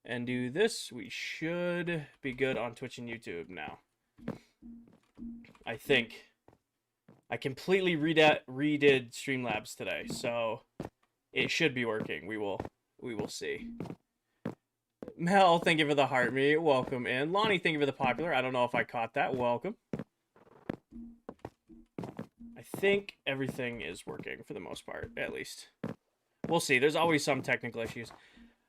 and do this, we should be good on Twitch and YouTube now. I think. I completely redid Streamlabs today, so it should be working. We will see. Mel, thank you for the heart me. Welcome in. Lonnie, thank you for the popular. I don't know if I caught that. Welcome. I think everything is working for the most part, at least. We'll see. There's always some technical issues.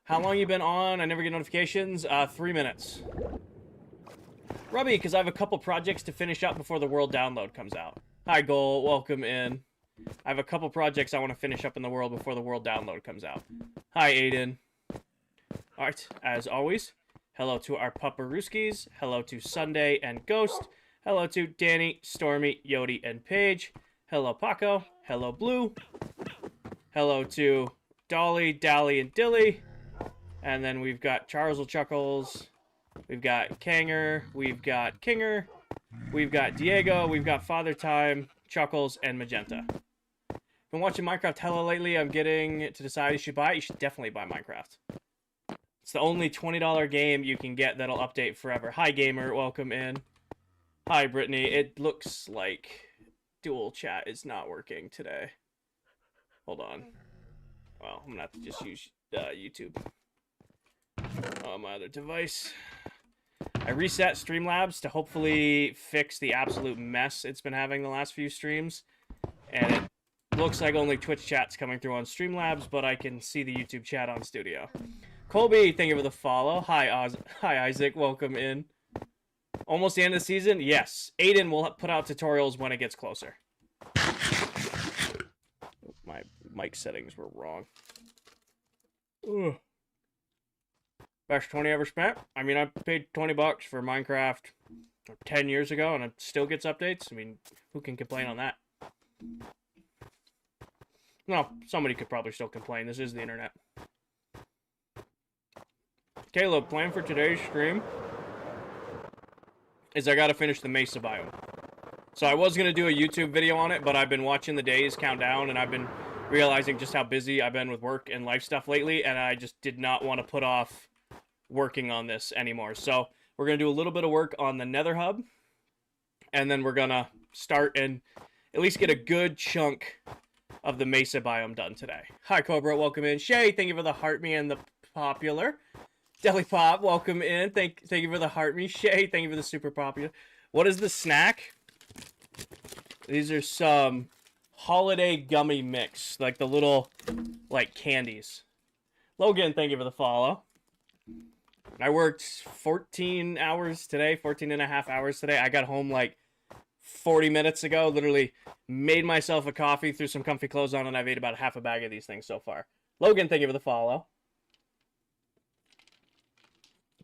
How long you been on? I never get notifications. 3 minutes. Rubby, because I have a couple projects to finish up before the world download comes out. Hi, Goal. Welcome in. I have a couple projects I want to finish up in the world before the world download comes out. Hi, Aiden. All right, as always, hello to our Pupperooskies. Hello to Sunday and Ghost. Hello to Danny, Stormy, Yodi, and Paige. Hello, Paco. Hello, Blue. Hello to Dolly, Dally, and Dilly. And then we've got Charles Chuckles. We've got Kanger. We've got Kinger. We've got Diego. We've got Father Time, Chuckles, and Magenta. Been watching Minecraft hella lately. I'm getting to decide you should buy it. You should definitely buy Minecraft. It's the only $20 game you can get that'll update forever. Hi, Gamer. Welcome in. Hi, Brittany. It looks like dual chat is not working today. Hold on. Well, I'm going to have to just use YouTube on my other device. I reset Streamlabs to hopefully fix the absolute mess it's been having the last few streams. And it looks like only Twitch chat's coming through on Streamlabs, but I can see the YouTube chat on Studio. Colby, thank you for the follow. Hi, Hi, Isaac. Welcome in. Almost the end of the season? Yes. Aiden will put out tutorials when it gets closer. My mic settings were wrong. Ugh. Best 20 ever spent? I mean, I paid 20 bucks for Minecraft 10 years ago, and it still gets updates. I mean, who can complain on that? No, somebody could probably still complain. This is the internet. Caleb, plan for today's stream is I gotta finish the Mesa biome. So I was gonna do a YouTube video on it, but I've been watching the days count down, and I've been realizing just how busy I've been with work and life stuff lately, and I just did not want to put off working on this anymore. So we're gonna do a little bit of work on the Nether Hub, and then we're gonna start and at least get a good chunk of the Mesa biome done today. Hi, Cobra, welcome in. Shay, thank you for the heart me and the popular. Deli Pop, welcome in. Thank you for the heart me. Shay, thank you for the super popular. What is the snack? These are some holiday gummy mix, like the little, like, candies. Logan, thank you for the follow. I worked 14 hours today, 14 and a half hours today. I got home like 40 minutes ago, literally made myself a coffee, threw some comfy clothes on, and I've ate about half a bag of these things so far. Logan, thank you for the follow.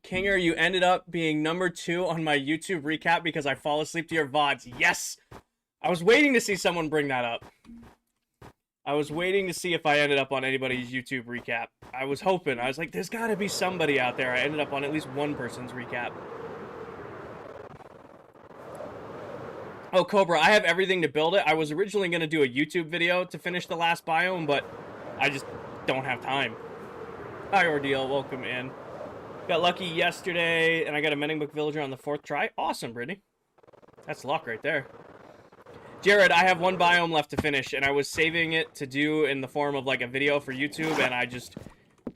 Kinger, you ended up being number 2 on my YouTube recap because I fall asleep to your VODs. Yes! I was waiting to see someone bring that up. I was waiting to see if I ended up on anybody's YouTube recap. I was hoping. I was like, there's got to be somebody out there. I ended up on at least one person's recap. Oh, Cobra, I have everything to build it. I was originally going to do a YouTube video to finish the last biome, but I just don't have time. Hi, Ordeal. Welcome in. Got lucky yesterday, and I got a Mending Book Villager on the 4th try. Awesome, Brittany. That's luck right there. Jared, I have one biome left to finish, and I was saving it to do in the form of like a video for YouTube, and I just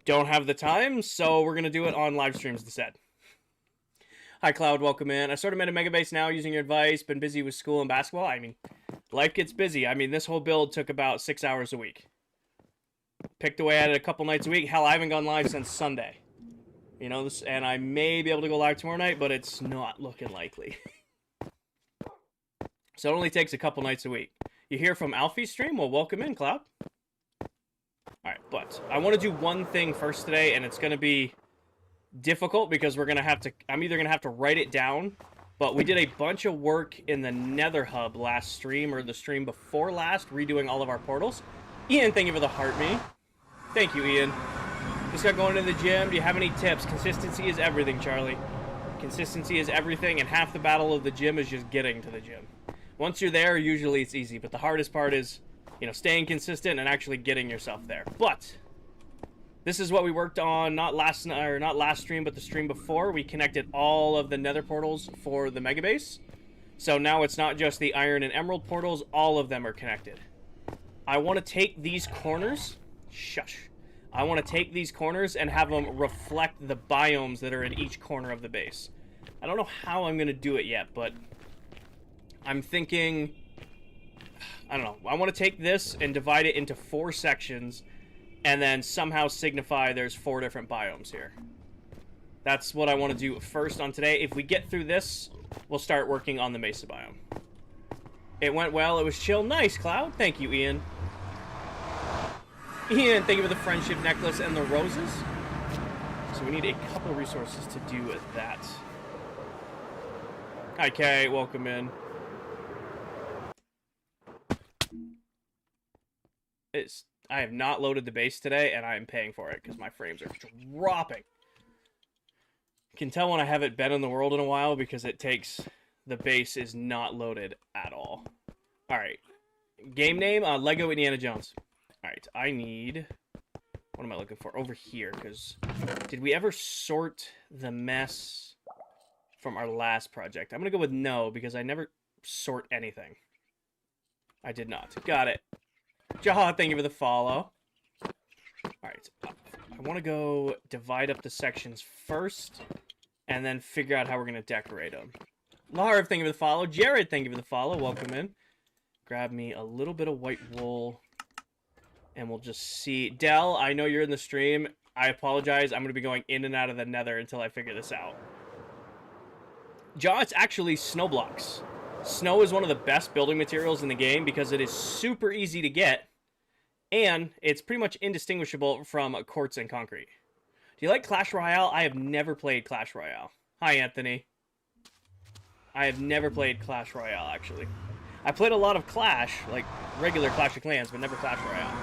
don't have the time, so we're going to do it on live streams instead. Hi, Cloud. Welcome in. I sort of made a mega base now using your advice. Been busy with school and basketball. I mean, life gets busy. I mean, this whole build took about 6 hours a week. Picked away at it a couple nights a week. Hell, I haven't gone live since Sunday. You know, this, and I may be able to go live tomorrow night, but it's not looking likely. So it only takes a couple nights a week. You hear from Alfie's stream? Well, welcome in, Cloud. Alright, but I want to do one thing first today, and it's going to be difficult because we're going to have to... I'm either going to have to write it down, but we did a bunch of work in the Nether Hub last stream, or the stream before last, redoing all of our portals. Ian, thank you for the heart me. Thank you, Ian. Just got going to the gym. Do you have any tips? Consistency is everything, Charlie. Consistency is everything, and half the battle of the gym is just getting to the gym. Once you're there, usually it's easy, but the hardest part is, you know, staying consistent and actually getting yourself there. But This is what we worked on not last stream, but the stream before. We connected all of the nether portals for the mega base. So now it's not just the iron and emerald portals, all of them are connected. I want to take these corners, I want to take these corners and have them reflect the biomes that are in each corner of the base. I don't know how I'm going to do it yet, but I'm thinking, I don't know. I want to take this and divide it into 4 sections and then somehow signify there's 4 different biomes here. That's what I want to do first on today. If we get through this, we'll start working on the mesa biome. It went well. It was chill. Nice, Cloud. Thank you, Ian. Ian, thank you for the friendship necklace and the roses. So we need a couple resources to do that. Hi, Kay. Welcome in. I have not loaded the base today, and I am paying for it because my frames are dropping. You can tell when I haven't been in the world in a while because the base is not loaded at all. Alright. Game name, Lego Indiana Jones. Alright, I need... What am I looking for? Over here, because... Did we ever sort the mess from our last project? I'm going to go with no, because I never sort anything. I did not. Got it. Jaha, thank you for the follow. Alright, I want to go divide up the sections first, and then figure out how we're going to decorate them. Larv, thank you for the follow. Jared, thank you for the follow. Welcome in. Grab me a little bit of white wool, and we'll just see. Dell, I know you're in the stream. I apologize. I'm going to be going in and out of the nether until I figure this out. Jaw, it's actually snow blocks. Snow is one of the best building materials in the game because it is super easy to get, and it's pretty much indistinguishable from quartz and concrete. Do you like Clash Royale? I have never played Clash Royale. Hi, Anthony. I have never played Clash Royale, actually. I played a lot of Clash, like regular Clash of Clans, but never Clash Royale.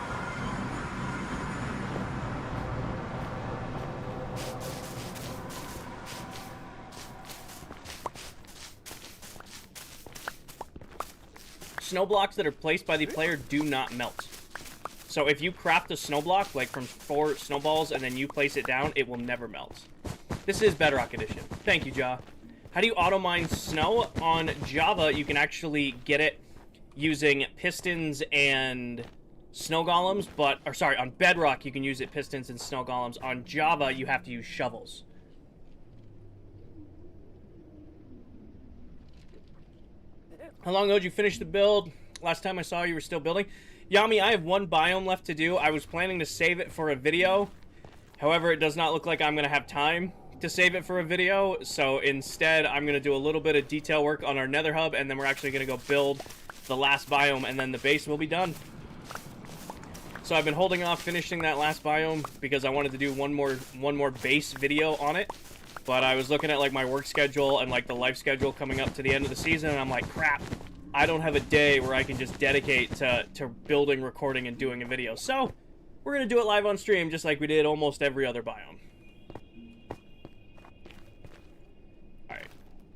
Snow blocks that are placed by the player do not melt. So if you craft a snow block, like from 4 snowballs, and then you place it down, it will never melt. This is Bedrock Edition. Thank you, Ja. How do you auto-mine snow? On Java, you can actually get it using pistons and snow golems, on Bedrock, you can use it pistons and snow golems. On Java, you have to use shovels. How long ago did you finish the build? Last time I saw you were still building. Yami, I have 1 biome left to do. I was planning to save it for a video. However, it does not look like I'm going to have time to save it for a video. So instead, I'm going to do a little bit of detail work on our nether hub, and then we're actually going to go build the last biome, and then the base will be done. So I've been holding off finishing that last biome because I wanted to do one more base video on it. But I was looking at like my work schedule and like the life schedule coming up to the end of the season, and I'm like, crap, I don't have a day where I can just dedicate to building, recording, and doing a video. So we're going to do it live on stream just like we did almost every other biome. Alright,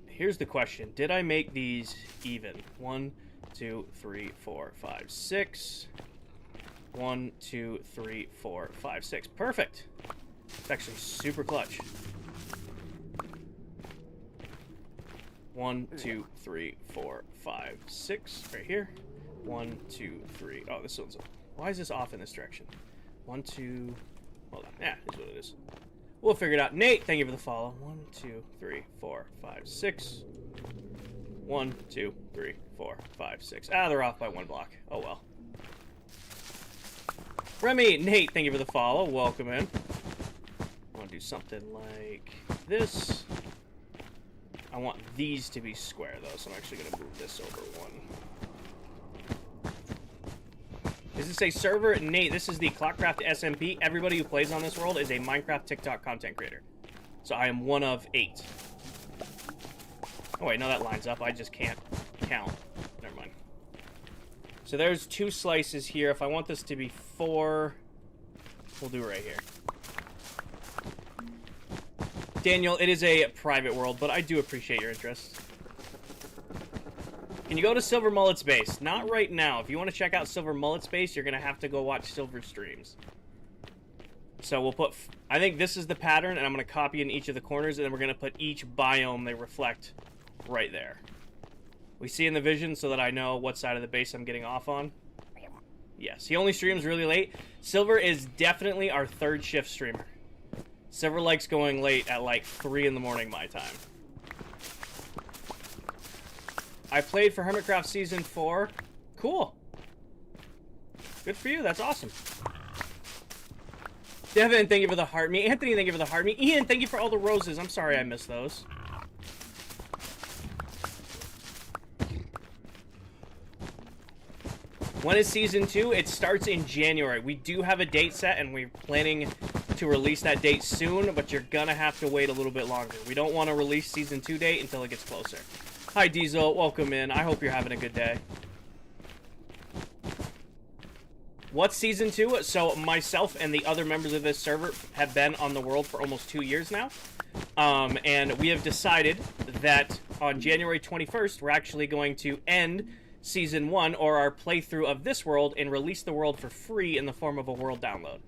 here's the question. Did I make these even? 1, 2, 3, 4, 5, 6. 1, 2, 3, 4, 5, 6. Perfect. It's actually super clutch. 1, 2, 3, 4, 5, 6. Right here. 1, 2, 3. Oh, this one's... Why is this off in this direction? 1, 2... Hold on. Yeah, that's what it is. We'll figure it out. Nate, thank you for the follow. 1, 2, 3, 4, 5, 6. 1, 2, 3, 4, 5, 6. Ah, they're off by 1 block. Oh, well. Remy, Nate, thank you for the follow. Welcome in. I want to do something like this. I want these to be square, though, so I'm actually going to move this over 1. Does it say server? Nate, this is the ClockCraft SMP. Everybody who plays on this world is a Minecraft TikTok content creator. So I am one of 8. Oh, wait, no, that lines up. I just can't count. Never mind. So there's 2 slices here. If I want this to be 4, we'll do it right here. Daniel, it is a private world, but I do appreciate your interest. Can you go to Silver Mullet's base? Not right now. If you want to check out Silver Mullet's base, you're going to have to go watch Silver streams. So we'll put, I think this is the pattern, and I'm going to copy in each of the corners, and then we're going to put each biome they reflect right there. We see in the vision so that I know what side of the base I'm getting off on. Yes, he only streams really late. Silver is definitely our third shift streamer. Silver likes going late at like 3 in the morning my time. I played for Hermitcraft Season 4. Cool. Good for you. That's awesome. Devin, thank you for the heart me. Anthony, thank you for the heart me. Ian, thank you for all the roses. I'm sorry I missed those. When is Season 2? It starts in January. We do have a date set, and we're planning to release that date soon, but you're gonna have to wait a little bit longer. We don't want to release Season 2 date until it gets closer. Hi, Diesel. Welcome in. I hope you're having a good day. What's Season 2? So myself and the other members of this server have been on the world for almost 2 years now. And we have decided that on January 21st, we're actually going to end Season 1, or our playthrough of this world, and release the world for free in the form of a world download.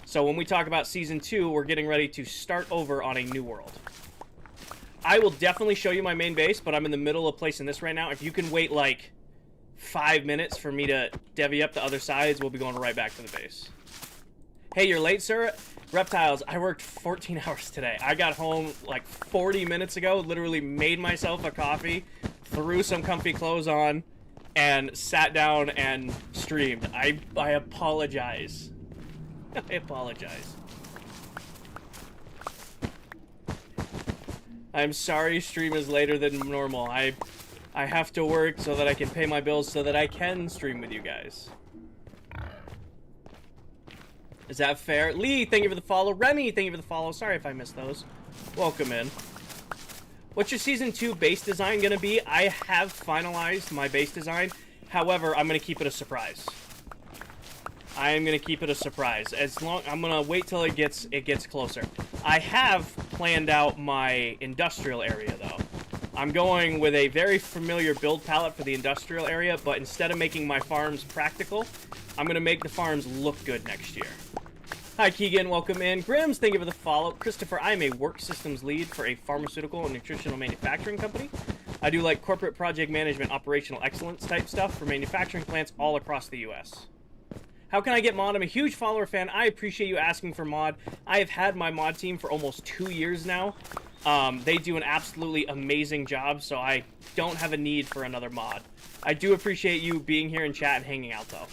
So when we talk about Season 2, we're getting ready to start over on a new world. I will definitely show you my main base, but I'm in the middle of placing this right now. If you can wait like 5 minutes for me to divvy up the other sides, we'll be going right back to the base. Hey, you're late, sir? Reptiles, I worked 14 hours today. I got home like 40 minutes ago, literally made myself a coffee, threw some comfy clothes on, and sat down and streamed. I apologize. I apologize. I'm sorry stream is later than normal. I have to work so that I can pay my bills so that I can stream with you guys. Is that fair? Lee, thank you for the follow. Remy, thank you for the follow. Sorry if I missed those. Welcome in. What's your Season 2 base design going to be? I have finalized my base design. However, I'm going to keep it a surprise. I am going to keep it a surprise. I'm going to wait till it gets closer. I have planned out my industrial area, though. I'm going with a very familiar build palette for the industrial area, but instead of making my farms practical, I'm going to make the farms look good next year. Hi, Keegan. Welcome in. Grims, thank you for the follow. Christopher, I am a work systems lead for a pharmaceutical and nutritional manufacturing company. I do like corporate project management, operational excellence type stuff for manufacturing plants all across the U.S. How can I get mod? I'm a huge follower fan. I appreciate you asking for mod. I have had my mod team for almost 2 years now. They do an absolutely amazing job, so I don't have a need for another mod. I do appreciate you being here in chat and hanging out, though.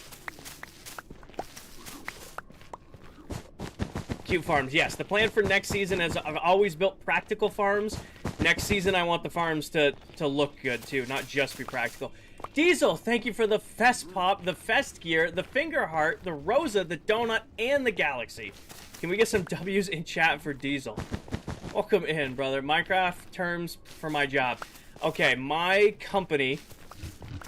Cute farms, yes. The plan for next season is I've always built practical farms. Next season, I want the farms to look good, too, not just be practical. Diesel, thank you for the Fest Pop, the Fest Gear, the Finger Heart, the Rosa, the Donut, and the Galaxy. Can we get some W's in chat for Diesel? Welcome in, brother. Minecraft terms for my job. Okay, my company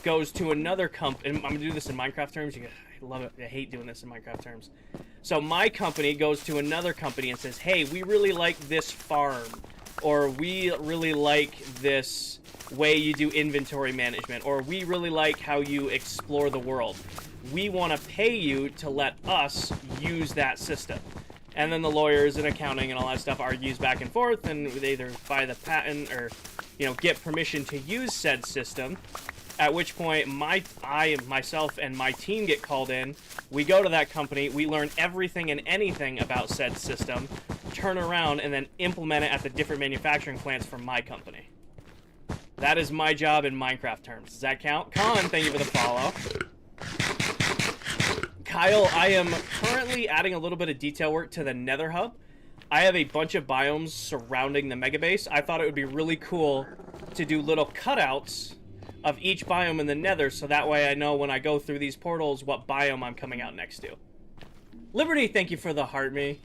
goes to another company. I'm going to do this in Minecraft terms. I love it. I hate doing this in Minecraft terms. So my company goes to another company and says, hey, we really like this farm. Or we really like this way you do inventory management. Or we really like how you explore the world. We want to pay you to let us use that system. And then the lawyers and accounting and all that stuff argues back and forth, and they either buy the patent or, you know, get permission to use said system. At which point, myself, and my team get called in. We go to that company, we learn everything and anything about said system, turn around, and then implement it at the different manufacturing plants for my company. That is my job in Minecraft terms. Does that count? Colin, thank you for the follow. Kyle, I am currently adding a little bit of detail work to the Nether Hub. I have a bunch of biomes surrounding the mega base. I thought it would be really cool to do little cutouts of each biome in the Nether, so that way I know when I go through these portals what biome I'm coming out next to. Liberty, thank you for the heart me.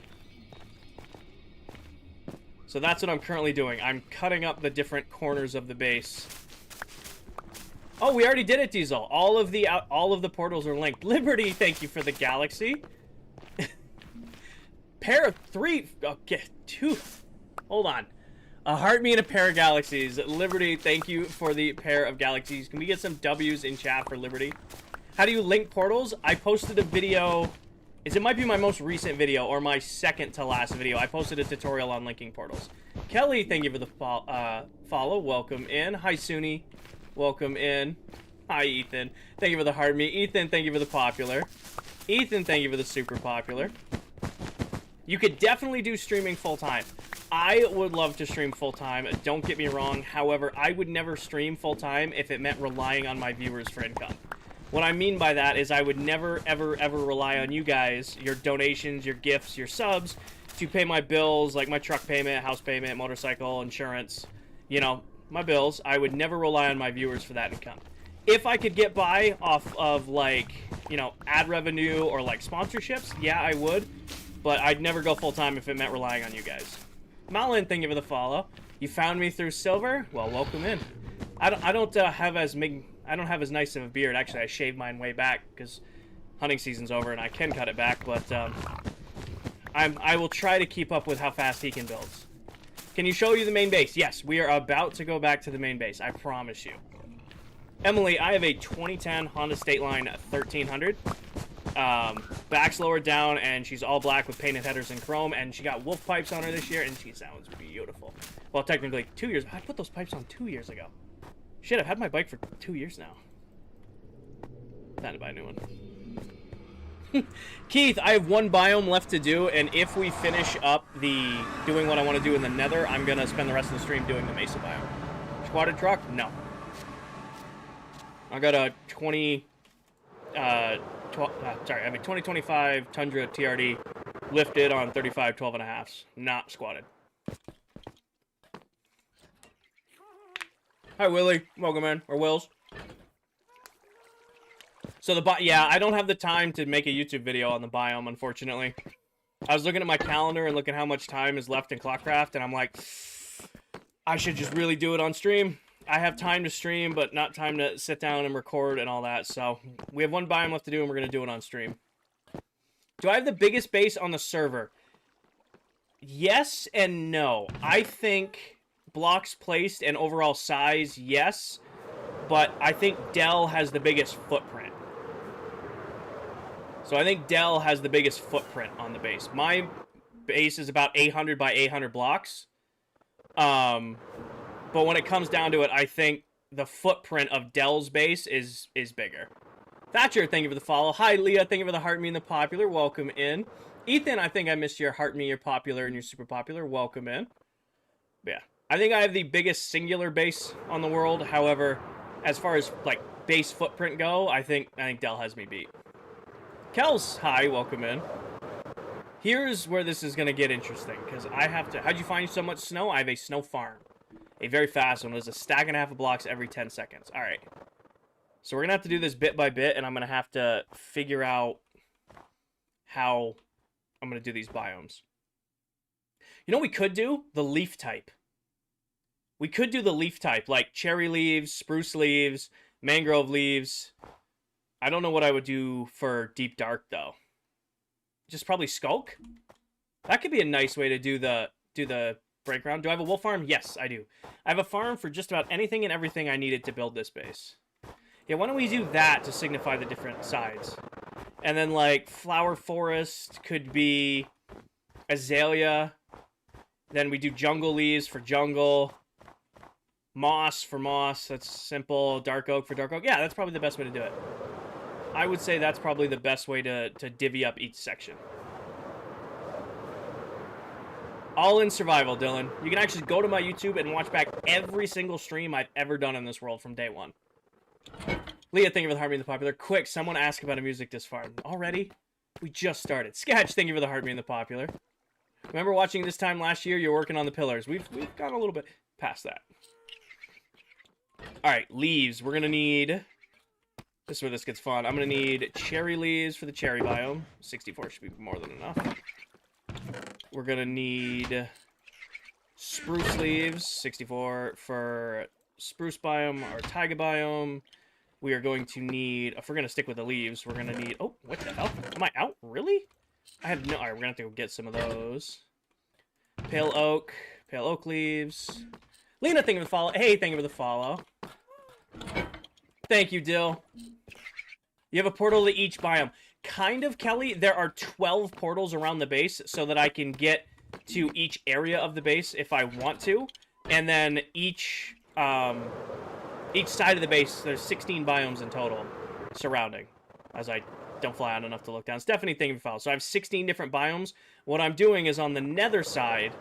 So that's what I'm currently doing. I'm cutting up the different corners of the base. Oh, we already did it, Diesel. All of the portals are linked. Liberty, thank you for the galaxy. Pair of 3. Okay, 2. Hold on. A heart me and a pair of galaxies. Liberty, thank you for the pair of galaxies. Can we get some W's in chat for Liberty? How do you link portals? I posted a video it might be my most recent video or my second to last video. I posted a tutorial on linking portals. Kelly, thank you for the follow. Welcome in. Hi, Suni. Welcome in. Hi, Ethan. Thank you for the hard meat. Ethan, thank you for the popular. Ethan, thank you for the super popular. You could definitely do streaming full-time. I would love to stream full-time. Don't get me wrong. However, I would never stream full-time if it meant relying on my viewers for income. What I mean by that is I would never, ever, ever rely on you guys, your donations, your gifts, your subs, to pay my bills, like my truck payment, house payment, motorcycle, insurance, you know, my bills. I would never rely on my viewers for that income. If I could get by off of, like, you know, ad revenue or, like, sponsorships, yeah, I would. But I'd never go full-time if it meant relying on you guys. Malin, thank you for the follow. You found me through silver? Well, welcome in. I don't have as nice of a beard. Actually, I shaved mine way back because hunting season's over and I can cut it back. But I will try to keep up with how fast he can build. Can you show you the main base? Yes, we are about to go back to the main base. I promise you. Emily, I have a 2010 Honda State Line 1300. Back's lowered down, and she's all black with painted headers and chrome, and she got wolf pipes on her this year, and she sounds beautiful. Well, technically 2 years. I put those pipes on 2 years ago. Shit, I've had my bike for 2 years now. Time to buy a new one. Keith, I have one biome left to do, and if we finish up doing what I want to do in the nether, I'm going to spend the rest of the stream doing the mesa biome. Squatted truck? No. I got a I have a 2025 Tundra TRD lifted on 35 12.5s. Not squatted. Hi, Willie. Welcome in. Or Wills. So yeah, I don't have the time to make a YouTube video on the biome, unfortunately. I was looking at my calendar and looking how much time is left in ClockCraft, and I'm like, I should just really do it on stream. I have time to stream, but not time to sit down and record and all that. So we have one biome left to do, and we're going to do it on stream. Do I have the biggest base on the server? Yes and no. I think blocks placed and overall size, yes. But I think Dell has the biggest footprint. So I think Dell has the biggest footprint on the base. My base is about 800 by 800 blocks. But when it comes down to it, I think the footprint of Dell's base is bigger. Thatcher, thank you for the follow. Hi, Leah, thank you for the heart me and the popular. Welcome in. Ethan, I think I missed your heart me, your popular, and your super popular. Welcome in. But yeah, I think I have the biggest singular base on the world. However, as far as like base footprint go, I think Dell has me beat. Kels, hi, welcome in. Here's where this is gonna get interesting because I have to. How'd you find so much snow? I have a snow farm. A very fast one. There's a stack and a half of blocks every 10 seconds. All right. So we're going to have to do this bit by bit, and I'm going to have to figure out how I'm going to do these biomes. You know what we could do? The leaf type. We could do the leaf type, like cherry leaves, spruce leaves, mangrove leaves. I don't know what I would do for deep dark, though. Just probably skulk? That could be a nice way to do the break ground. Do I have a wolf farm? Yes, I do. I have a farm for just about anything and everything I needed to build this base. Yeah, why don't we do that to signify the different sides? And then, like, flower forest could be azalea. Then we do jungle leaves for jungle. Moss for moss. That's simple. Dark oak for dark oak. Yeah, that's probably the best way to do it. I would say that's probably the best way to divvy up each section. All in survival, Dylan. You can actually go to my YouTube and watch back every single stream I've ever done in this world from day one. Leah, thank you for the heart me and the popular. Quick, someone ask about a music this far. Already? We just started. Sketch, thank you for the heart me and the popular. Remember watching this time last year? You're working on the pillars. We've gone a little bit past that. Alright, leaves. We're going to need... This is where this gets fun. I'm going to need cherry leaves for the cherry biome. 64 should be more than enough. We're going to need spruce leaves, 64 for spruce biome or taiga biome. We are going to need, if we're going to stick with the leaves, we're going to need, oh, what the hell? Am I out? Really? I have no, all right, we're going to have to go get some of those. Pale oak leaves. Lena, thank you for the follow. Hey, thank you for the follow. Thank you, Dill. You have a portal to each biome. kind of, Kelly. There are 12 portals around the base so that I can get to each area of the base if I want to. And then each side of the base, there's 16 biomes in total surrounding. As I don't fly out enough to look down. Stephanie, thank you for following. So I have 16 different biomes. What I'm doing is on the nether side,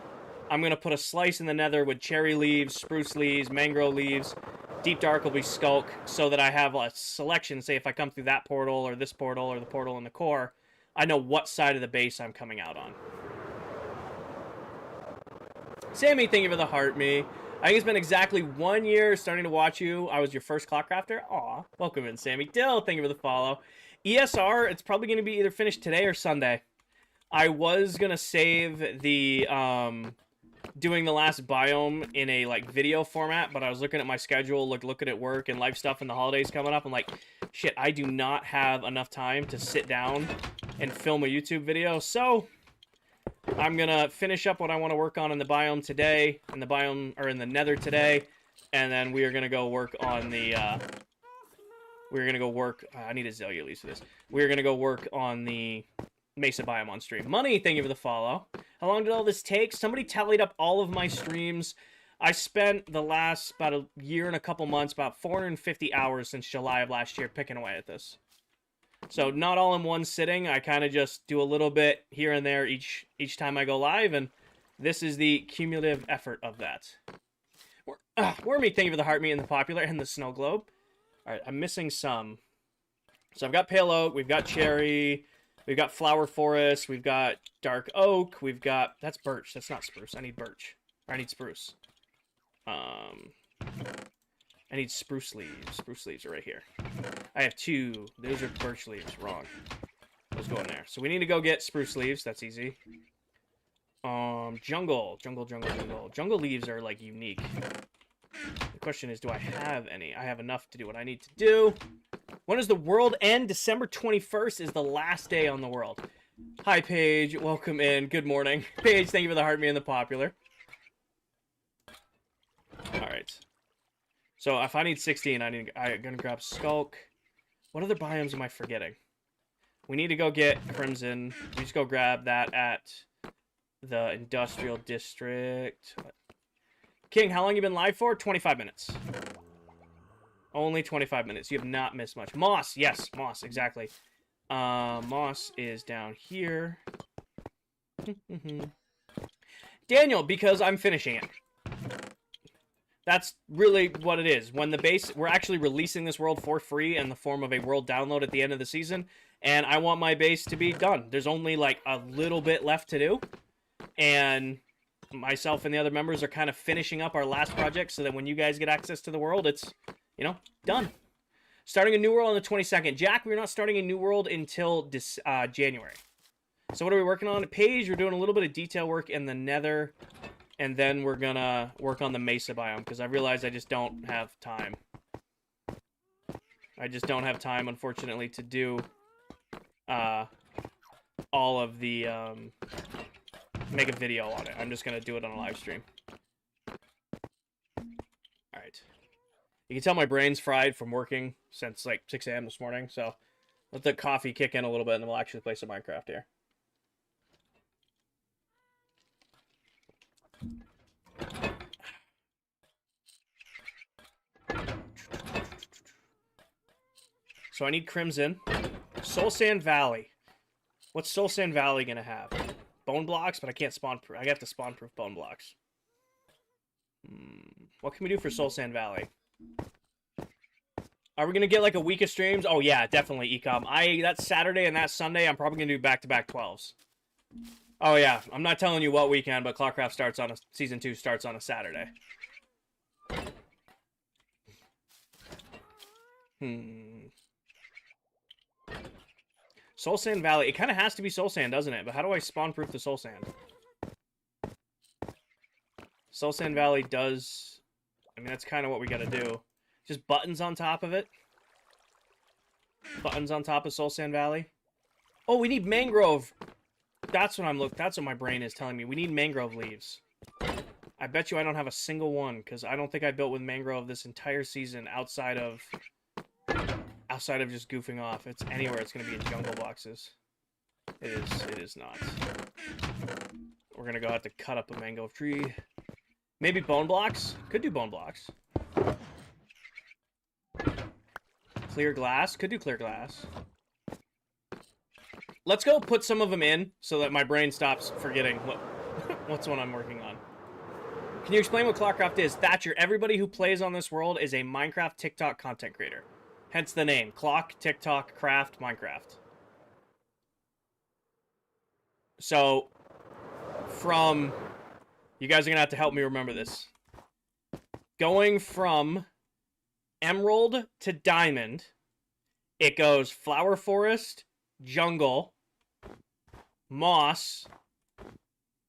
I'm going to put a slice in the nether with cherry leaves, spruce leaves, mangrove leaves. Deep dark will be skulk, so that I have a selection. Say if I come through that portal or this portal or the portal in the core, I know what side of the base I'm coming out on. Sammy, thank you for the heart, me. I think it's been exactly 1 year starting to watch you. I was your first ClockCrafter. Aw, welcome in, Sammy. Dill, thank you for the follow. ESR, it's probably going to be either finished today or Sunday. I was going to save the doing the last biome in a like video format, but I was looking at my schedule, looking at work and life stuff and the holidays coming up. I'm like, shit, I do not have enough time to sit down and film a YouTube video. So I'm gonna finish up what I want to work on in the biome today, in the biome or in the nether today, and then we are gonna go work on the I need Azalea leaves for this. We're gonna go work on the Mesa biome on stream. Money, thank you for the follow. How long did all this take? Somebody tallied up all of my streams. I spent the last about a year and a couple months, about 450 hours since July of last year, picking away at this. So not all in one sitting. I kind of just do a little bit here and there each time I go live, and this is the cumulative effort of that. Wormy, thank you for the heart meat and the popular and the snow globe. All right, I'm missing some. So I've got pale oak, we've got cherry, we've got flower forest, we've got dark oak, we've got... That's birch, that's not spruce. I need birch. Or I need spruce. I need spruce leaves. Spruce leaves are right here. I have 2. Those are birch leaves. Wrong. Those go in there. So we need to go get spruce leaves. That's easy. Jungle. Jungle leaves are, like, unique. The question is, do I have any? I have enough to do what I need to do. When does the world end? December 21st is the last day on the world. Hi, Paige. Welcome in. Good morning. Paige, thank you for the heart, me and the popular. Alright. So, if I need 16, I'm gonna grab Skulk. What other biomes am I forgetting? We need to go get Crimson. We just go grab that at the Industrial District. King, how long you been live for? 25 minutes. Only 25 minutes. You have not missed much. Moss, yes, Moss, exactly. Moss is down here. Daniel, because I'm finishing it. That's really what it is. When the base, we're actually releasing this world for free in the form of a world download at the end of the season, and I want my base to be done. There's only like a little bit left to do, and myself and the other members are kind of finishing up our last project so that when you guys get access to the world, it's, you know, done. Starting a new world on the 22nd. Jack, we're not starting a new world until January. So what are we working on? Paige, we're doing a little bit of detail work in the nether. And then we're gonna work on the Mesa biome, because I realize I just don't have time. I just don't have time, unfortunately, to do all of the, make a video on it. I'm just gonna do it on a live stream. Alright. You can tell my brain's fried from working since, like, 6 a.m. this morning, so let the coffee kick in a little bit, and then we'll actually play some Minecraft here. So I need Crimson. Soul Sand Valley. What's Soul Sand Valley gonna have? Bone blocks, but I can't spawn proof. I have to spawn proof bone blocks. What can we do for Soul Sand Valley? Are we gonna get like a week of streams? Oh yeah, definitely Ecom. That Saturday and that Sunday, I'm probably gonna do back-to-back 12s. Oh yeah, I'm not telling you what weekend, but ClockCraft starts on season 2 starts on a Saturday. Soul Sand Valley. It kind of has to be Soul Sand, doesn't it? But how do I spawn proof the Soul Sand? Soul Sand Valley does... I mean, that's kind of what we gotta do. Just buttons on top of it. Buttons on top of Soul Sand Valley. Oh, we need mangrove. That's what that's what my brain is telling me. We need mangrove leaves. I bet you I don't have a single one, because I don't think I built with mangrove this entire season outside of Outside of just goofing off. It's anywhere it's going to be in jungle boxes. It is not. We're going to go have to cut up a mango tree. Maybe bone blocks? Could do bone blocks. Clear glass? Could do clear glass. Let's go put some of them in so that my brain stops forgetting what's what I'm working on. Can you explain what ClockCraft is? Thatcher, everybody who plays on this world is a Minecraft TikTok content creator. Hence the name. Clock, TikTok, Craft, Minecraft. So, from... You guys are going to have to help me remember this. Going from Emerald to Diamond, it goes Flower Forest, Jungle, Moss,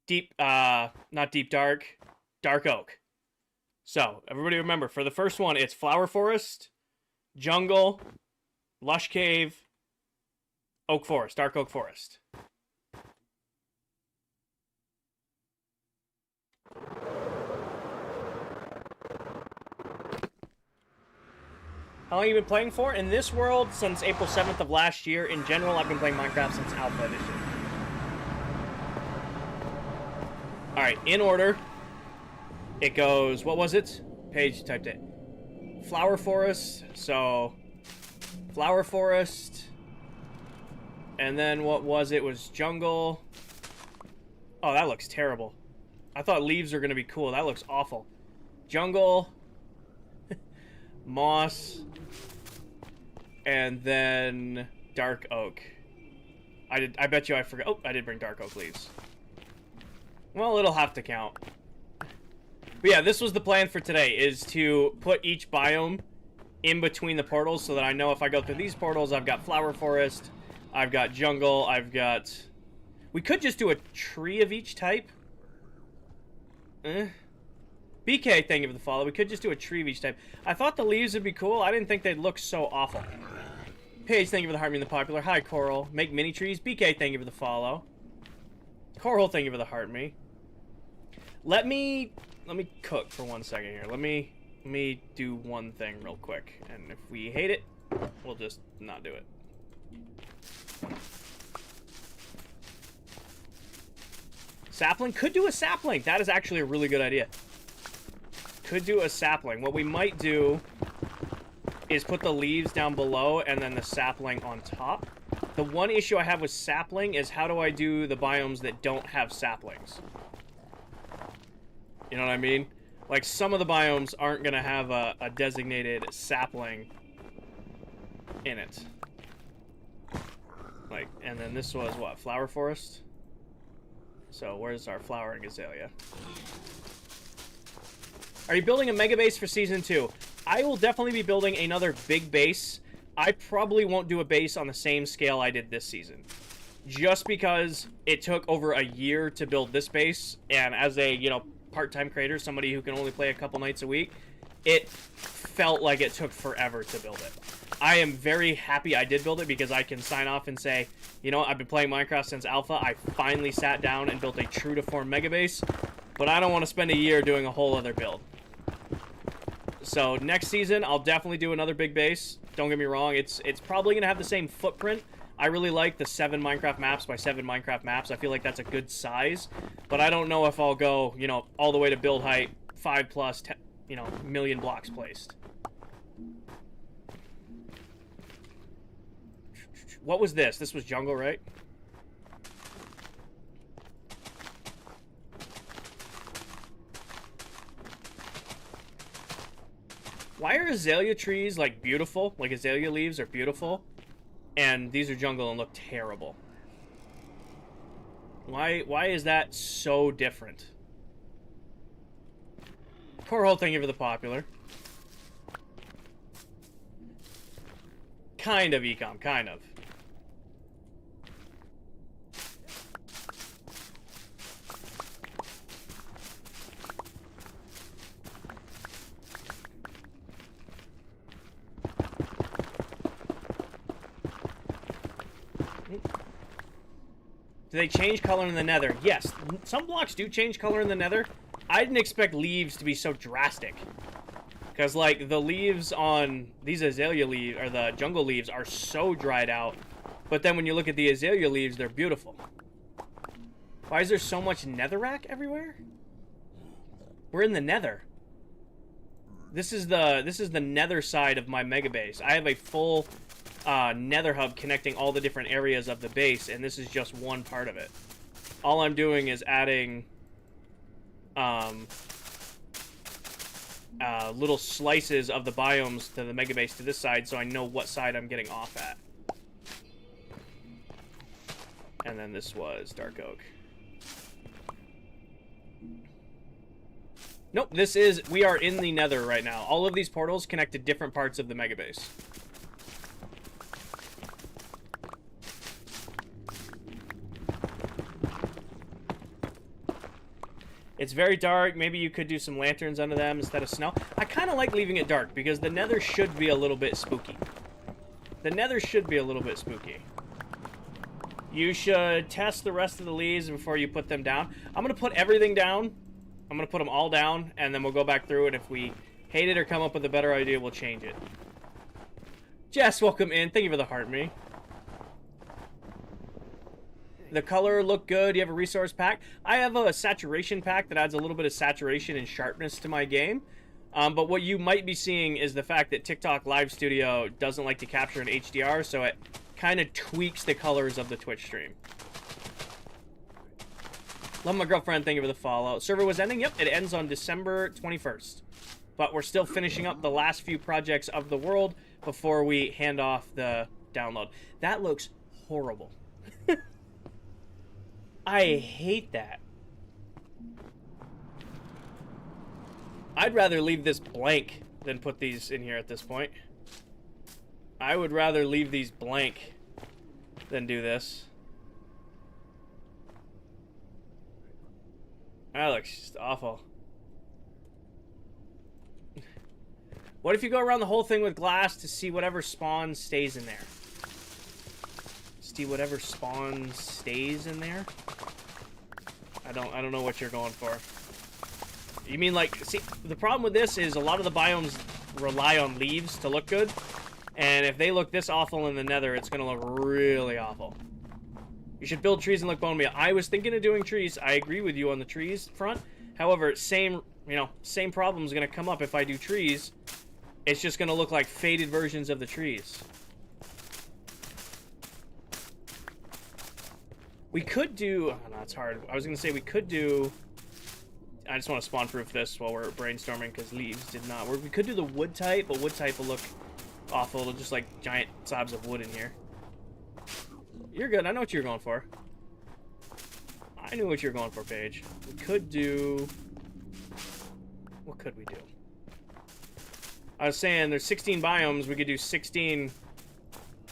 Deep, not Deep Dark, Dark Oak. So, everybody remember, for the first one, it's Flower Forest, Jungle, Lush Cave, Oak Forest, Dark Oak Forest. How long have you been playing for? In this world, since April 7th of last year. In general, I've been playing Minecraft since Alpha Edition. Alright, in order, it goes, what was it? Paige typed it. Flower Forest, so Flower Forest, and then what was it? It was Jungle. Oh, that looks terrible. I thought leaves were going to be cool. That looks awful. Jungle, Moss, and then Dark Oak. I bet you I forgot. Oh, I did bring Dark Oak leaves. Well, it'll have to count. But yeah, this was the plan for today, is to put each biome in between the portals so that I know if I go through these portals, I've got Flower Forest, I've got Jungle, I've got... We could just do a tree of each type. BK, thank you for the follow. We could just do a tree of each type. I thought the leaves would be cool. I didn't think they'd look so awful. Paige, thank you for the heart me and the popular. Hi, Coral. Make mini trees. BK, thank you for the follow. Coral, thank you for the heart me. Let me cook for 1 second here. Let me do one thing real quick. And if we hate it, we'll just not do it. Sapling? Could do a sapling. That is actually a really good idea. Could do a sapling. What we might do is put the leaves down below and then the sapling on top. The one issue I have with sapling is how do I do the biomes that don't have saplings? You know what I mean? Like, some of the biomes aren't going to have a designated sapling in it. Like, and then this was, what, Flower Forest? So, where's our flowering azalea? Are you building a mega base for Season 2? I will definitely be building another big base. I probably won't do a base on the same scale I did this season. Just because it took over a year to build this base, and as a, you know, part-time creator, somebody who can only play a couple nights a week, it felt like it took forever to build it. I am very happy I did build it because I can sign off and say, you know, I've been playing Minecraft since Alpha. I finally sat down and built a true to form mega base, but I don't want to spend a year doing a whole other build. So next season, I'll definitely do another big base. Don't get me wrong, it's probably going to have the same footprint. I really like the 7 Minecraft maps by 7 Minecraft maps. I feel like that's a good size, but I don't know if I'll go, you know, all the way to build height, 5+, 10, you know, million blocks placed. What was this? This was jungle, right? Why are azalea trees, like, beautiful? Like, azalea leaves are beautiful, and these are jungle and look terrible. Why is that so different? Coral, thank you for the popular. Kind of, Ecom, kind of. Do they change color in the nether? Yes. Some blocks do change color in the nether. I didn't expect leaves to be so drastic. Because, like, the leaves on these azalea leaves, or the jungle leaves, are so dried out. But then when you look at the azalea leaves, they're beautiful. Why is there so much netherrack everywhere? We're in the nether. This is the nether side of my mega base. I have a full nether hub connecting all the different areas of the base, and this is just one part of it. All I'm doing is adding little slices of the biomes to the mega base to this side, so I know what side I'm getting off at. And then this was dark oak. Nope, we are in the nether right now. All of these portals connect to different parts of the mega base. It's very dark. Maybe you could do some lanterns under them instead of snow. I kind of like leaving it dark because the nether should be a little bit spooky. The nether should be a little bit spooky. You should test the rest of the leaves before you put them down. I'm going to put everything down. I'm going to put them all down, and then we'll go back through it. If we hate it or come up with a better idea, we'll change it. Jess, welcome in. Thank you for the heart, me. The color looked good. You have a resource pack. I have a saturation pack that adds a little bit of saturation and sharpness to my game. But what you might be seeing is the fact that TikTok Live Studio doesn't like to capture an HDR, so it kind of tweaks the colors of the Twitch stream. Love my girlfriend. Thank you for the follow. Server was ending. Yep, it ends on December 21st. But we're still finishing up the last few projects of the world before we hand off the download. That looks horrible. I hate that. I'd rather leave this blank than put these in here at this point. I would rather leave these blank than do this. That looks just awful. What if you go around the whole thing with glass to see whatever spawns stays in there? See whatever spawns stays in there? I don't know what you're going for. You mean like, see, the problem with this is a lot of the biomes rely on leaves to look good. And if they look this awful in the nether, it's going to look really awful. You should build trees and look bone meal. I was thinking of doing trees. I agree with you on the trees front. However, same problem is going to come up if I do trees. It's just going to look like faded versions of the trees. We could do... Oh, no, it's hard. I was going to say we could do... I just want to spawn-proof this while we're brainstorming because leaves did not work. We could do the wood type, but wood type will look awful. It'll just like giant slabs of wood in here. You're good. I know what you're going for. I knew what you were going for, Paige. We could do... What could we do? I was saying there's 16 biomes. We could do 16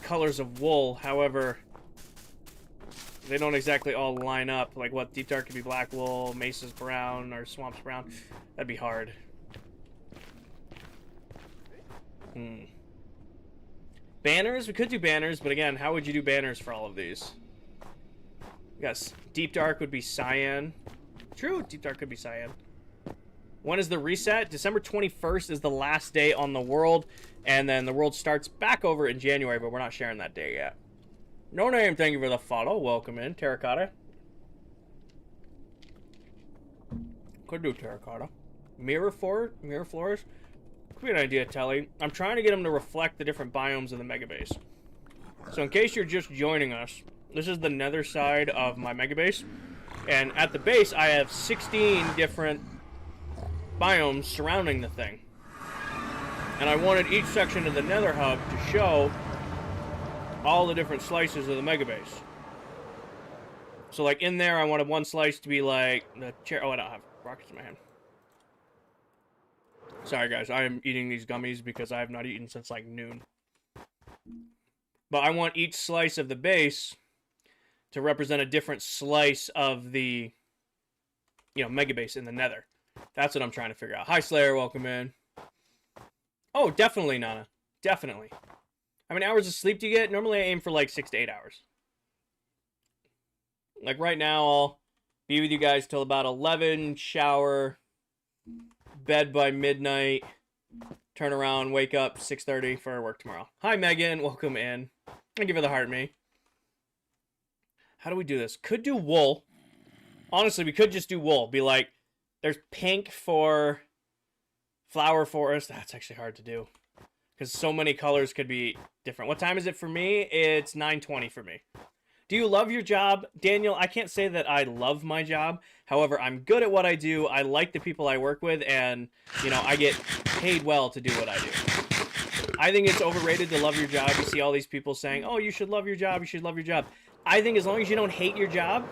colors of wool. However, they don't exactly all line up. Like what? Deep dark could be black wool, mesa's brown, or swamp's brown. That'd be hard. Banners? We could do banners, but again, how would you do banners for all of these? Yes, deep dark would be cyan. True, deep dark could be cyan. When is the reset? December 21st is the last day on the world, and then the world starts back over in January, but we're not sharing that day yet. No name, thank you for the follow. Welcome in, terracotta. Could do terracotta. Mirror floors. Could be an idea, Telly. I'm trying to get them to reflect the different biomes of the mega base. So in case you're just joining us, this is the nether side of my mega base. And at the base, I have 16 different biomes surrounding the thing. And I wanted each section of the nether hub to show all the different slices of the mega base. So like in there, I wanted one slice to be like the chair. Oh, I don't have rockets in my hand. Sorry guys, I am eating these gummies because I have not eaten since like noon. But I want each slice of the base to represent a different slice of the, mega base in the nether. That's what I'm trying to figure out. Hi Slayer, welcome in. Oh, definitely, Nana. Definitely. How many hours of sleep do you get? Normally I aim for like 6 to 8 hours. Like right now, I'll be with you guys till about 11, shower, bed by midnight, Turn around, wake up, 6:30 for work tomorrow. Hi, Megan. Welcome in. Thank you for the heart, me. How do we do this? Could do wool. Honestly, we could just do wool. Be like, there's pink for flower forest. That's actually hard to do. Because so many colors could be different. What time is it for me? It's 9:20 for me. Do you love your job? Daniel, I can't say that I love my job. However, I'm good at what I do. I like the people I work with, and, you know, I get paid well to do what I do. I think it's overrated to love your job. You see all these people saying, oh, you should love your job, you should love your job. I think as long as you don't hate your job,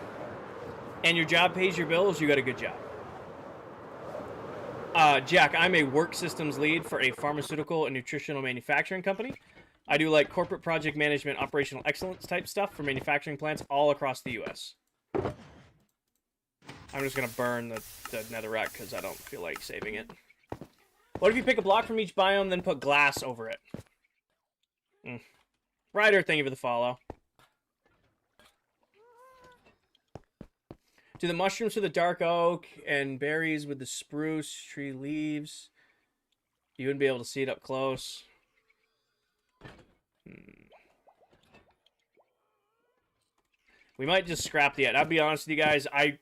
and your job pays your bills, you got a good job. Jack, I'm a work systems lead for a pharmaceutical and nutritional manufacturing company. I do like corporate project management, operational excellence type stuff for manufacturing plants all across the U.S. I'm just going to burn the netherrack because I don't feel like saving it. What if you pick a block from each biome, then put glass over it? Ryder, thank you for the follow. Do the mushrooms for the dark oak and berries with the spruce tree leaves? You wouldn't be able to see it up close. We might just scrap the. I'll be honest with you guys. I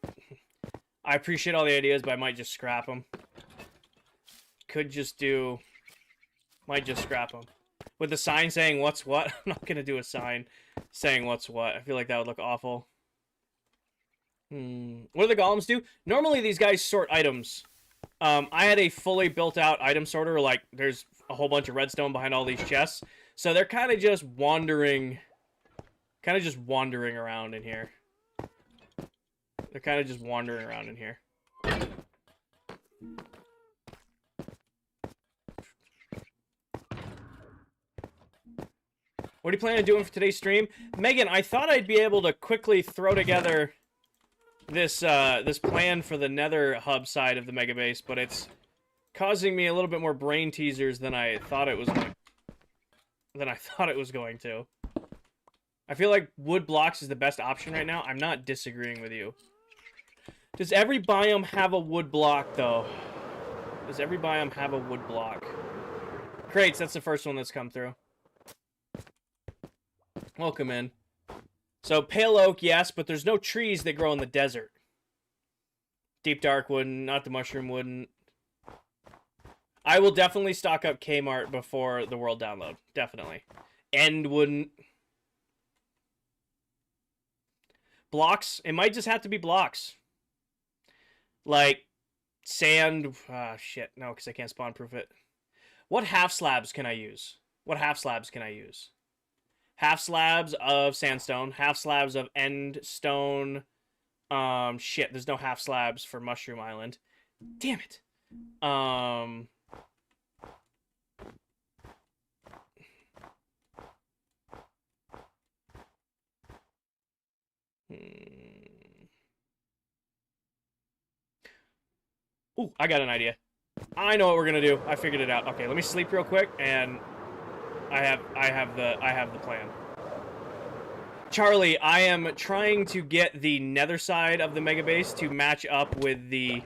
appreciate all the ideas, but I might just scrap them. Could just do. Might just scrap them. With the sign saying what's what. I'm not gonna do a sign saying what's what. I feel like that would look awful. What do the golems do? Normally these guys sort items. I had a fully built out item sorter. Like there's a whole bunch of redstone behind all these chests. So they're kind of just wandering around in here. They're kind of just wandering around in here. What are you planning on doing for today's stream? Megan, I thought I'd be able to quickly throw together this this plan for the nether hub side of the mega base, but it's causing me a little bit more brain teasers than I thought it was going to. I feel like wood blocks is the best option right now. I'm not disagreeing with you. Does every biome have a wood block, though? Does every biome have a wood block? Crates, that's the first one that's come through. Welcome in. So, pale oak, yes, but there's no trees that grow in the desert. Deep dark wouldn't, not the mushroom wouldn't. I will definitely stock up Kmart before the world download. Definitely. End wouldn't. Blocks. It might just have to be blocks. Like sand. Ah, shit. No, because I can't spawn proof it. What half slabs can I use? What half slabs can I use? Half slabs of sandstone. Half slabs of end stone. Shit. There's no half slabs for Mushroom Island. Damn it. Ooh, I got an idea. I know what we're gonna do. I figured it out. Okay, let me sleep real quick, and I have the plan. Charlie, I am trying to get the nether side of the mega base to match up with the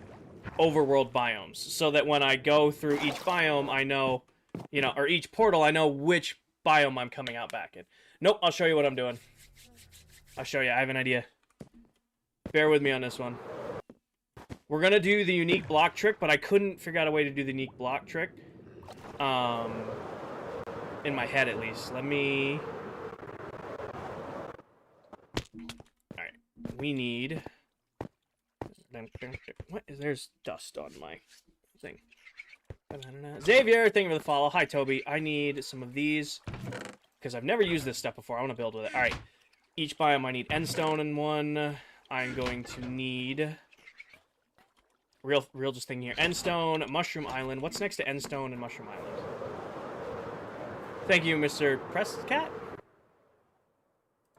overworld biomes, so that when I go through each biome, I know, you know, or each portal, I know which biome I'm coming out back in. Nope, I'll show you what I'm doing. I'll show you. I have an idea. Bear with me on this one. We're gonna do the unique block trick, but I couldn't figure out a way to do the unique block trick. In my head, at least. Let me... Alright. We need... What is... There's dust on my thing. Xavier, thank you for the follow. Hi, Toby. I need some of these, because I've never used this stuff before. I want to build with it. Alright. Each biome, I need endstone in one. I'm going to need... Real just thing here. Endstone, Mushroom Island. What's next to Endstone and Mushroom Island? Thank you, Mr. Presscat.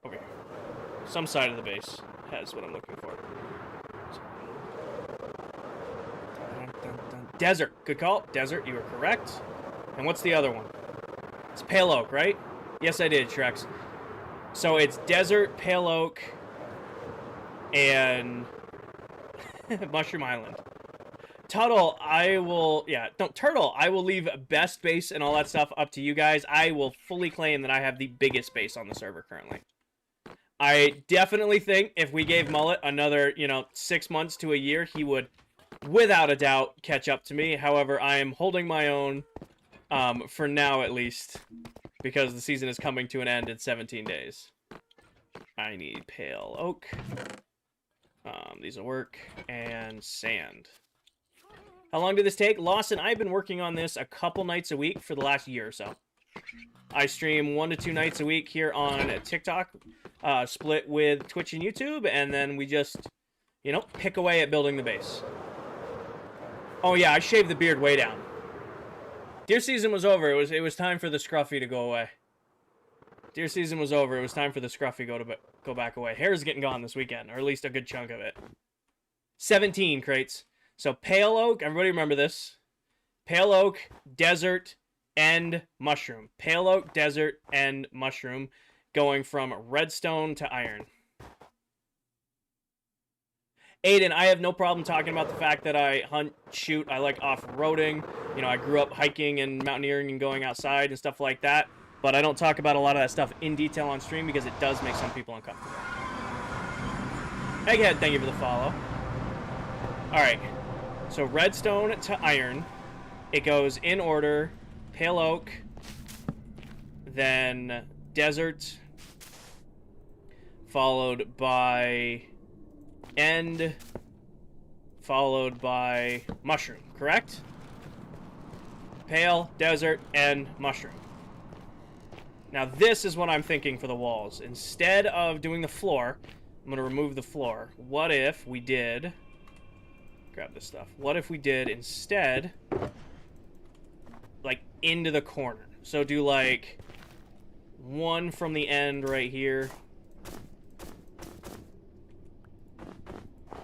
Over here. Some side of the base has what I'm looking for. Desert. Good call. Desert, you were correct. And what's the other one? It's Pale Oak, right? Yes, I did, Trex. So it's Desert, Pale Oak, and Mushroom Island. Tuttle, I will, yeah, no, Turtle, I will leave best base and all that stuff up to you guys. I will fully claim that I have the biggest base on the server currently. I definitely think if we gave Mullet another, 6 months to a year, he would, without a doubt, catch up to me. However, I am holding my own, for now at least, because the season is coming to an end in 17 days. I need pale oak. These will work. And sand. How long did this take? Lawson, I've been working on this a couple nights a week for the last year or so. I stream 1 to 2 nights a week here on TikTok, split with Twitch and YouTube, and then we just, pick away at building the base. Oh yeah, I shaved the beard way down. Deer season was over. It was time for the scruffy to go away. Deer season was over. It was time for the scruffy go back away. Hair's getting gone this weekend, or at least a good chunk of it. 17 crates. So pale oak, everybody remember this. Pale oak, desert, and mushroom. Pale oak, desert, and mushroom, going from redstone to iron. Aiden, I have no problem talking about the fact that I hunt, shoot, I like off-roading. I grew up hiking and mountaineering and going outside and stuff like that. But I don't talk about a lot of that stuff in detail on stream because it does make some people uncomfortable. Egghead, thank you for the follow. Alright. So redstone to iron. It goes in order. Pale oak. Then desert. Followed by end. Followed by mushroom. Correct? Pale, desert, and mushroom. Now this is what I'm thinking for the walls. Instead of doing the floor, I'm going to remove the floor. What if we did... Grab this stuff. What if we did instead, like, into the corner? So do, like, one from the end right here.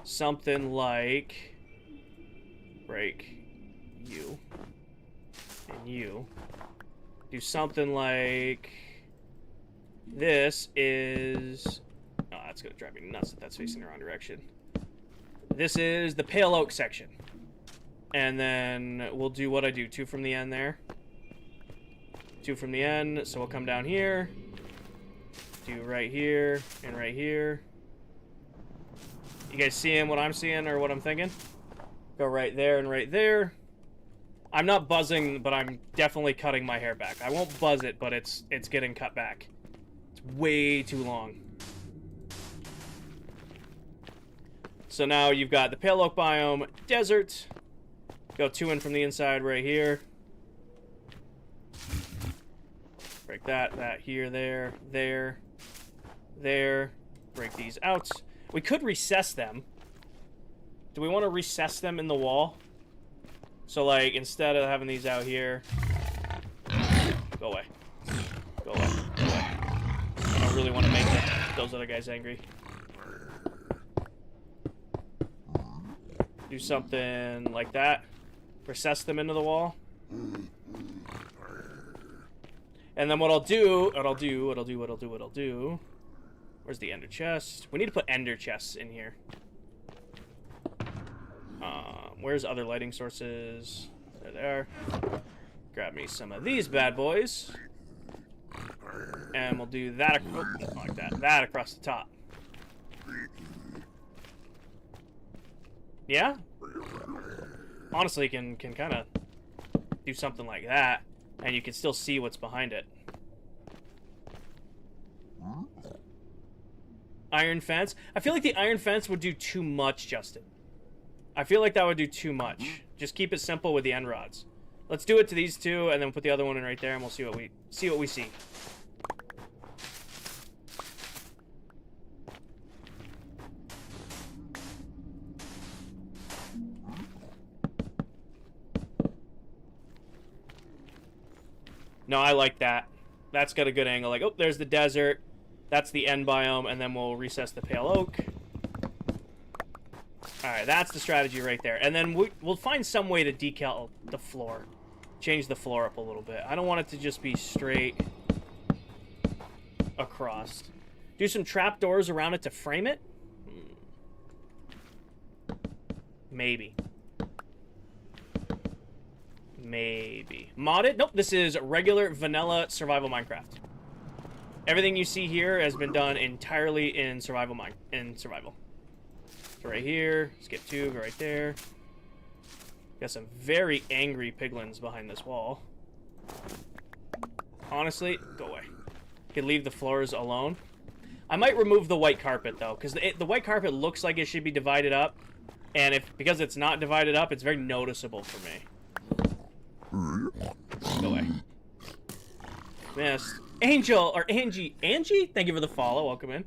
Something like... break you. And you. Do something like... This is... Oh, that's going to drive me nuts if that's facing the wrong direction. This is the pale oak section. And then we'll do what I do. 2 from the end there. 2 from the end. So we'll come down here. Do right here and right here. You guys seeing what I'm seeing or what I'm thinking? Go right there and right there. I'm not buzzing, but I'm definitely cutting my hair back. I won't buzz it, but it's getting cut back. It's way too long. So now you've got the pale oak biome, desert. Go 2 in from the inside right here. Break that here, there, there, there. Break these out. We could recess them. Do we want to recess them in the wall? So, like, instead of having these out here... Go away. Go away. Go away. I don't really want to make those other guys angry. Do something like that. Recess them into the wall. And then what I'll do... Where's the ender chest? We need to put ender chests in here. Where's other lighting sources? There they are. Grab me some of these bad boys. And we'll do that, like that. That across the top. Yeah? Honestly, can kind of do something like that. And you can still see what's behind it. Iron fence. I feel like the iron fence would do too much, Justin. I feel like that would do too much. Just keep it simple with the end rods. Let's do it to these 2, and then put the other one in right there, and we'll see what we see. No, I like that. That's got a good angle. Like, oh, there's the desert. That's the end biome, and then we'll recess the pale oak. Alright, that's the strategy right there. And then we'll find some way to decal the floor. Change the floor up a little bit. I don't want it to just be straight across. Do some trapdoors around it to frame it? Maybe. Maybe. Modded? Nope, this is regular vanilla survival Minecraft. Everything you see here has been done entirely in survival. So right here, skip two, go right there. Got some very angry piglins behind this wall. Honestly, go away. Could leave the floors alone. I might remove the white carpet though, because the white carpet looks like it should be divided up, and because it's not divided up, it's very noticeable for me. Go away. Missed. Angel, or Angie. Angie? Thank you for the follow. Welcome in.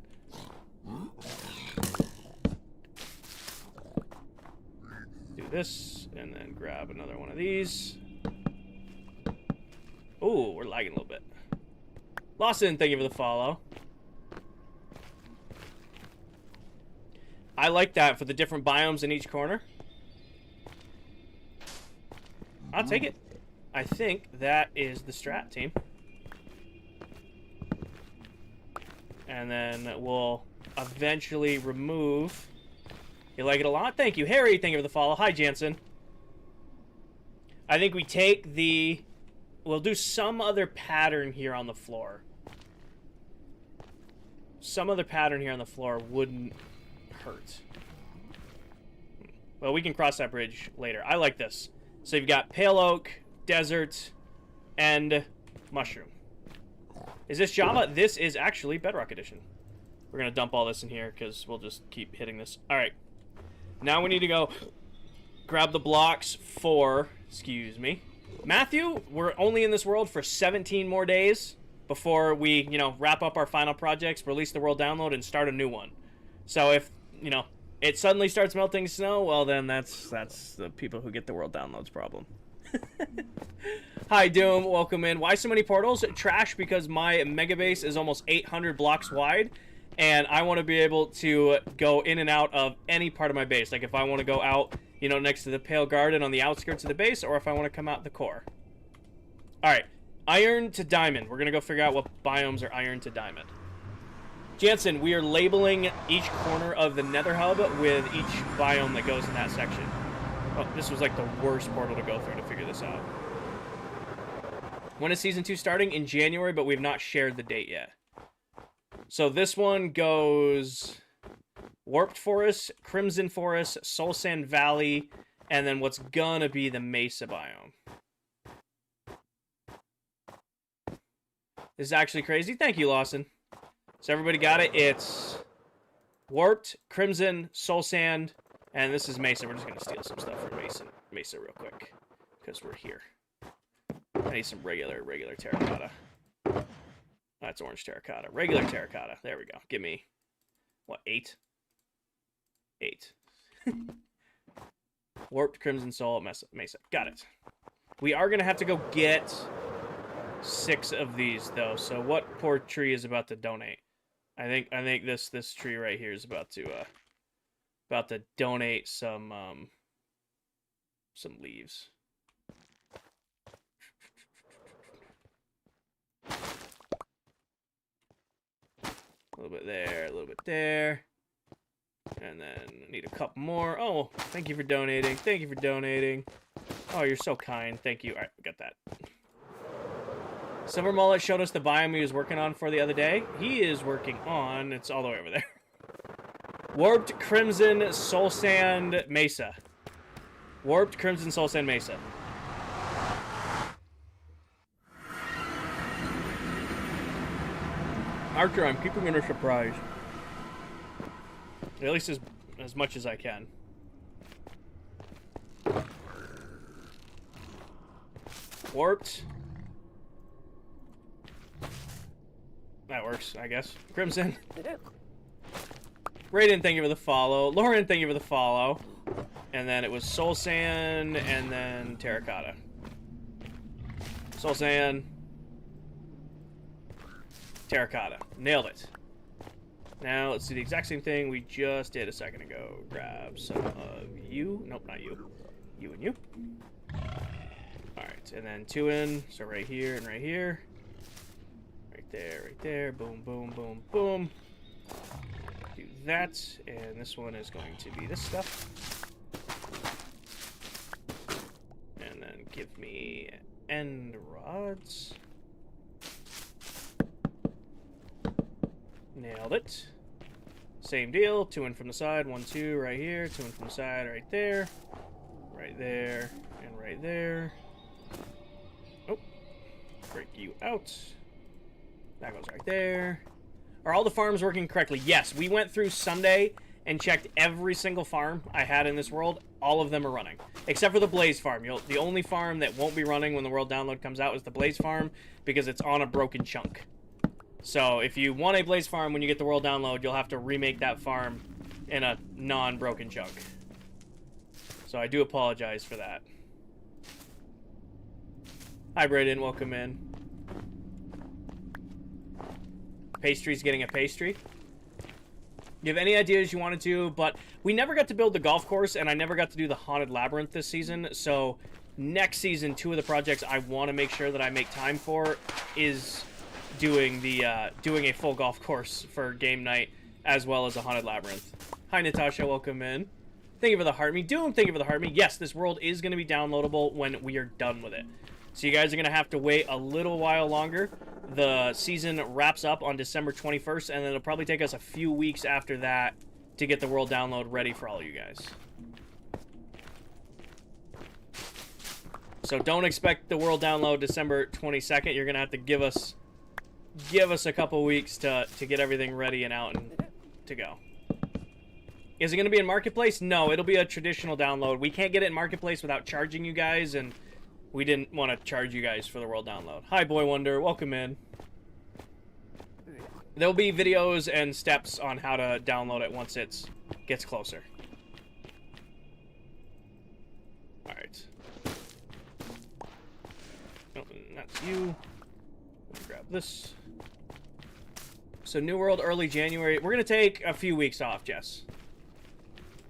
Do this, and then grab another one of these. Ooh, we're lagging a little bit. Lawson, thank you for the follow. I like that for the different biomes in each corner. I'll take it. I think that is the strat, team. And then we'll eventually remove... You like it a lot? Thank you. Harry, thank you for the follow. Hi, Jansen. I think we take the... We'll do some other pattern here on the floor. Some other pattern here on the floor wouldn't hurt. Well, we can cross that bridge later. I like this. So you've got pale oak, desert, and mushroom. Is this Java? This is actually Bedrock Edition. We're going to dump all this in here because we'll just keep hitting this. All right. Now we need to go grab the blocks for... Excuse me. Matthew, we're only in this world for 17 more days before we, you know, wrap up our final projects, release the world download, and start a new one. So if, you know, it suddenly starts melting snow, well then that's the people who get the world downloads problem. Hi Doom, welcome in. Why so many portals? Trash, because my mega base is almost 800 blocks wide, and I want to be able to go in and out of any part of my base. Like if I want to go out, you know, next to the Pale Garden on the outskirts of the base, or if I want to come out the core. Alright, iron to diamond. We're going to go figure out what biomes are iron to diamond. Jansen, we are labeling each corner of the Nether Hub with each biome that goes in that section. Oh, this was like the worst portal to go through to figure this out. When is Season 2 starting? In January, but we've not shared the date yet. So this one goes Warped Forest, Crimson Forest, Soul Sand Valley, and then what's gonna be the Mesa biome. This is actually crazy. Thank you, Lawson. So everybody got it? It's Warped, Crimson, Soul Sand, and this is Mesa. We're just going to steal some stuff from Mesa real quick, because we're here. I need some regular terracotta. That's orange terracotta. Regular terracotta. There we go. Give me, what, 8? 8. Warped, Crimson, Soul, Mesa. Got it. We are going to have to go get 6 of these, though. So what poor tree is about to donate? I think this tree right here is about to donate some leaves. A little bit there, a little bit there. And then I need a couple more. Oh, thank you for donating. Thank you for donating. Oh, you're so kind. Thank you. All right, we got that. Silver Mullet showed us the biome he was working on for the other day. He is working on... It's all the way over there. Warped Crimson Soul Sand Mesa. Warped Crimson Soul Sand Mesa. Archer, I'm keeping it a surprise. At least as much as I can. Warped. That works, I guess. Crimson. Raiden, thank you for the follow. Lauren, thank you for the follow. And then it was Soul Sand, and then Terracotta. Soul Sand. Terracotta. Nailed it. Now, let's do the exact same thing we just did a second ago. Grab some of you. Nope, not you. You and you. Alright, and then 2 in. So right here and right here. Right there. Boom, boom, boom, boom. Do that. And this one is going to be this stuff. And then give Give me end rods. Nailed it. Same deal. 2 in from the side. 1, 2 right here. 2 in from the side right there. Right there. And right there. Oh. Break you out. That goes right there. Are all the farms working correctly? Yes. We went through Sunday and checked every single farm I had in this world. All of them are running. Except for the Blaze farm. The only farm that won't be running when the world download comes out is the Blaze farm because it's on a broken chunk. So if you want a Blaze farm when you get the world download, you'll have to remake that farm in a non-broken chunk. So I do apologize for that. Hi, Brayden. Welcome in. Pastry's getting a pastry. You have any ideas you wanted to, but we never got to build the golf course, and I never got to do the Haunted Labyrinth this season, so next season, 2 of the projects I want to make sure that I make time for is doing the doing a full golf course for game night, as well as a Haunted Labyrinth. Hi, Natasha. Welcome in. Thank you for the heart me. Doom, thank you for the heart me. Yes, this world is going to be downloadable when we are done with it. So you guys are going to have to wait a little while longer. The season wraps up on December 21st, and then it'll probably take us a few weeks after that to get the world download ready for all you guys. So don't expect the world download December 22nd. You're going to have to give us a couple weeks to get everything ready and out and to go. Is it going to be in Marketplace? No, it'll be a traditional download. We can't get it in Marketplace without charging you guys, and we didn't want to charge you guys for the world download. Hi, Boy Wonder. Welcome in. There'll be videos and steps on how to download it once it gets closer. Alright. Oh, that's you. Let me grab this. So, New World, early January. We're going to take a few weeks off, Jess.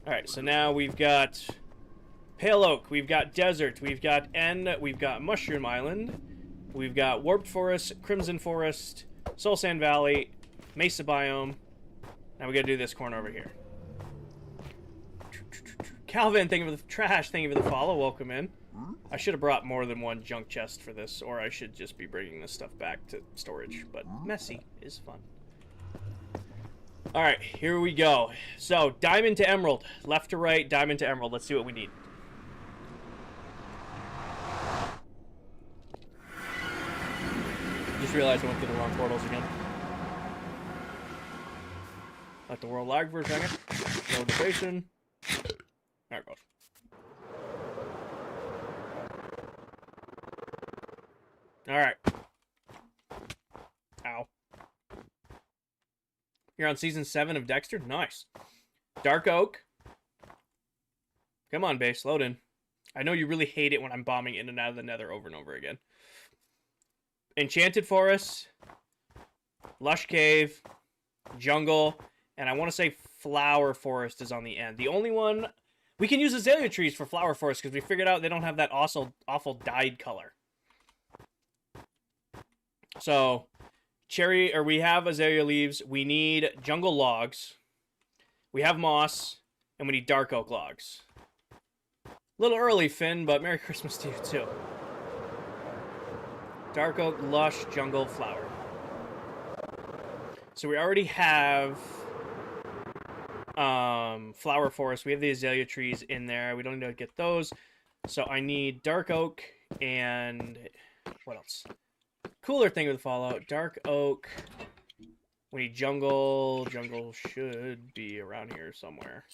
Alright, so now we've got Pale Oak, we've got Desert, we've got N, we've got Mushroom Island, we've got Warped Forest, Crimson Forest, Soul Sand Valley, Mesa Biome. Now we gotta do this corner over here. Calvin, thank you for the trash, thank you for the follow, welcome in. I should have brought more than one junk chest for this, or I should just be bringing this stuff back to storage, but messy is fun. Alright, here we go. So, diamond to emerald. Left to right, diamond to emerald. Let's see what we need. Just realized I went through the wrong portals again. Let the world lag for a second. Load the station. There it goes. Alright. Ow. You're on season 7 of Dexter? Nice. Dark Oak. Come on, base. Load in. I know you really hate it when I'm bombing in and out of the nether over and over again. Enchanted Forest. Lush Cave. Jungle. And I want to say Flower Forest is on the end. The only one... We can use azalea trees for Flower Forest because we figured out they don't have that awful dyed color. So... we have azalea leaves, we need jungle logs, we have moss, and we need dark oak logs. A little early, Finn, but Merry Christmas to you, too. Dark oak, lush, jungle, flower. So we already have flower forest. We have the azalea trees in there. We don't need to get those. So I need dark oak and... what else? Cooler thing with Fallout. Dark oak. We need jungle. Jungle should be around here somewhere.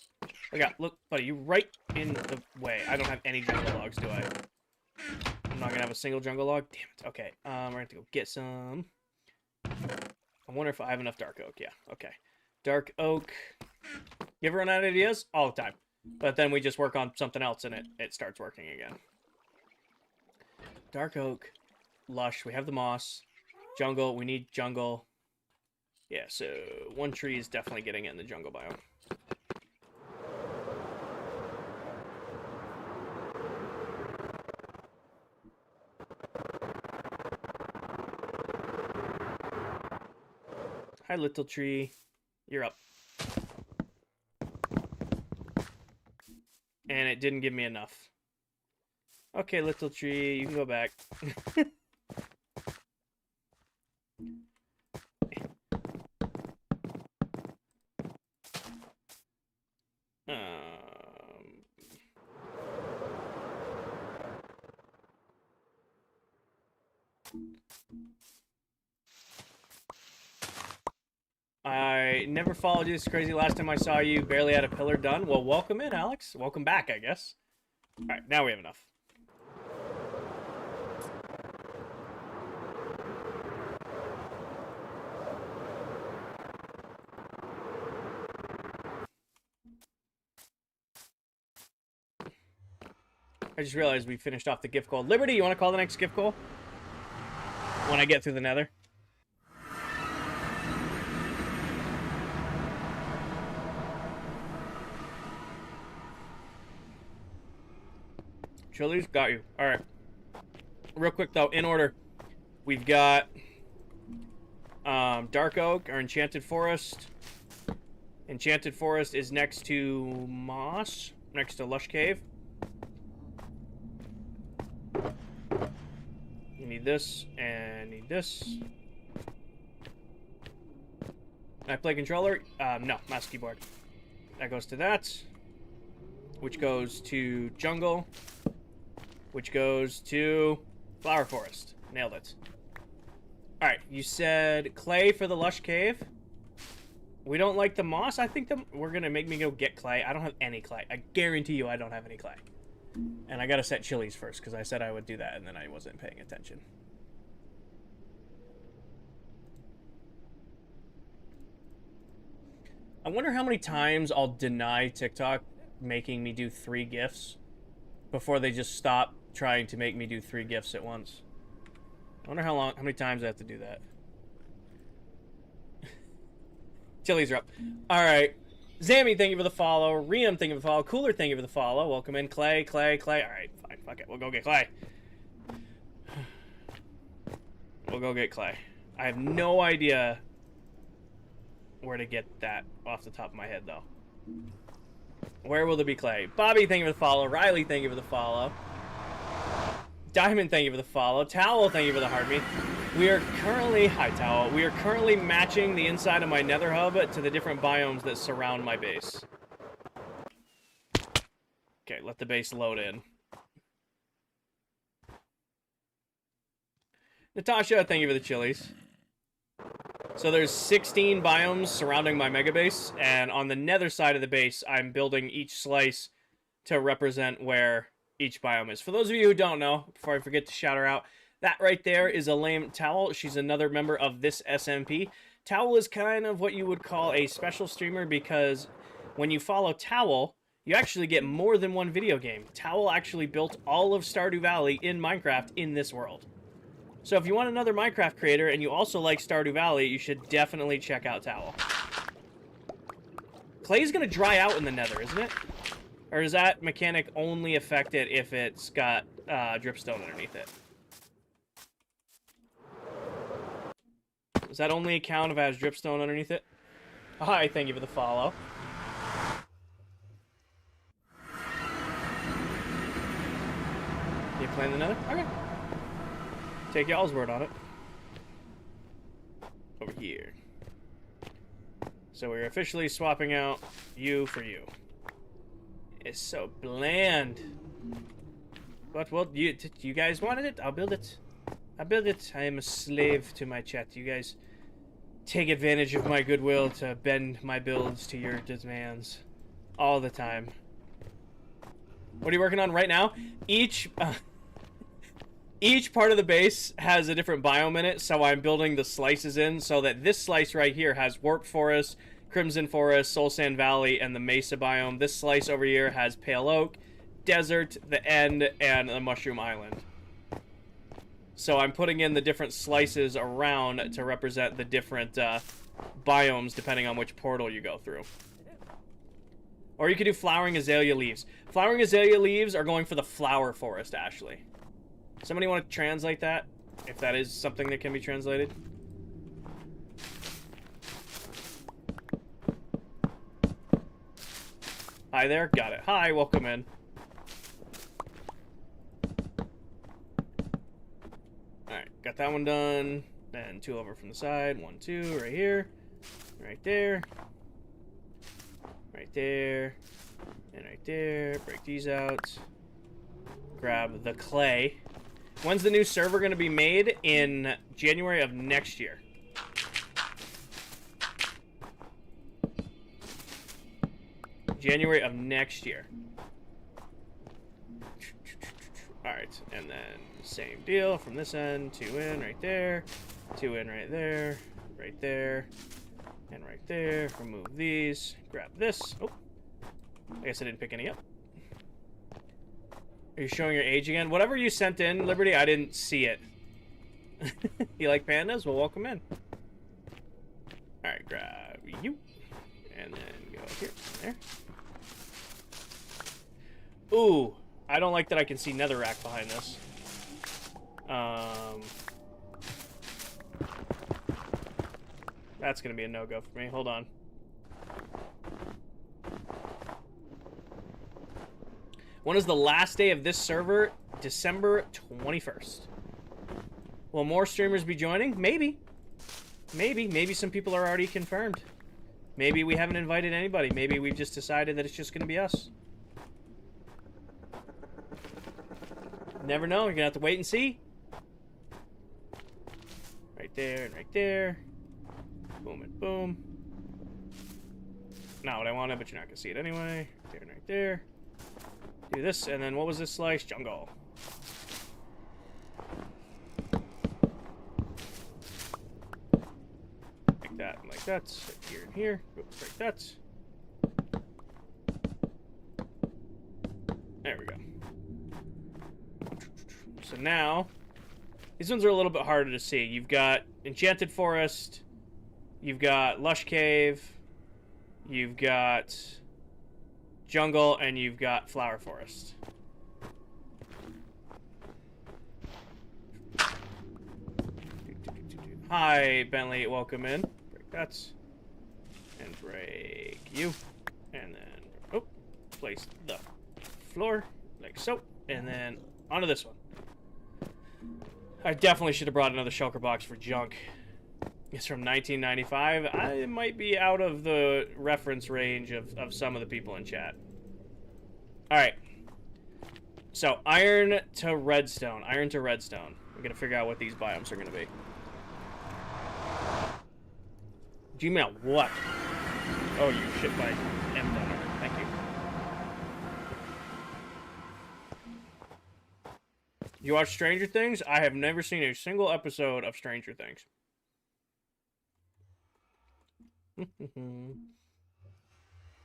Look, buddy, you right in the way. I don't have any jungle logs, do I? I'm not gonna have a single jungle log. Damn it. Okay. We're gonna have to go get some. I wonder if I have enough dark oak. Yeah. Okay. Dark oak. You ever run out of ideas? All the time. But then we just work on something else and it starts working again. Dark oak. Lush, we have the moss. Jungle, we need jungle. Yeah, so one tree is definitely getting it in the jungle biome. Hi, little tree. You're up. And it didn't give me enough. Okay, little tree, you can go back. I never followed you. This crazy. Last time I saw you, barely had a pillar done. Well, welcome in, Alex. Welcome back, I guess. All right, now we have enough. I just realized we finished off the gift goal. Liberty, you want to call the next gift goal? When I get through the nether? Chili's, got you. All right. Real quick, though, in order. We've got Dark Oak, or Enchanted Forest. Enchanted Forest is next to Moss, next to Lush Cave. You need this, and need this. Can I play controller? No, mouse keyboard. That goes to that. Which goes to Jungle. Which goes to Flower Forest. Nailed it. Alright, you said clay for the Lush Cave. We don't like the moss? I think we're going to make me go get clay. I don't have any clay. I guarantee you I don't have any clay. And I got to set chilies first, because I said I would do that, and then I wasn't paying attention. I wonder how many times I'll deny TikTok making me do 3 GIFs before they just stop trying to make me do 3 GIFs at once. I wonder how many times I have to do that. Chilies are up. Alright. Zammy, thank you for the follow. Riam, thank you for the follow. Cooler, thank you for the follow. Welcome in. Clay. Alright, fine. Fuck it. We'll go get clay. We'll go get clay. I have no idea where to get that off the top of my head, though. Where will there be clay? Bobby, thank you for the follow. Riley, thank you for the follow. Diamond, thank you for the follow. Towel, thank you for the heartbeat. We are currently... Hi, Towel. We are currently matching the inside of my nether hub to the different biomes that surround my base. Okay, let the base load in. Natasha, thank you for the chilies. So there's 16 biomes surrounding my mega base, and on the nether side of the base, I'm building each slice to represent where each biome is. For those of you who don't know, before I forget to shout her out, that right there is a lame Towel. She's another member of this SMP. Towel is kind of what you would call a special streamer, because when you follow Towel, you actually get more than one video game. Towel actually built all of Stardew Valley in Minecraft in this world. So if you want another Minecraft creator and you also like Stardew Valley, you should definitely check out Towel. Clay's gonna dry out in the nether, isn't it? Or does that mechanic only affect it if it's got dripstone underneath it? Does that only account if it has dripstone underneath it? Hi, thank you for the follow. You playing the nether? Okay. Take y'all's word on it. Over here. So we're officially swapping out you for you. It's so bland. But, well, you guys wanted it? I'll build it. I'll build it. I am a slave to my chat. You guys take advantage of my goodwill to bend my builds to your demands. All the time. What are you working on right now? Each part of the base has a different biome in it, so I'm building the slices in so that this slice right here has Warped Forest, Crimson Forest, Soul Sand Valley, and the Mesa biome. This slice over here has Pale Oak, Desert, the End, and the Mushroom Island. So I'm putting in the different slices around to represent the different biomes depending on which portal you go through. Or you could do Flowering Azalea Leaves. Flowering Azalea Leaves are going for the Flower Forest, Ashley. Somebody want to translate that? If that is something that can be translated? Hi there. Got it. Hi, welcome in. got that one done. Then 2 over from the side. 1, 2, right here. Right there. Right there. And right there. Break these out. Grab the clay. When's the new server going to be made? In January of next year. January of next year. Alright, and then same deal from this end. 2 in right there. 2 in right there. Right there. And right there. Remove these. Grab this. Oh. I guess I didn't pick any up. Are you showing your age again? Whatever you sent in, Liberty, I didn't see it. You like pandas? Well, welcome in. Alright, grab you. And then go here. There. Ooh. I don't like that I can see netherrack behind this. That's going to be a no-go for me. Hold on. When is the last day of this server? December 21st. Will more streamers be joining? Maybe. Maybe some people are already confirmed. Maybe we haven't invited anybody. Maybe we've just decided that it's just going to be us. Never know. You're going to have to wait and see. Right there and right there. Boom and boom. Not what I wanted, but you're not going to see it anyway. There and right there. Do this, and then what was this slice? Jungle. Like that, and like that. Here and here. Oops, like that. There we go. So now, these ones are a little bit harder to see. You've got Enchanted Forest. You've got Lush Cave. You've got Jungle, and you've got Flower Forest. Hi, Bentley. Welcome in. Break that. And break you. And then, oh, place the floor like so. And then onto this one. I definitely should have brought another shulker box for junk. It's from 1995. I might be out of the reference range of some of the people in chat. Alright. So, iron to redstone. Iron to redstone. We're going to figure out what these biomes are going to be. Gmail, what? Oh, you shit bike. M done. Thank you. You watch Stranger Things? I have never seen a single episode of Stranger Things.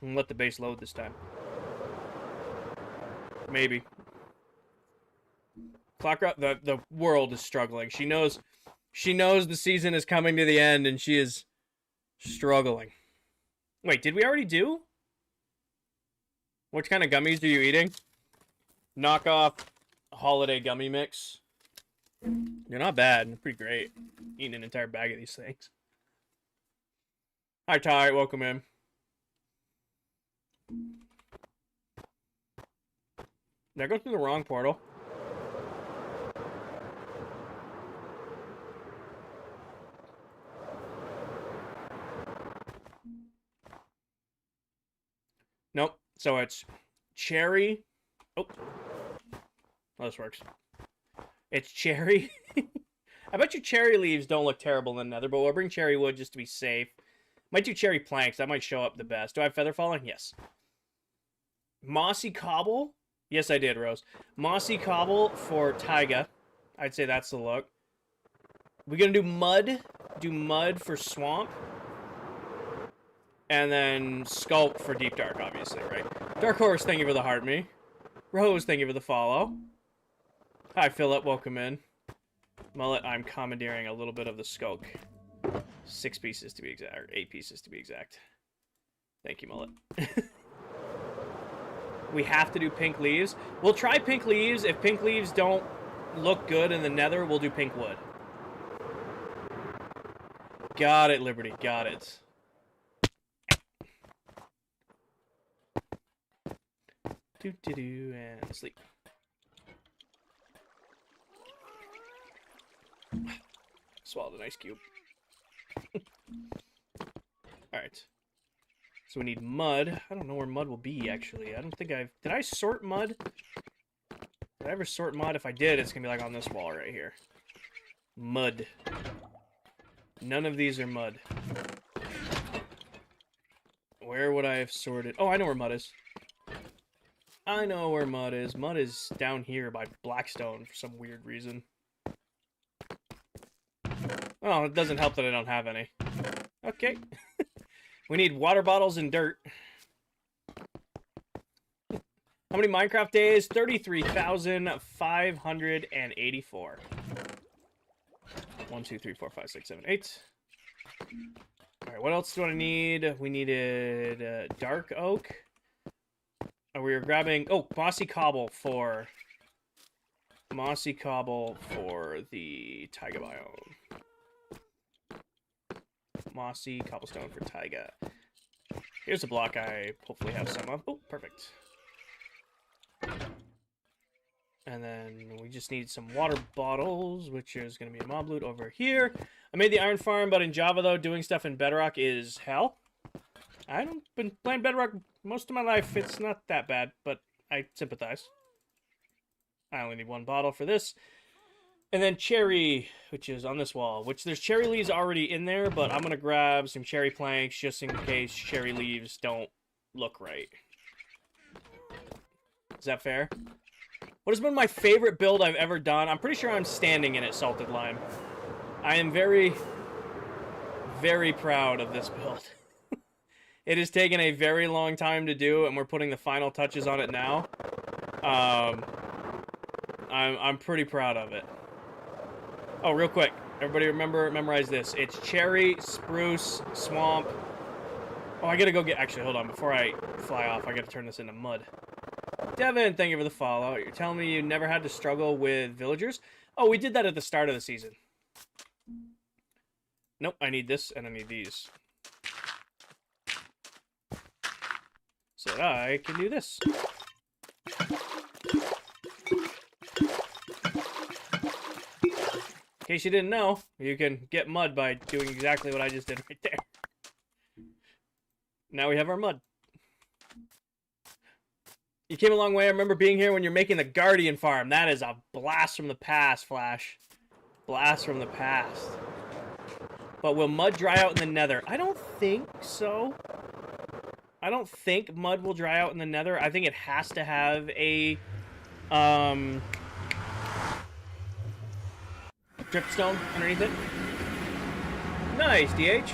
Let the base load this time. Maybe. ClockCraft, the world is struggling. She knows the season is coming to the end, and she is struggling. Wait, did we already do? What kind of gummies are you eating? Knockoff holiday gummy mix. They're not bad. They're pretty great. Eating an entire bag of these things. Hi, Ty. Welcome in. Did I go through the wrong portal? Nope. So it's cherry. Oh. Oh, this works. It's cherry. I bet you cherry leaves don't look terrible in the nether, but we'll bring cherry wood just to be safe. Might do cherry planks. That might show up the best. Do I have feather falling? Yes. Mossy cobble? Yes, I did, Rose. Mossy cobble for taiga. I'd say that's the look. We're going to do mud. Do mud for swamp. And then sculpt for deep dark, obviously, right? Dark Horse, thank you for the heart me. Rose, thank you for the follow. Hi, Philip. Welcome in. Mullet, I'm commandeering a little bit of the skulk. 6 pieces to be exact, or 8 pieces to be exact. Thank you, Mullet. We have to do pink leaves. We'll try pink leaves. If pink leaves don't look good in the nether, we'll do pink wood. Got it, Liberty. Got it. Do and sleep. Swallowed an ice cube. Alright. So we need mud. I don't know where mud will be, actually. I don't think I've... Did I sort mud? Did I ever sort mud? If I did, it's going to be like on this wall right here. Mud. None of these are mud. Where would I have sorted? Oh, I know where mud is. I know where mud is. Mud is down here by Blackstone for some weird reason. Oh, it doesn't help that I don't have any. Okay. We need water bottles and dirt. How many Minecraft days? 33,584. 1, 2, 3, 4, 5, 6, 7, 8. Alright, what else do I need? We needed dark oak. We were grabbing... Oh, mossy cobble for... Mossy cobble for the taiga biome. Mossy cobblestone for taiga. Here's a block I hopefully have some of. Oh, perfect. And then we just need some water bottles, which is going to be a mob loot over here. I made the iron farm, but in Java, though, doing stuff in Bedrock is hell. I haven't been playing Bedrock most of my life. It's not that bad, but I sympathize. I only need one bottle for this. And then cherry, which is on this wall, which there's cherry leaves already in there, but I'm going to grab some cherry planks just in case cherry leaves don't look right. Is that fair? What has been my favorite build I've ever done? I'm pretty sure I'm standing in it, Salted Lime. I am very, very proud of this build. It has taken a very long time to do, and we're putting the final touches on it now. I'm pretty proud of it. Oh, real quick. Everybody memorize this. It's cherry, spruce, swamp. Oh, I gotta go get... Actually, hold on. Before I fly off, I gotta turn this into mud. Devin, thank you for the follow. You're telling me you never had to struggle with villagers? Oh, we did that at the start of the season. Nope, I need this, and I need these. So that I can do this. In case you didn't know, you can get mud by doing exactly what I just did right there. Now we have our mud. You came a long way. I remember being here when you're making the Guardian farm. That is a blast from the past, Flash. Blast from the past. But will mud dry out in the nether? I don't think so. I don't think mud will dry out in the nether. I think it has to have a... dripstone underneath it. Nice, DH.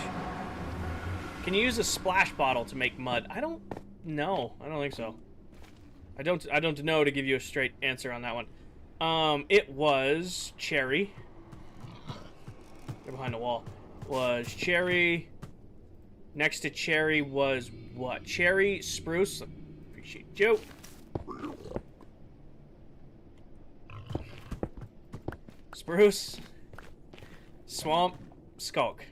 Can you use a splash bottle to make mud? I don't know. I don't think so. I don't know to give you a straight answer on that one. It was cherry. They're behind the wall. Was cherry. Next to cherry was what? Cherry, spruce. Appreciate you. Spruce. Swamp. Skulk.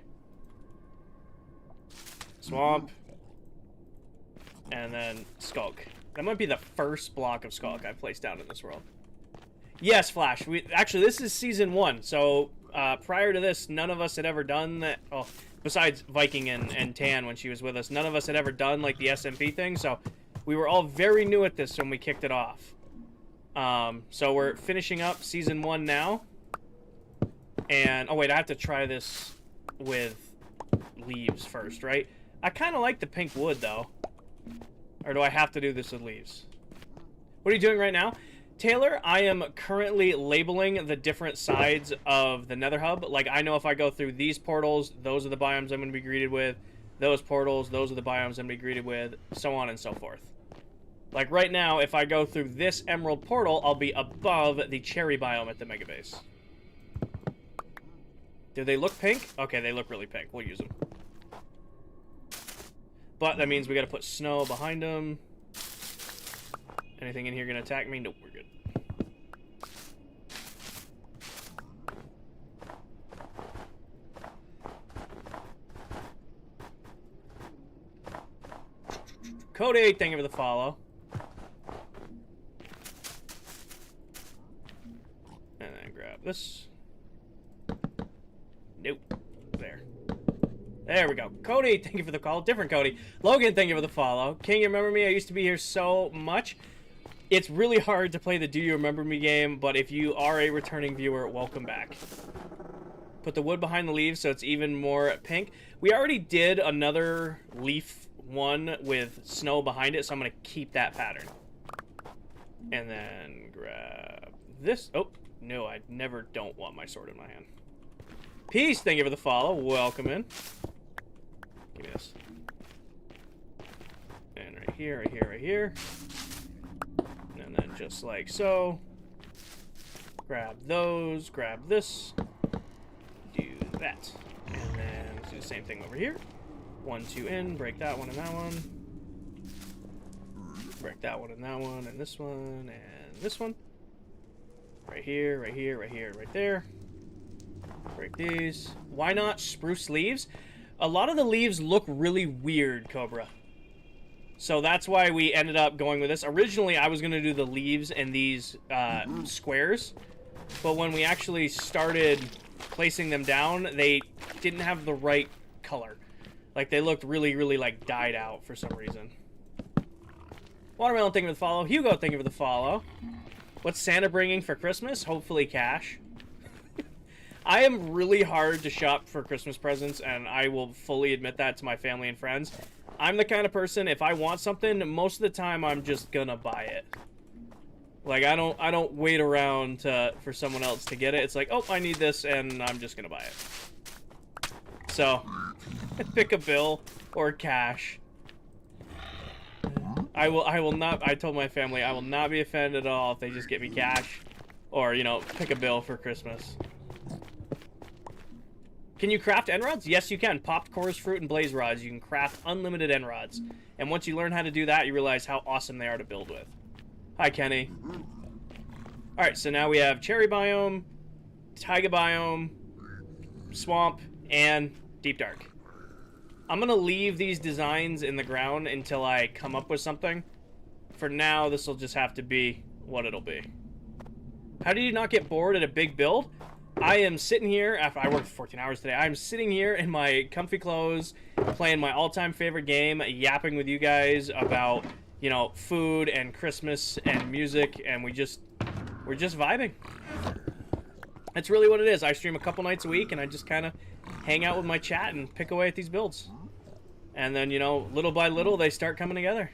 Swamp. And then skulk. That might be the first block of skulk I've placed down in this world. Yes, Flash. Actually, this is season 1, so prior to this, none of us had ever done that. Oh, besides Viking and Tan when she was with us, none of us had ever done like the SMP thing, so we were all very new at this when we kicked it off. So we're finishing up season 1 now. And, oh wait, I have to try this with leaves first, right? I kind of like the pink wood, though. Or do I have to do this with leaves? What are you doing right now? Taylor, I am currently labeling the different sides of the Nether Hub. Like, I know if I go through these portals, those are the biomes I'm going to be greeted with. Those portals, those are the biomes I'm going to be greeted with. So on and so forth. Like, right now, if I go through this emerald portal, I'll be above the cherry biome at the Mega Base. Do they look pink? Okay, they look really pink. We'll use them. But that means we gotta put snow behind them. Anything in here gonna attack me? Nope, we're good. Cody, thank you for the follow. And then grab this. There we go. Cody, thank you for the call. Different Cody. Logan, thank you for the follow. King, you remember me? I used to be here so much. It's really hard to play the Do You Remember Me game, but if you are a returning viewer, welcome back. Put the wood behind the leaves so it's even more pink. We already did another leaf one with snow behind it, so I'm going to keep that pattern. And then grab this. Oh, no, I never don't want my sword in my hand. Peace, thank you for the follow. Welcome in. Give me this. And right here, right here, right here. And then just like so. Grab those, grab this. Do that. And then let's do the same thing over here. 1, 2 in, break that one and that one. Break that one and that one, and this one, and this one. Right here, right here, right here, right there. Break these. Why not spruce leaves? A lot of the leaves look really weird, Cobra. So that's why we ended up going with this. Originally, I was going to do the leaves and these squares. But when we actually started placing them down, they didn't have the right color. Like, they looked really, really, like, dyed out for some reason. Watermelon, thank you for the follow. Hugo, thank you for the follow. What's Santa bringing for Christmas? Hopefully cash. I am really hard to shop for Christmas presents, and I will fully admit that to my family and friends. I'm the kind of person, if I want something, most of the time I'm just gonna buy it. Like, I don't wait around for someone else to get it. It's like, oh, I need this, and I'm just gonna buy it. So, pick a bill or cash. I will not, I told my family, I will not be offended at all if they just get me cash. Or, you know, pick a bill for Christmas. Can you craft end rods? Yes, you can. Popped cores, fruit, and blaze rods. You can craft unlimited end rods. And once you learn how to do that, you realize how awesome they are to build with. Hi, Kenny. Alright, so now we have cherry biome, taiga biome, swamp, and deep dark. I'm going to leave these designs in the ground until I come up with something. For now, this will just have to be what it'll be. How do you not get bored at a big build? I am sitting here, after I worked 14 hours today, I'm sitting here in my comfy clothes, playing my all-time favorite game, yapping with you guys about, you know, food and Christmas and music, and we're just vibing. That's really what it is. I stream a couple nights a week, and I just kind of hang out with my chat and pick away at these builds. And then, you know, little by little, they start coming together.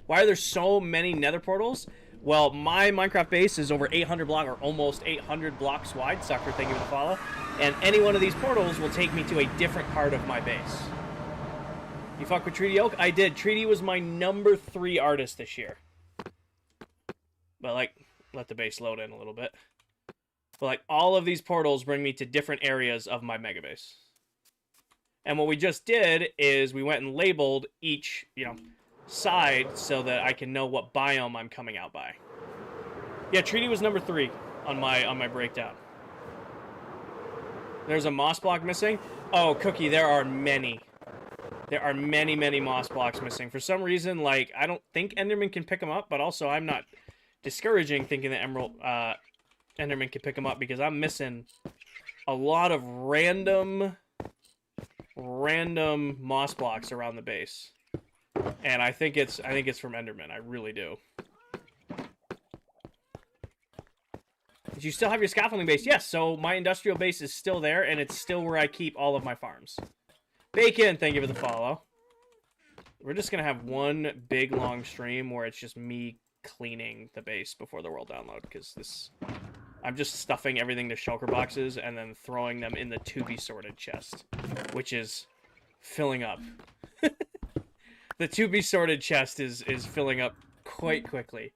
Why are there so many nether portals? Well, my Minecraft base is over 800 blocks, or almost 800 blocks wide. Sucker, thank you for the follow. And any one of these portals will take me to a different part of my base. You fuck with Treaty Oak? I did. Treaty was my number 3 artist this year. But, like, let the base load in a little bit. But, like, all of these portals bring me to different areas of my mega base. And what we just did is we went and labeled each, you know, side so that I can know what biome I'm coming out by. Yeah, Treaty was number 3 on my breakdown. There's a moss block missing. Oh, Cookie, there are many. There are many, many moss blocks missing. For some reason, like, I don't think Enderman can pick them up, but also I'm not discouraging thinking that Enderman can pick them up because I'm missing a lot of random moss blocks around the base. And I think it's from Enderman. I really do. Do you still have your scaffolding base? Yes, so my industrial base is still there, and it's still where I keep all of my farms. Bacon, thank you for the follow. We're just going to have one big, long stream where it's just me cleaning the base before the world download, because I'm just stuffing everything to shulker boxes and then throwing them in the to-be-sorted chest, which is filling up. The to-be-sorted chest is filling up quite quickly.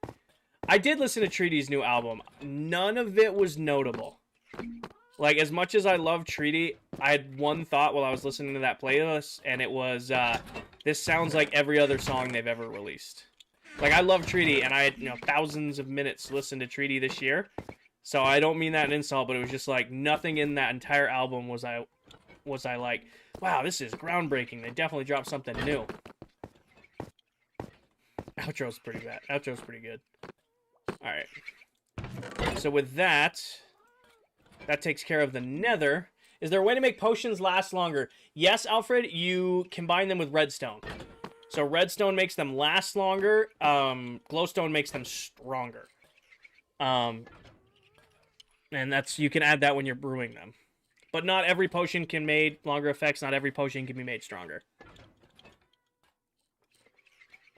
I did listen to Treaty's new album. None of it was notable. Like, as much as I love Treaty, I had one thought while I was listening to that playlist, and it was, this sounds like every other song they've ever released. Like, I love Treaty, and I had, you know, thousands of minutes listened to Treaty this year, so I don't mean that an insult, but it was just like, nothing in that entire album was I like, wow, this is groundbreaking. They definitely dropped something new. Outro's pretty bad. Outro's pretty good. Alright. So with that, that takes care of the nether. Is there a way to make potions last longer? Yes, Alfred, you combine them with redstone. So redstone makes them last longer. Glowstone makes them stronger. And that's, you can add that when you're brewing them. But not every potion can make longer effects. Not every potion can be made stronger.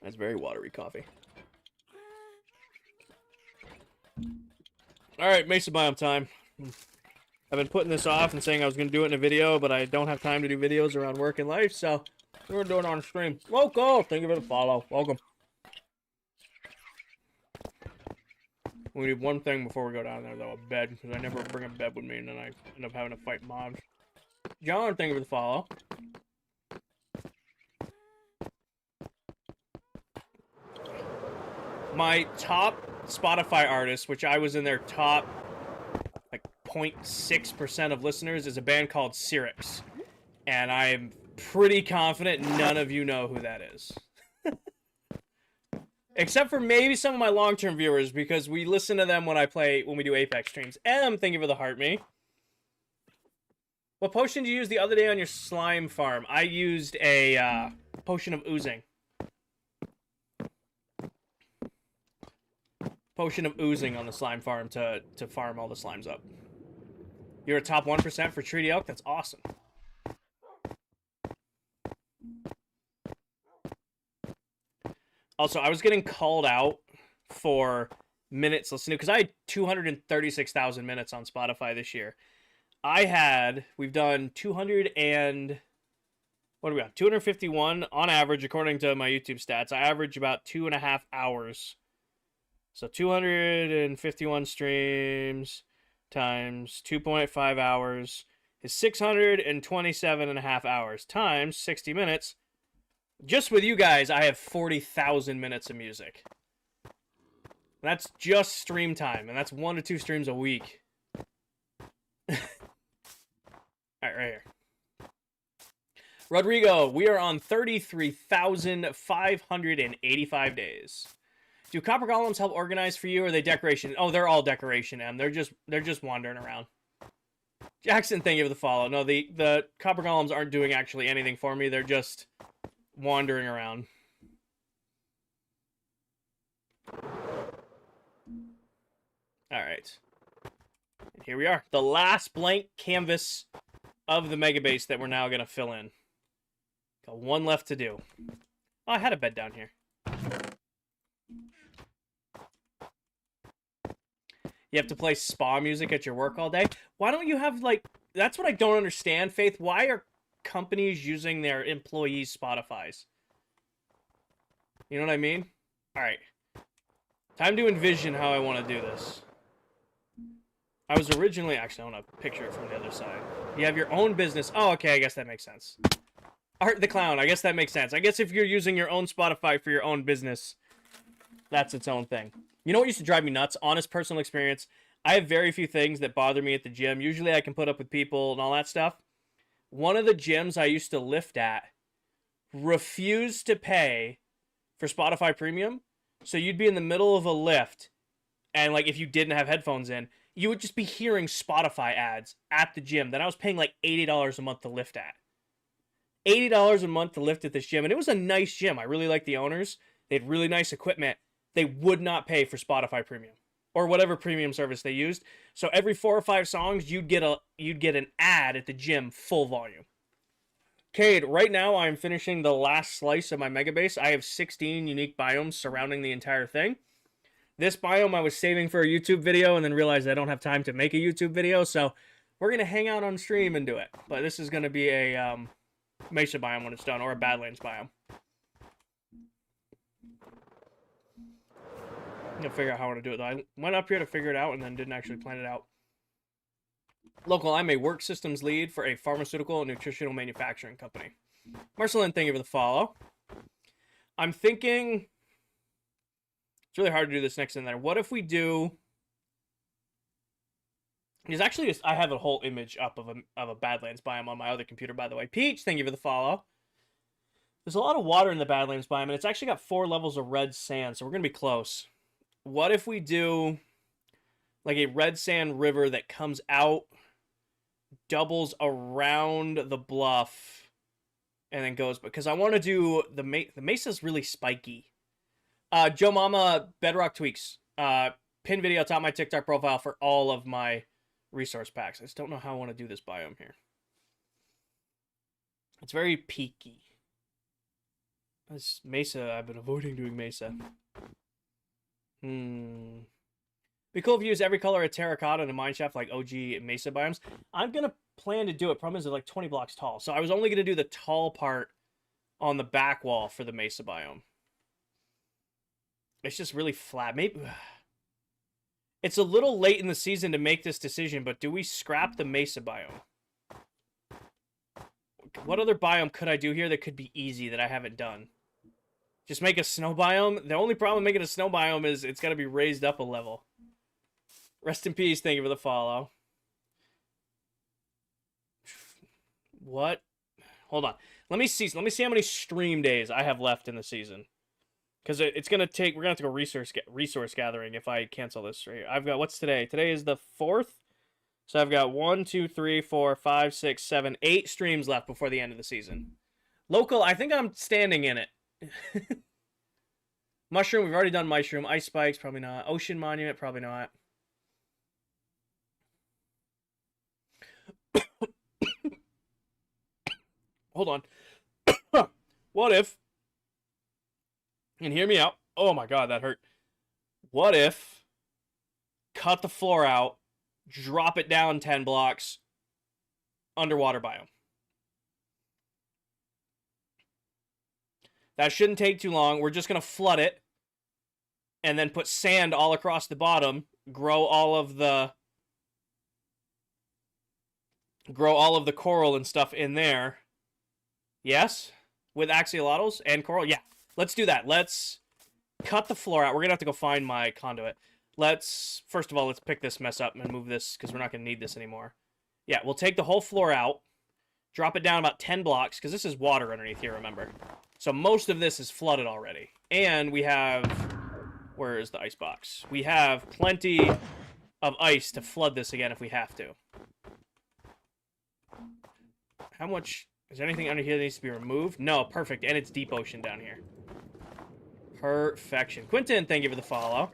That's very watery coffee. Alright, Mesa Biome time. I've been putting this off and saying I was going to do it in a video, but I don't have time to do videos around work and life, so we're going to do it on stream. Local! Thank you for the follow. Welcome. We need one thing before we go down there, though, a bed, because I never bring a bed with me, and then I end up having to fight mobs. John, thank you for the follow. My top Spotify artist, which I was in their top, like, 0.6% of listeners, is a band called Syrinx. And I'm pretty confident none of you know who that is. Except for maybe some of my long-term viewers, because we listen to them when we do Apex streams. Thank you for the heart me. What potion did you use the other day on your slime farm? I used a potion of oozing. Potion of oozing on the slime farm to farm all the slimes up. You're a top 1% for Treaty Elk? That's awesome. Also, I was getting called out for minutes listening, because I had 236,000 minutes on Spotify this year. We've done 251 on average, according to my YouTube stats. I average about 2.5 hours. So 251 streams times 2.5 hours is 627.5 hours times 60 minutes. Just with you guys, I have 40,000 minutes of music. That's just stream time, and that's 1 to 2 streams a week. Alright, right here. Rodrigo, we are on 33,585 days. Do copper golems help organize for you, or are they decoration? Oh, they're all decoration, Em. They're just wandering around. Jackson, thank you for the follow. No, the copper golems aren't doing actually anything for me. They're just wandering around. Alright. And here we are. The last blank canvas of the mega base that we're now going to fill in. Got one left to do. Oh, I had a bed down here. You have to play spa music at your work all day? Why don't you have, like... That's what I don't understand, Faith. Why are companies using their employees' Spotifys? You know what I mean? Alright. Time to envision how I want to do this. I was originally... Actually, I want to picture it from the other side. You have your own business. Oh, okay, I guess that makes sense. Art the Clown. I guess that makes sense. I guess if you're using your own Spotify for your own business, that's its own thing. You know what used to drive me nuts? Honest personal experience. I have very few things that bother me at the gym. Usually I can put up with people and all that stuff. One of the gyms I used to lift at refused to pay for Spotify Premium. So you'd be in the middle of a lift, and like if you didn't have headphones in, you would just be hearing Spotify ads at the gym that I was paying like $80 a month to lift at. $80 a month to lift at this gym, and it was a nice gym. I really liked the owners. They had really nice equipment. They would not pay for Spotify Premium or whatever premium service they used. So every 4 or 5 songs, you'd get an ad at the gym full volume. Cade, right now I'm finishing the last slice of my mega base. I have 16 unique biomes surrounding the entire thing. This biome I was saving for a YouTube video and then realized I don't have time to make a YouTube video, so we're going to hang out on stream and do it. But this is going to be a Mesa biome when it's done, or a Badlands biome. I'm going to figure out how I want to do it, though. I went up here to figure it out and then didn't actually plan it out. Local, I'm a work systems lead for a pharmaceutical and nutritional manufacturing company. Marceline, thank you for the follow. I'm thinking... It's really hard to do this next in there. What if we do... There's actually just... I have a whole image up of a Badlands biome on my other computer, by the way. Peach, thank you for the follow. There's a lot of water in the Badlands biome, and it's actually got 4 levels of red sand, so we're going to be close. What if we do like a red sand river that comes out doubles around the bluff and then goes, because I want to do the mesa's really spiky. Joe Mama Bedrock Tweaks. Pin video top of my TikTok profile for all of my resource packs. I just don't know how I want to do this biome here. It's very peaky. This mesa, I've been avoiding doing mesa. Be cool if you use every color of terracotta in a mineshaft like OG mesa biomes. I'm gonna plan to do it. Problem is they're like 20 blocks tall. So I was only gonna do the tall part on the back wall for the mesa biome. It's just really flat. Maybe it's a little late in the season to make this decision, but do we scrap the mesa biome? What other biome could I do here that could be easy that I haven't done? Just make a snow biome? The only problem making a snow biome is it's got to be raised up a level. Rest in peace. Thank you for the follow. What? Hold on. Let me see how many stream days I have left in the season. Because it's going to take... We're going to have to go resource gathering if I cancel this. Right here. I've got... What's today? Today is the 4th. So I've got 1, 2, 3, 4, 5, 6, 7, 8 streams left before the end of the season. Local, I think I'm standing in it. Mushroom, we've already done mushroom. Ice spikes, probably not. Ocean monument, probably not. Hold on. What if... And hear me out. Oh my god, that hurt. What if... Cut the floor out. Drop it down 10 blocks. Underwater biome. That shouldn't take too long. We're just going to flood it. And then put sand all across the bottom. Grow all of the coral and stuff in there. Yes? With axolotls and coral? Yeah. Let's do that. Let's cut the floor out. We're going to have to go find my conduit. First of all, let's pick this mess up and move this because we're not going to need this anymore. Yeah, we'll take the whole floor out. Drop it down about 10 blocks because this is water underneath here, remember. So most of this is flooded already. And we have... Where is the ice box? We have plenty of ice to flood this again if we have to. How much... Is there anything under here that needs to be removed? No, perfect. And it's deep ocean down here. Perfection. Quentin, thank you for the follow.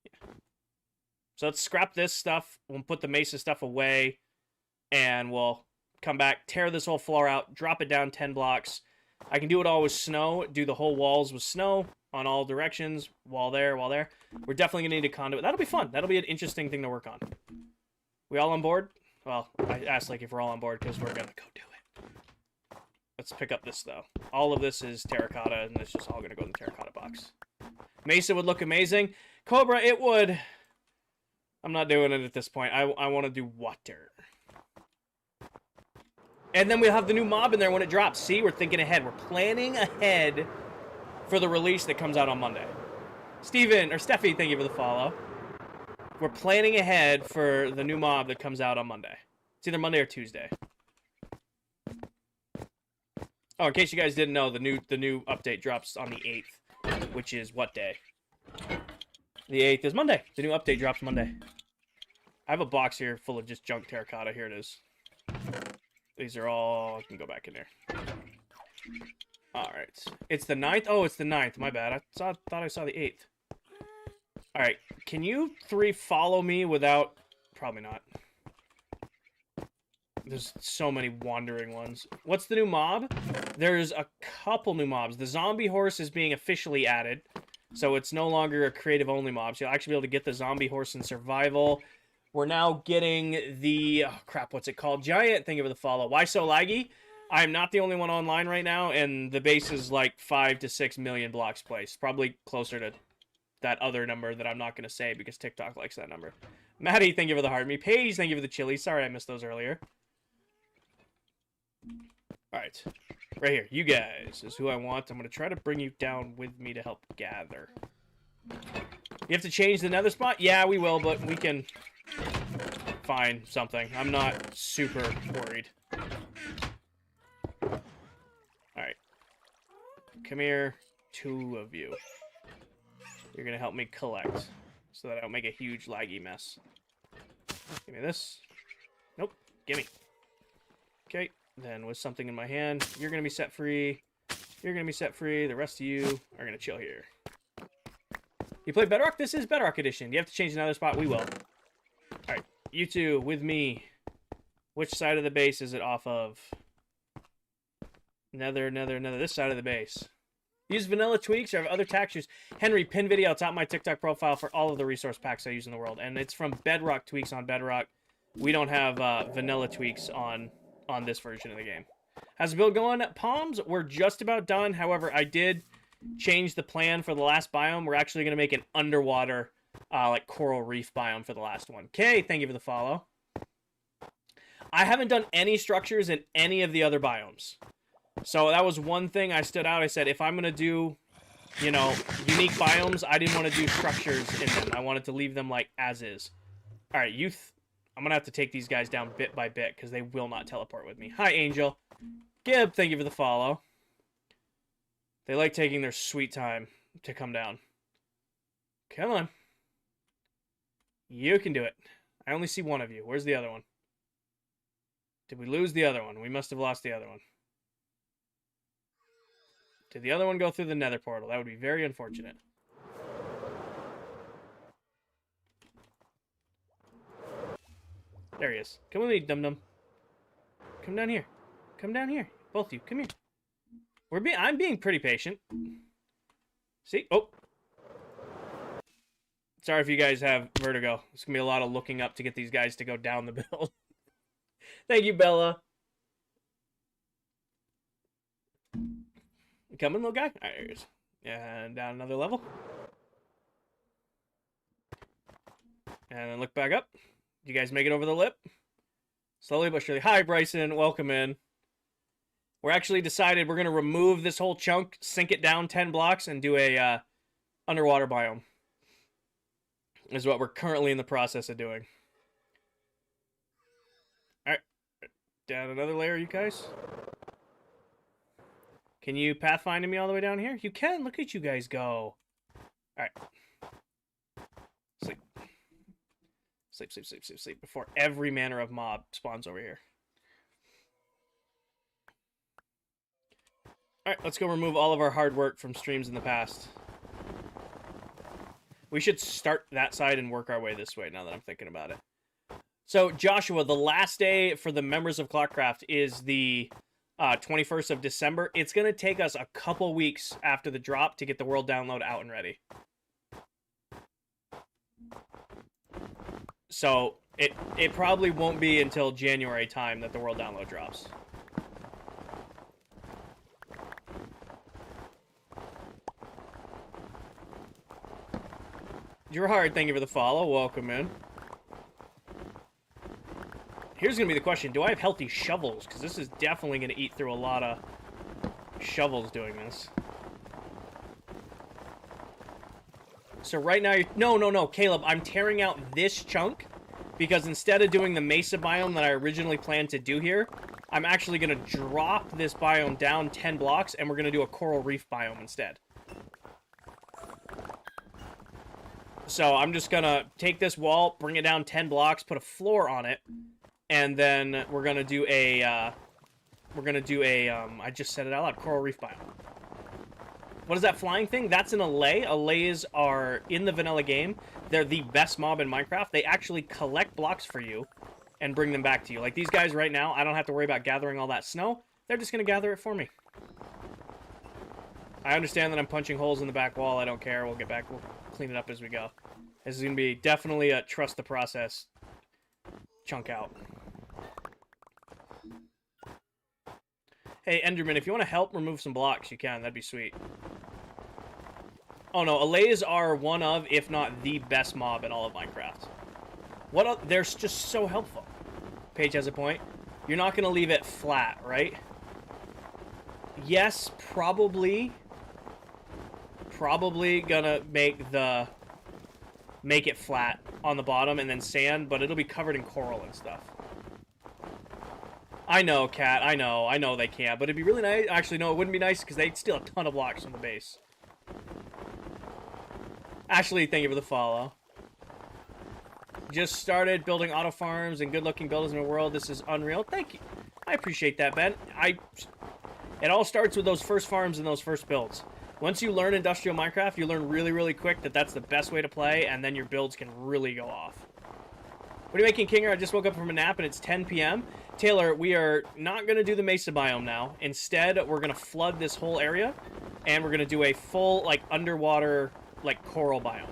Yeah. So let's scrap this stuff. We'll put the mesa stuff away. And we'll come back, tear this whole floor out, drop it down 10 blocks. I can do it all with snow. Do the whole walls with snow on all directions. Wall there, wall there. We're definitely going to need a conduit. That'll be fun. That'll be an interesting thing to work on. We all on board? Well, I asked like if we're all on board because we're going to go do it. Let's pick up this, though. All of this is terracotta, and it's just all going to go in the terracotta box. Mesa would look amazing. Cobra, it would. I'm not doing it at this point. I want to do water. And then we'll have the new mob in there when it drops. See, we're thinking ahead. We're planning ahead for the release that comes out on Monday. Steven, or Steffi, thank you for the follow. We're planning ahead for the new mob that comes out on Monday. It's either Monday or Tuesday. Oh, in case you guys didn't know, the new update drops on the 8th, which is what day? The 8th is Monday. The new update drops Monday. I have a box here full of just junk terracotta. Here it is. These are all... I can go back in there. Alright. It's the 9th? Oh, it's the 9th. My bad. I thought I saw the 8th. Alright. Can you three follow me without... Probably not. There's so many wandering ones. What's the new mob? There's a couple new mobs. The zombie horse is being officially added. So it's no longer a creative-only mob. So you'll actually be able to get the zombie horse in survival. We're now getting the... Oh, crap, what's it called? Giant, thank you for the follow. Why so laggy? I'm not the only one online right now, and the base is like 5 to 6 million blocks placed. Probably closer to that other number that I'm not going to say because TikTok likes that number. Maddie, thank you for the heart me. Paige, thank you for the chili. Sorry I missed those earlier. Alright. Right here. You guys is who I want. I'm going to try to bring you down with me to help gather. You have to change the nether spot? Yeah, we will, but we can... find something. I'm not super worried. Alright. Come here. 2 of you. You're gonna help me collect so that I don't make a huge laggy mess. Give me this. Gimme. Okay, then with something in my hand, you're going to be set free. You're going to be set free. The rest of you are going to chill here. You play Bedrock? This is Bedrock Edition. You have to change another spot? We will. Alright, you two, with me. Which side of the base is it off of? Another. This side of the base. Use vanilla tweaks or have other textures. Henry, pin video top of my TikTok profile for all of the resource packs I use in the world. And it's from Bedrock tweaks on Bedrock. We don't have vanilla tweaks on this version of the game. How's the build going? Palms, we're just about done. However, I did change the plan for the last biome. We're actually going to make an underwater, like coral reef biome for the last one. Okay, thank you for the follow. I haven't done any structures in any of the other biomes. So that was one thing I stood out. I said, if I'm going to do, you know, unique biomes, I didn't want to do structures in them. I wanted to leave them like as is. All right, youth. I'm going to have to take these guys down bit by bit because they will not teleport with me. Hi, Angel. Gib, thank you for the follow. They like taking their sweet time to come down. Come on. You can do it. I only see one of you. Where's the other one? Did we lose the other one? We must have lost the other one. Did the other one go through the nether portal? That would be very unfortunate. There he is. Come with me, dum-dum. Come down here. Come down here. Both of you. Come here. I'm being pretty patient. See? Oh. Sorry if you guys have vertigo. It's going to be a lot of looking up to get these guys to go down the build. Thank you, Bella. You coming, little guy? All right, there he is. And down another level. And then look back up. You guys make it over the lip? Slowly but surely. Hi, Bryson. Welcome in. We're actually decided we're going to remove this whole chunk, sink it down 10 blocks, and do a underwater biome. Is what we're currently in the process of doing. Alright. Down another layer, you guys. Can you pathfind me all the way down here? You can. Look at you guys go. Alright. Sleep. Sleep, sleep, sleep, sleep, sleep. Before every manner of mob spawns over here. Alright, let's go remove all of our hard work from streams in the past. We should start that side and work our way this way now that I'm thinking about it. So, Joshua, the last day for the members of ClockCraft is the 21st of December. It's going to take us a couple weeks after the drop to get the world download out and ready. So, it probably won't be until January time that the world download drops. Gerard, thank you for the follow. Welcome in. Here's going to be the question. Do I have healthy shovels? Because this is definitely going to eat through a lot of shovels doing this. So right now... No, Caleb. I'm tearing out this chunk. Because instead of doing the mesa biome that I originally planned to do here, I'm actually going to drop this biome down 10 blocks. And we're going to do a coral reef biome instead. So I'm just going to take this wall, bring it down 10 blocks, put a floor on it, and then we're going to do a, I just said it out loud, coral reef biome. What is that flying thing? That's an allay. Allays are, in the vanilla game, they're the best mob in Minecraft. They actually collect blocks for you and bring them back to you. Like these guys right now, I don't have to worry about gathering all that snow. They're just going to gather it for me. I understand that I'm punching holes in the back wall. I don't care. We'll get back. We'll clean it up as we go. This is going to be definitely a trust the process chunk out. Hey, Enderman, if you want to help remove some blocks, you can. That'd be sweet. Oh, no. Allays are one of, if not the best mob in all of Minecraft. They're just so helpful. Paige has a point. You're not going to leave it flat, right? Yes, probably gonna make it flat on the bottom and then sand, but it'll be covered in coral and stuff. I know, Kat. I know they can't, but it'd be really nice. Actually, no, it wouldn't be nice because they'd steal a ton of blocks from the base. Ashley, thank you for the follow. Just started building auto farms and good-looking builders in the world. This is unreal. Thank you. I appreciate that, Ben. It all starts with those first farms and those first builds. Once you learn industrial Minecraft, you learn really, really quick that that's the best way to play, and then your builds can really go off. What are you making, Kinger? I just woke up from a nap, and it's 10 p.m. Taylor, we are not going to do the mesa biome now. Instead, we're going to flood this whole area, and we're going to do a full, like, underwater, like, coral biome.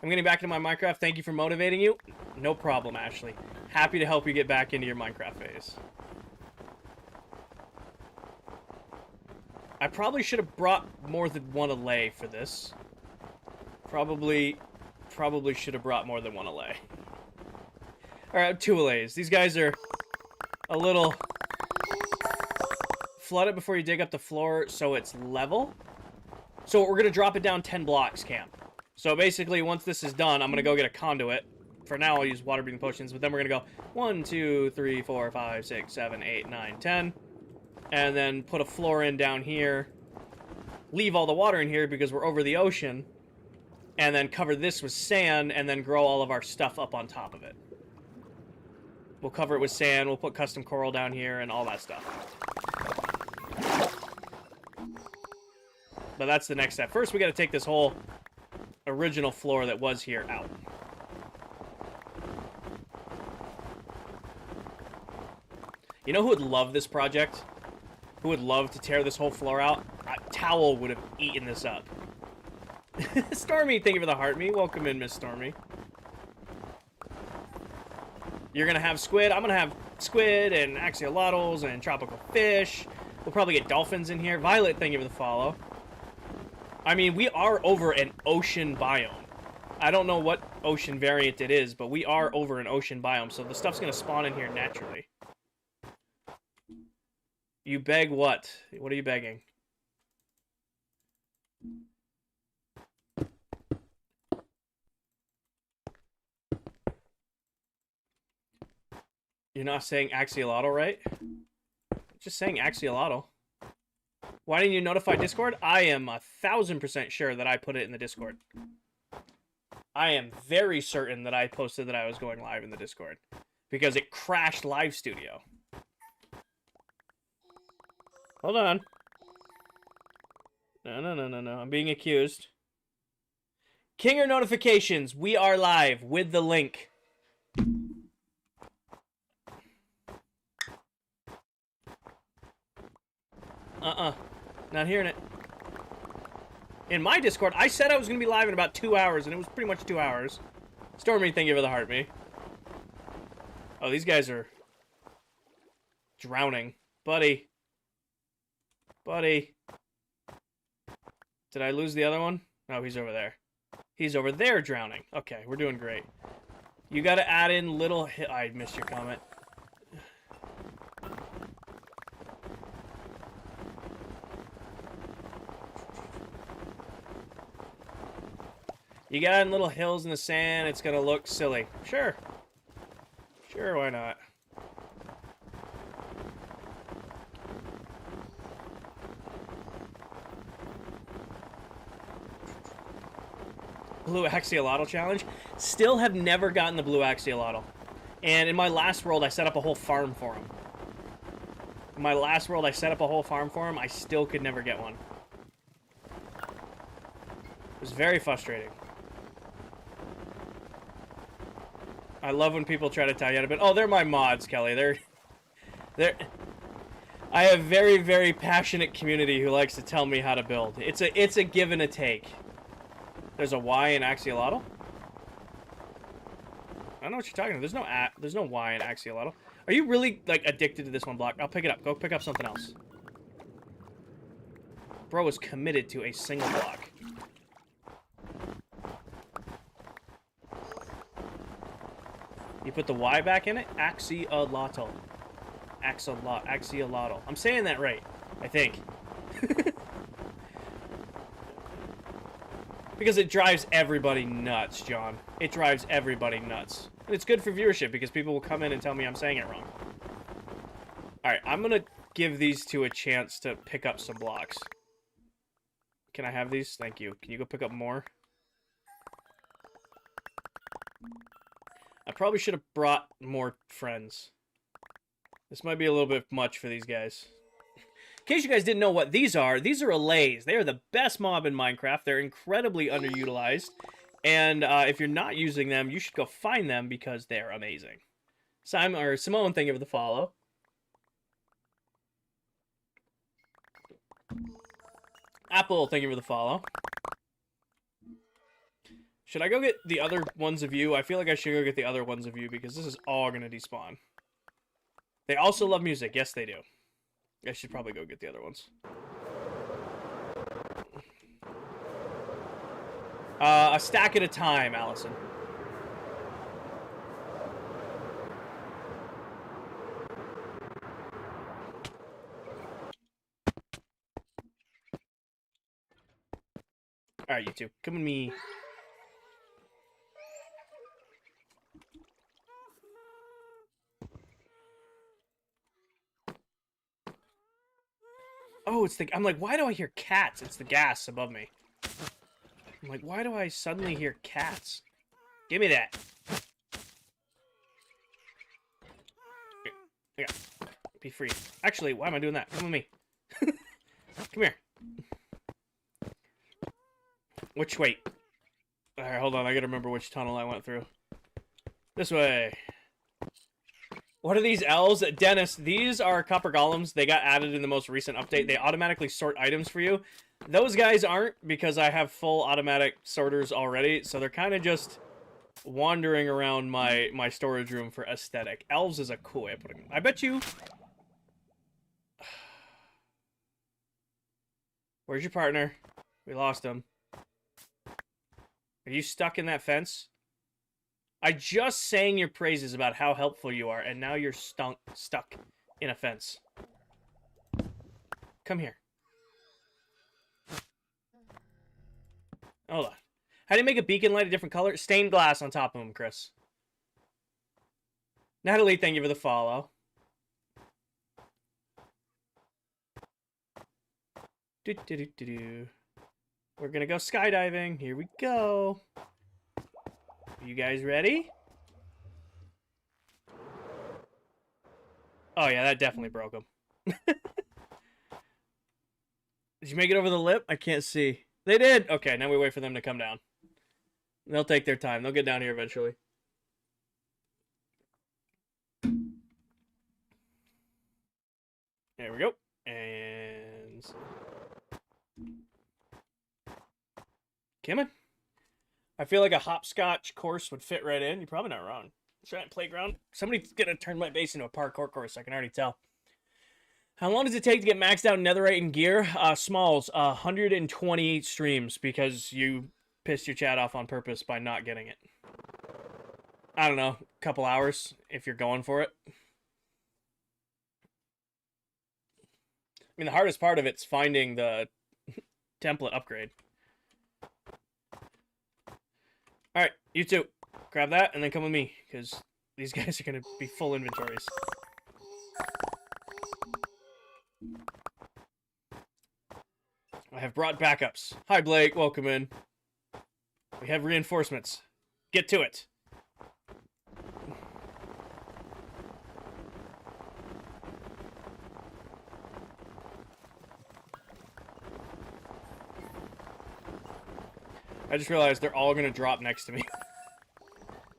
I'm getting back into my Minecraft. Thank you for motivating you. No problem, Ashley. Happy to help you get back into your Minecraft phase. I probably should have brought more than one allay for this. Probably should have brought more than one allay. Alright, 2 allays. These guys are a little... Flood it before you dig up the floor so it's level. So we're going to drop it down 10 blocks, Cam. So basically, once this is done, I'm going to go get a conduit. For now, I'll use water-breathing potions, but then we're going to go 1, 2, 3, 4, 5, 6, 7, 8, 9, 10. And then put a floor in down here. Leave all the water in here because we're over the ocean. And then cover this with sand and then grow all of our stuff up on top of it. We'll cover it with sand. We'll put custom coral down here and all that stuff. But that's the next step. First, we got to take this whole original floor that was here out. You know who would love this project? Who would love to tear this whole floor out? Towel would have eaten this up. Stormy, thank you for the heart me. Welcome in, Miss Stormy. You're gonna have squid. I'm gonna have squid and axolotls and tropical fish. We'll probably get dolphins in here. Violet, thank you for the follow. I mean, we are over an ocean biome. I don't know what ocean variant it is, but we are over an ocean biome, so the stuff's gonna spawn in here naturally. You beg what? What are you begging? You're not saying axolotl, right? Just saying axolotl. Why didn't you notify Discord? I am 1000% sure that I put it in the Discord. I am very certain that I posted that I was going live in the Discord. Because it crashed Live Studio. Hold on. No. I'm being accused. Kinger notifications. We are live with the link. Not hearing it. In my Discord, I said I was going to be live in about 2 hours, and it was pretty much 2 hours. Stormy, thank you for the heart, me. Oh, these guys are drowning. Buddy. Buddy. Did I lose the other one? No, he's over there. He's over there drowning. Okay, we're doing great. You got to add in little... I missed your comment. You got in little hills in the sand, it's gonna look silly. Sure. Sure, why not? Blue Axolotl challenge. Still have never gotten the Blue Axolotl. And in my last world, I set up a whole farm for him. In my last world, I set up a whole farm for him. I still could never get one. It was very frustrating. I love when people try to tell you how to build. Oh, they're my mods, Kelly. They're. I have very, very passionate community who likes to tell me how to build. It's a give and a take. There's a Y in axolotl. I don't know what you're talking about. There's no Y in axolotl. Are you really like addicted to this one block? I'll pick it up. Go pick up something else. Bro is committed to a single block. You put the Y back in it? Axolotl. Axolotl. I'm saying that right, I think. Because it drives everybody nuts, John. It drives everybody nuts. And it's good for viewership because people will come in and tell me I'm saying it wrong. Alright, I'm gonna give these two a chance to pick up some blocks. Can I have these? Thank you. Can you go pick up more? I probably should have brought more friends. This might be a little bit much for these guys. In case you guys didn't know what these are allays. They are the best mob in Minecraft. They're incredibly underutilized. And if you're not using them, you should go find them because they're amazing. Simone, thank you for the follow. Apple, thank you for the follow. Should I go get the other ones of you? I feel like I should go get the other ones of you because this is all going to despawn. They also love music. Yes, they do. I should probably go get the other ones. A stack at a time, Allison. Alright, you two. Come with me. Oh, it's the... I'm like, why do I hear cats? It's the gas above me. I'm like, why do I suddenly hear cats? Give me that. Yeah. Be free. Actually, why am I doing that? Come with me. Come here. Which way? Alright, hold on. I gotta remember which tunnel I went through. This way. What are these elves? Dennis, these are copper golems. They got added in the most recent update. They automatically sort items for you. Those guys aren't, because I have full automatic sorters already, so they're kind of just wandering around my storage room for aesthetic. Elves is a cool way of putting them. I bet you... Where's your partner? We lost him. Are you stuck in that fence? I just sang your praises about how helpful you are, and now you're stuck in a fence. Come here. Hold on. How do you make a beacon light a different color? Stained glass on top of them, Chris. Natalie, thank you for the follow. We're gonna go skydiving. Here we go. Are you guys ready? Oh yeah, that definitely broke them. Did you make it over the lip? I can't see. They did! Okay, now we wait for them to come down. They'll take their time. They'll get down here eventually. There we go. And... Coming. I feel like a hopscotch course would fit right in. You're probably not wrong. Giant playground. Somebody's gonna turn my base into a parkour course. I can already tell. How long does it take to get maxed out netherite and gear? Smalls, 120 streams because you pissed your chat off on purpose by not getting it. I don't know, a couple hours if you're going for it. I mean, the hardest part of it's finding the template upgrade. Alright, you two. Grab that and then come with me, because these guys are going to be full inventories. I have brought backups. Hi, Blake. Welcome in. We have reinforcements. Get to it. I just realized they're all going to drop next to me.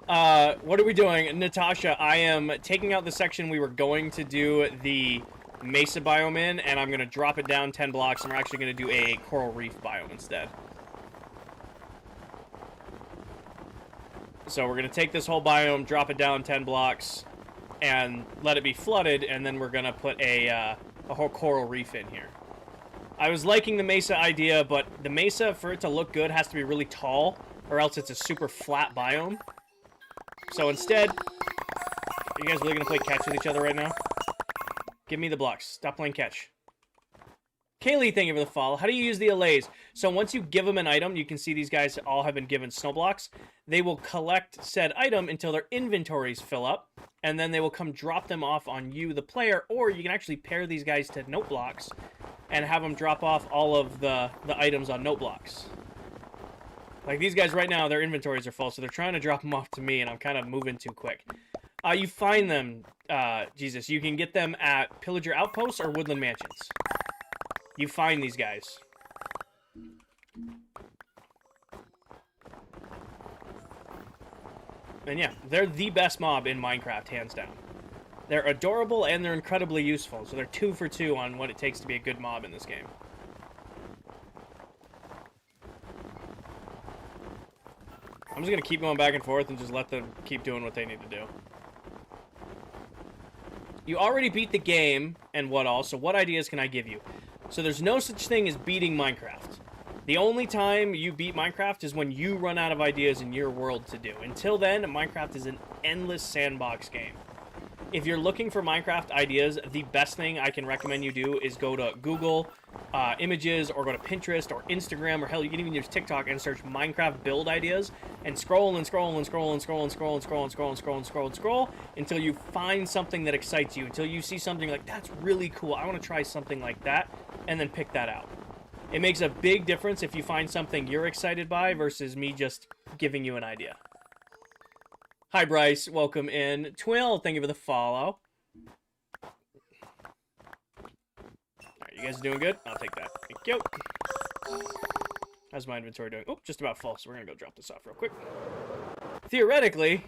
What are we doing? Natasha, I am taking out the section we were going to do the mesa biome in, and I'm going to drop it down 10 blocks, and we're actually going to do a coral reef biome instead. So we're going to take this whole biome, drop it down 10 blocks, and let it be flooded, and then we're going to put a whole coral reef in here. I was liking the mesa idea, but the mesa, for it to look good, has to be really tall, or else it's a super flat biome. So instead, are you guys really going to play catch with each other right now? Give me the blocks. Stop playing catch. Kaylee, thank you for the follow. How do you use the allays? So once you give them an item, you can see these guys all have been given snow blocks. They will collect said item until their inventories fill up, and then they will come drop them off on you, the player, or you can actually pair these guys to note blocks and have them drop off all of the items on note blocks. Like these guys right now, their inventories are full, so they're trying to drop them off to me, and I'm kind of moving too quick. You find them, Jesus, you can get them at Pillager Outposts or Woodland Mansions. You find these guys. And yeah, they're the best mob in Minecraft, hands down. They're adorable and they're incredibly useful, so they're 2 for 2 on what it takes to be a good mob in this game. I'm just going to keep going back and forth and just let them keep doing what they need to do. You already beat the game, and what all, so what ideas can I give you? So there's no such thing as beating Minecraft. The only time you beat Minecraft is when you run out of ideas in your world to do. Until then, Minecraft is an endless sandbox game. If you're looking for Minecraft ideas, the best thing I can recommend you do is go to Google Images, or go to Pinterest or Instagram, or hell, you can even use TikTok and search Minecraft build ideas and scroll and scroll and scroll and scroll and scroll and scroll and scroll and scroll and scroll and scroll until you find something that excites you, until you see something like, that's really cool, I want to try something like that, and then pick that out. It makes a big difference if you find something you're excited by versus me just giving you an idea. Hi, Bryce. Welcome in. Twill, thank you for the follow. Alright, you guys doing good? I'll take that. Thank you. How's my inventory doing? Oh, just about full, so we're gonna go drop this off real quick. Theoretically,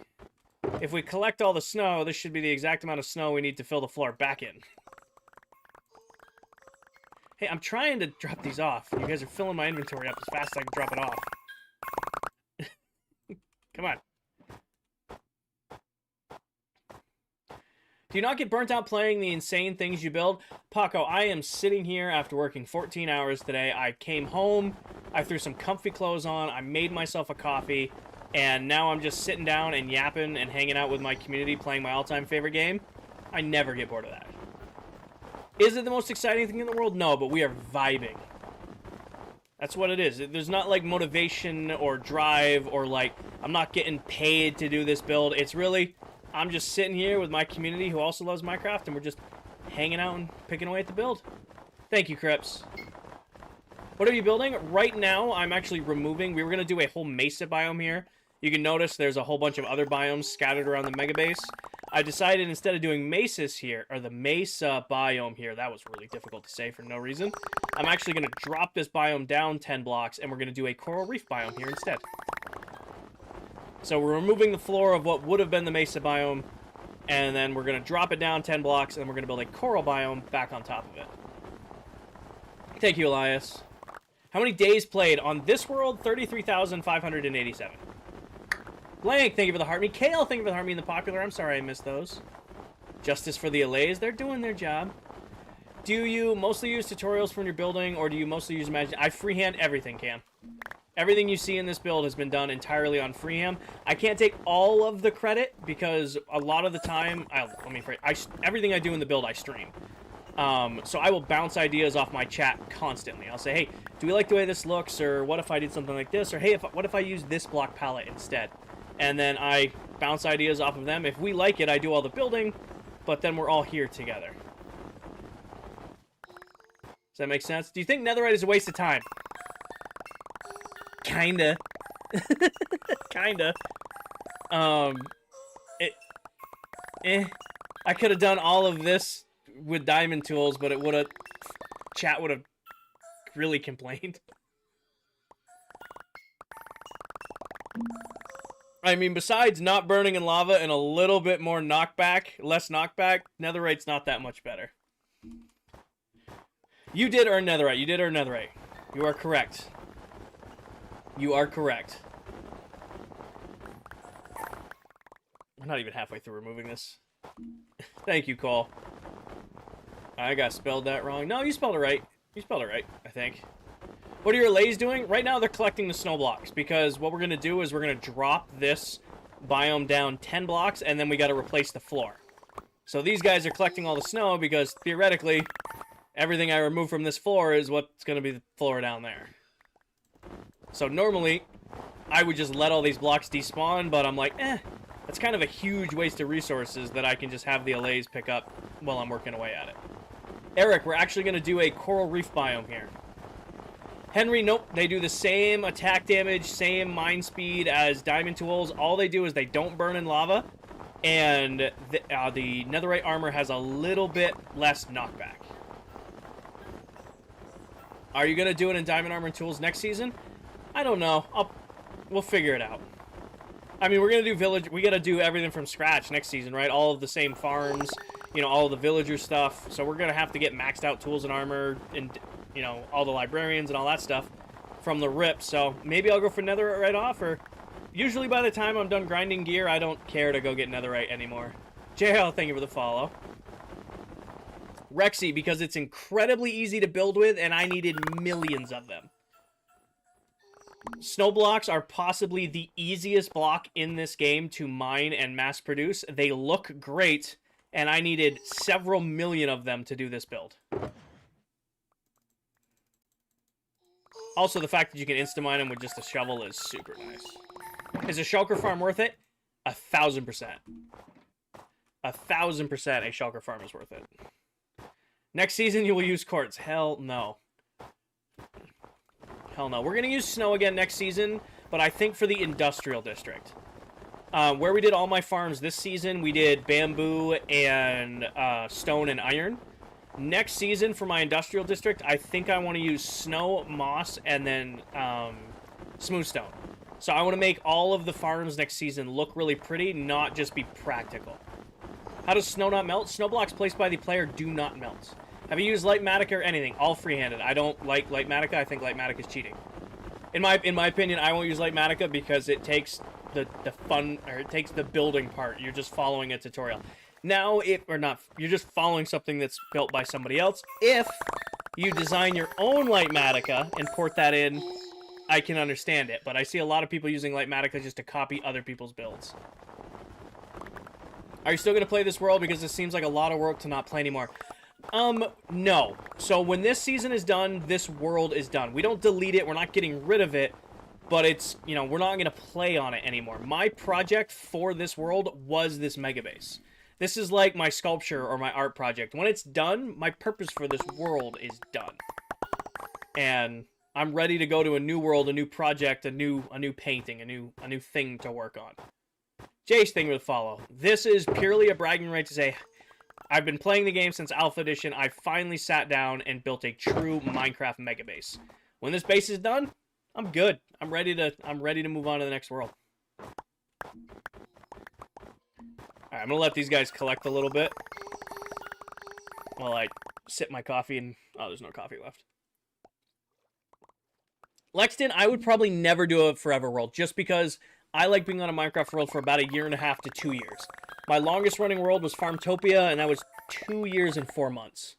if we collect all the snow, this should be the exact amount of snow we need to fill the floor back in. Hey, I'm trying to drop these off. You guys are filling my inventory up as fast as I can drop it off. Come on. Do you not get burnt out playing the insane things you build? Paco, I am sitting here after working 14 hours today. I came home, I threw some comfy clothes on, I made myself a coffee, and now I'm just sitting down and yapping and hanging out with my community playing my all-time favorite game. I never get bored of that. Is it the most exciting thing in the world? No, but we are vibing. That's what it is. There's not like motivation or drive or like I'm not getting paid to do this build. It's really I'm just sitting here with my community who also loves Minecraft and we're just hanging out and picking away at the build. Thank you, Crips. What are you building? Right now, I'm actually removing. We were going to do a whole mesa biome here. You can notice there's a whole bunch of other biomes scattered around the mega base. I decided instead of doing mesas here, or the mesa biome here, that was really difficult to say for no reason, I'm actually going to drop this biome down 10 blocks, and we're going to do a coral reef biome here instead. So we're removing the floor of what would have been the mesa biome, and then we're going to drop it down 10 blocks, and then we're going to build a coral biome back on top of it. Thank you, Elias. How many days played on this world? 33,587. Blank, thank you for the heart me. Kale, thank you for the heart me in the popular. I'm sorry I missed those. Justice for the allays. They're doing their job. Do you mostly use tutorials from your building, or do you mostly use imagine? I freehand everything, Cam. Everything you see in this build has been done entirely on freehand. I can't take all of the credit because a lot of the time, everything I do in the build I stream. So I will bounce ideas off my chat constantly. I'll say, hey, do we like the way this looks? Or what if I did something like this? Or hey, what if I use this block palette instead? And then I bounce ideas off of them. If we like it, I do all the building, but then we're all here together. Does that make sense? Do you think netherite is a waste of time? Kinda. Kinda. I could have done all of this with diamond tools, but it would have... Chat would have really complained. I mean, besides not burning in lava and a little bit more knockback, less knockback, netherite's not that much better. You did earn netherite. You did earn netherite. You are correct. You are correct. I'm not even halfway through removing this. Thank you, Cole. I got spelled that wrong. No, you spelled it right. You spelled it right, I think. What are your allays doing? Right now, they're collecting the snow blocks, because what we're going to do is we're going to drop this biome down 10 blocks, and then we got to replace the floor. So these guys are collecting all the snow, because theoretically, Everything I remove from this floor is what's going to be the floor down there. So normally, I would just let all these blocks despawn, but I'm like, that's kind of a huge waste of resources that I can just have the allays pick up while I'm working away at it. Eric, we're actually going to do a coral reef biome here. Henry, nope. They do the same attack damage, same mine speed as diamond tools. All they do is they don't burn in lava, and the netherite armor has a little bit less knockback. Are you going to do it in diamond armor and tools next season? I don't know. We'll figure it out. I mean, we're going to do village. We got to do everything from scratch next season, right? All of the same farms, you know, all of the villager stuff. So we're going to have to get maxed out tools and armor and, you know, all the librarians and all that stuff from the rip. So maybe I'll go for netherite right off, or usually by the time I'm done grinding gear, I don't care to go get netherite anymore. JL, thank you for the follow. Rexy, because it's incredibly easy to build with, and I needed millions of them. Snow blocks are possibly the easiest block in this game to mine and mass produce. They look great, and I needed several million of them to do this build. Also, the fact that you can insta-mine them with just a shovel is super nice. Is a shulker farm worth it? 1,000%. 1,000% a shulker farm is worth it. Next season, you will use quartz. Hell no. Hell no. We're going to use snow again next season, but I think for the industrial district. Where we did all my farms this season, we did bamboo and stone and iron. Next season for my industrial district, I think I want to use snow, moss, and then smooth stone. So I want to make all of the farms next season look really pretty, not just be practical. How does snow not melt? Snow blocks placed by the player do not melt. Have you used Lightmatic or anything? All free-handed. I don't like Lightmatic. I think Lightmatic is cheating. In my opinion, I won't use Lightmatic because it takes the fun, or it takes the building part. You're just following a tutorial. Now, you're just following something that's built by somebody else. If you design your own Lightmatica and port that in, I can understand it. But I see a lot of people using Lightmatica just to copy other people's builds. Are you still going to play this world? Because it seems like a lot of work to not play anymore. No. So when this season is done, this world is done. We don't delete it. We're not getting rid of it. But it's, you know, we're not going to play on it anymore. My project for this world was this mega base. This is like my sculpture or my art project. When it's done, my purpose for this world is done. And I'm ready to go to a new world, a new project, a new painting, a new thing to work on. Jace, thing to follow. This is purely a bragging right to say, I've been playing the game since Alpha Edition. I finally sat down and built a true Minecraft mega base. When this base is done, I'm good. I'm ready to move on to the next world. Alright, I'm gonna let these guys collect a little bit while I sip my coffee and... Oh, there's no coffee left. Lexton, I would probably never do a forever world, just because I like being on a Minecraft world for about 1.5 to 2 years. My longest running world was Farmtopia, and that was 2 years and 4 months.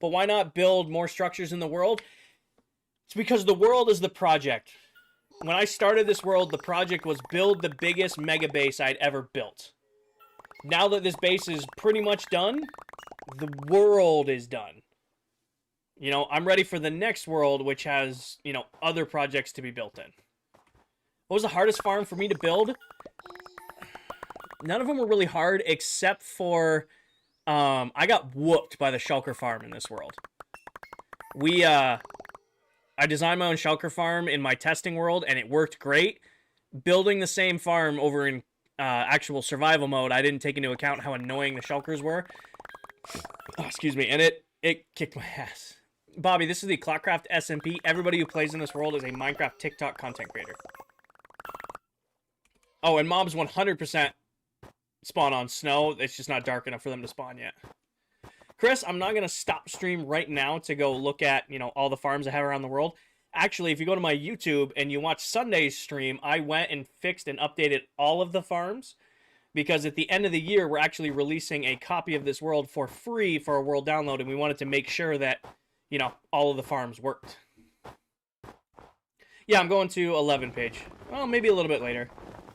But why not build more structures in the world? It's because the world is the project. When I started this world, the project was build the biggest mega base I'd ever built. Now that this base is pretty much done, the world is done. You know, I'm ready for the next world, which has, you know, other projects to be built in. What was the hardest farm for me to build? None of them were really hard, except for, I got whooped by the shulker farm in this world. I designed my own shulker farm in my testing world, and it worked great. Building the same farm over in actual survival mode, I didn't take into account how annoying the shulkers were. Oh, excuse me, and it kicked my ass. Bobby, this is the ClockCraft SMP. Everybody who plays in this world is a Minecraft TikTok content creator. Oh, and mobs 100% spawn on snow. It's just not dark enough for them to spawn yet. Chris, I'm not going to stop stream right now to go look at, you know, all the farms I have around the world. Actually, if you go to my YouTube and you watch Sunday's stream, I went and fixed and updated all of the farms. Because at the end of the year, we're actually releasing a copy of this world for free for a world download. And we wanted to make sure that, you know, all of the farms worked. Yeah, I'm going to 11 page. Well, maybe a little bit later.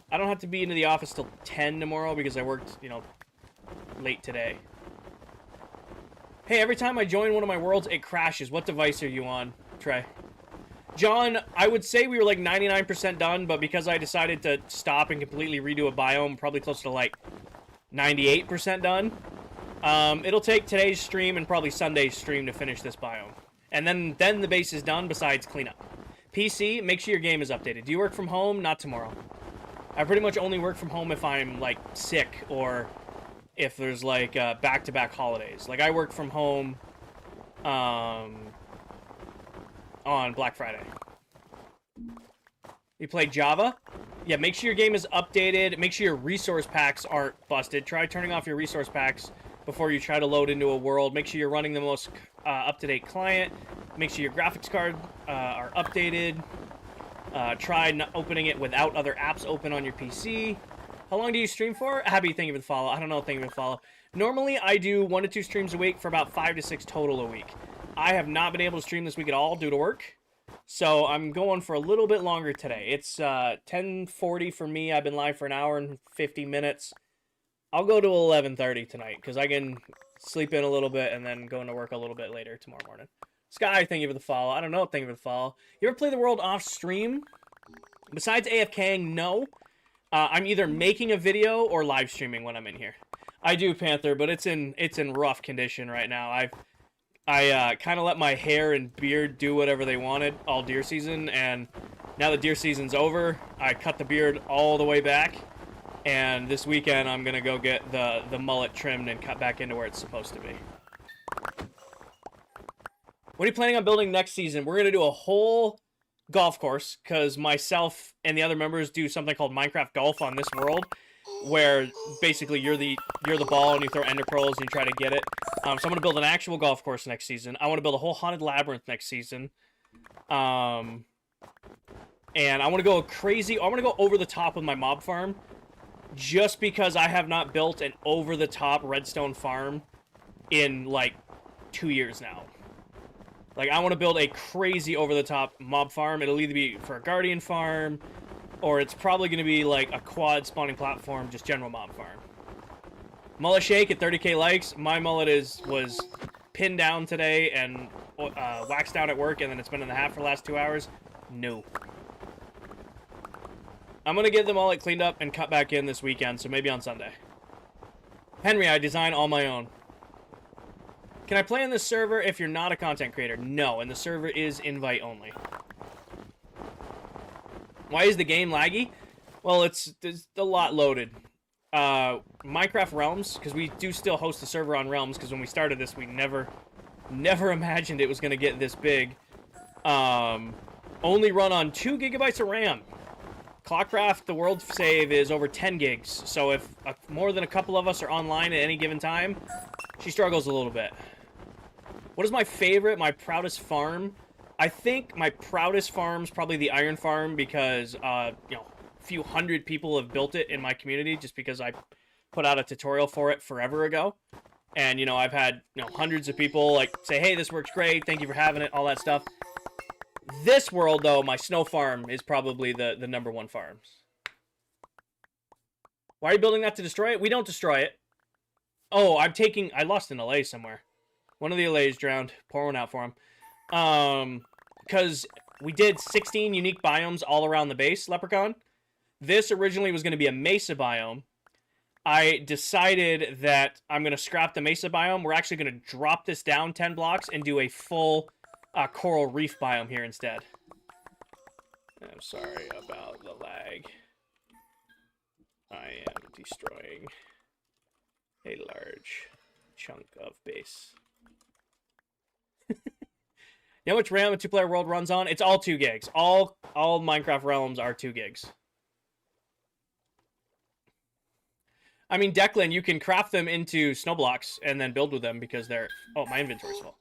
I don't have to be into the office till 10 tomorrow because I worked, you know, late today. Hey, every time I join one of my worlds, it crashes. What device are you on, Trey? John, I would say we were like 99% done, but because I decided to stop and completely redo a biome, probably close to like 98% done. It'll take today's stream and probably Sunday's stream to finish this biome. And then the base is done besides cleanup. PC, make sure your game is updated. Do you work from home? Not tomorrow. I pretty much only work from home if I'm like sick or if there's like back-to-back holidays. Like I work from home on Black Friday. You play Java? Yeah, make sure your game is updated. Make sure your resource packs aren't busted. Try turning off your resource packs before you try to load into a world. Make sure you're running the most up-to-date client. Make sure your graphics card are updated. Try not opening it without other apps open on your PC. How long do you stream for? Happy, thank you for the follow. I don't know, thank you for the follow. Normally, I do 1 to 2 streams a week for about 5 to 6 total a week. I have not been able to stream this week at all due to work. So I'm going for a little bit longer today. It's 10:40 for me. I've been live for an hour and 50 minutes. I'll go to 11:30 tonight because I can sleep in a little bit and then go into work a little bit later tomorrow morning. Sky, thank you for the follow. I don't know, thank you for the follow. You ever play the world off stream? Besides AFKing, no. I'm either making a video or live streaming when I'm in here. I do, Panther, but it's in rough condition right now. I kind of let my hair and beard do whatever they wanted all deer season, and now that deer season's over, I cut the beard all the way back, and this weekend I'm gonna go get the mullet trimmed and cut back into where it's supposed to be. What are you planning on building next season? We're gonna do a whole golf course, because myself and the other members do something called Minecraft Golf on this world, where basically you're the ball and you throw ender pearls and you try to get it. So I'm gonna build an actual golf course next season. I want to build a whole haunted labyrinth next season. And I want to go crazy. I want to go over the top with my mob farm, just because I have not built an over the top redstone farm in like 2 years now. Like, I want to build a crazy over-the-top mob farm. It'll either be for a guardian farm, or it's probably going to be like a quad spawning platform, just general mob farm. Mullet shake at 30k likes. My mullet was pinned down today and waxed down at work, and then it's been in the hat for the last 2 hours. No. I'm going to get the mullet cleaned up and cut back in this weekend, so maybe on Sunday. Henry, I design all my own. Can I play on this server if you're not a content creator? No, and the server is invite only. Why is the game laggy? Well, it's a lot loaded. Minecraft Realms, because we do still host the server on Realms, because when we started this, we never imagined it was going to get this big. Only run on 2 gigabytes of RAM. ClockCraft, the world save is over 10 gigs, so if more than a couple of us are online at any given time, she struggles a little bit. What is my favorite, my proudest farm? I think my proudest farm's probably the iron farm because, you know, a few hundred people have built it in my community just because I put out a tutorial for it forever ago. And, you know, I've had, you know, hundreds of people, like, say, hey, this works great, thank you for having it, all that stuff. This world, though, my snow farm is probably the #1 farms. Why are you building that to destroy it? We don't destroy it. Oh, I lost an LA somewhere. One of the LAs drowned. Pour one out for him. Because we did 16 unique biomes all around the base, Leprechaun. This originally was going to be a mesa biome. I decided that I'm going to scrap the mesa biome. We're actually going to drop this down 10 blocks and do a full coral reef biome here instead. I'm sorry about the lag. I am destroying a large chunk of base. You know how much RAM a 2-player world runs on? It's all 2 gigs. All Minecraft Realms are 2 gigs. I mean, Declan, you can craft them into snow blocks and then build with them because they're... Oh, my inventory's full.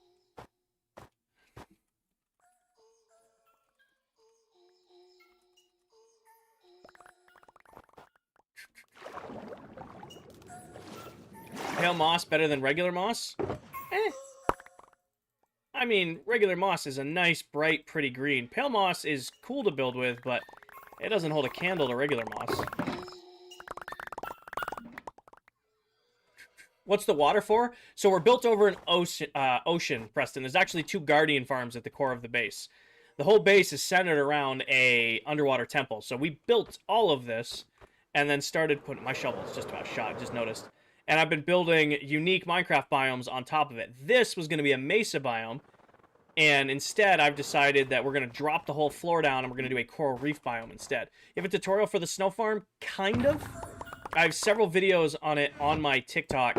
Pale moss better than regular moss? Eh. I mean, regular moss is a nice, bright, pretty green. Pale moss is cool to build with, but it doesn't hold a candle to regular moss. What's the water for? So we're built over an ocean, Preston. There's actually 2 guardian farms at the core of the base. The whole base is centered around a underwater temple. So we built all of this and then started putting... My shovel's just about shot, just noticed. And I've been building unique Minecraft biomes on top of it. This was going to be a mesa biome. And instead, I've decided that we're going to drop the whole floor down and we're going to do a coral reef biome instead. You have a tutorial for the snow farm? Kind of. I have several videos on it on my TikTok.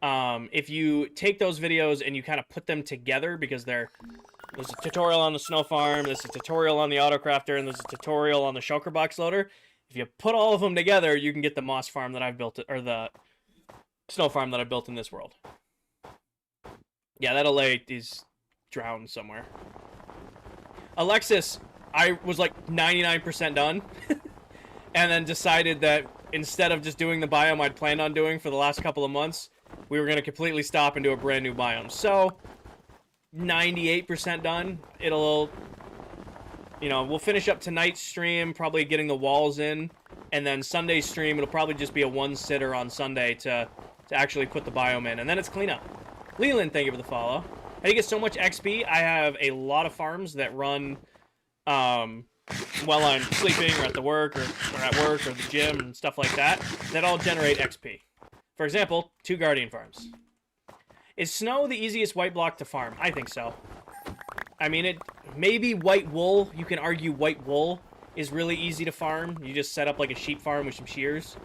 If you take those videos and you kind of put them together, because there's a tutorial on the snow farm, there's a tutorial on the autocrafter, and there's a tutorial on the shulker box loader. If you put all of them together, you can get the moss farm that I've built, or the snow farm that I built in this world. Yeah, that LA is drowned somewhere. Alexis, I was like 99% done, and then decided that instead of just doing the biome I'd planned on doing for the last couple of months, we were going to completely stop and do a brand new biome. So, 98% done. It'll, you know, we'll finish up tonight's stream, probably getting the walls in, and then Sunday's stream, it'll probably just be a one-sitter on Sunday to actually put the biome in, and then it's cleanup. Leland, thank you for the follow. How do you get so much XP? I have a lot of farms that run, while I'm sleeping or at the work or at work or the gym and stuff like that, that all generate XP. For example, 2 guardian farms. Is snow the easiest white block to farm? I think so. I mean, maybe white wool. You can argue white wool is really easy to farm. You just set up like a sheep farm with some shears.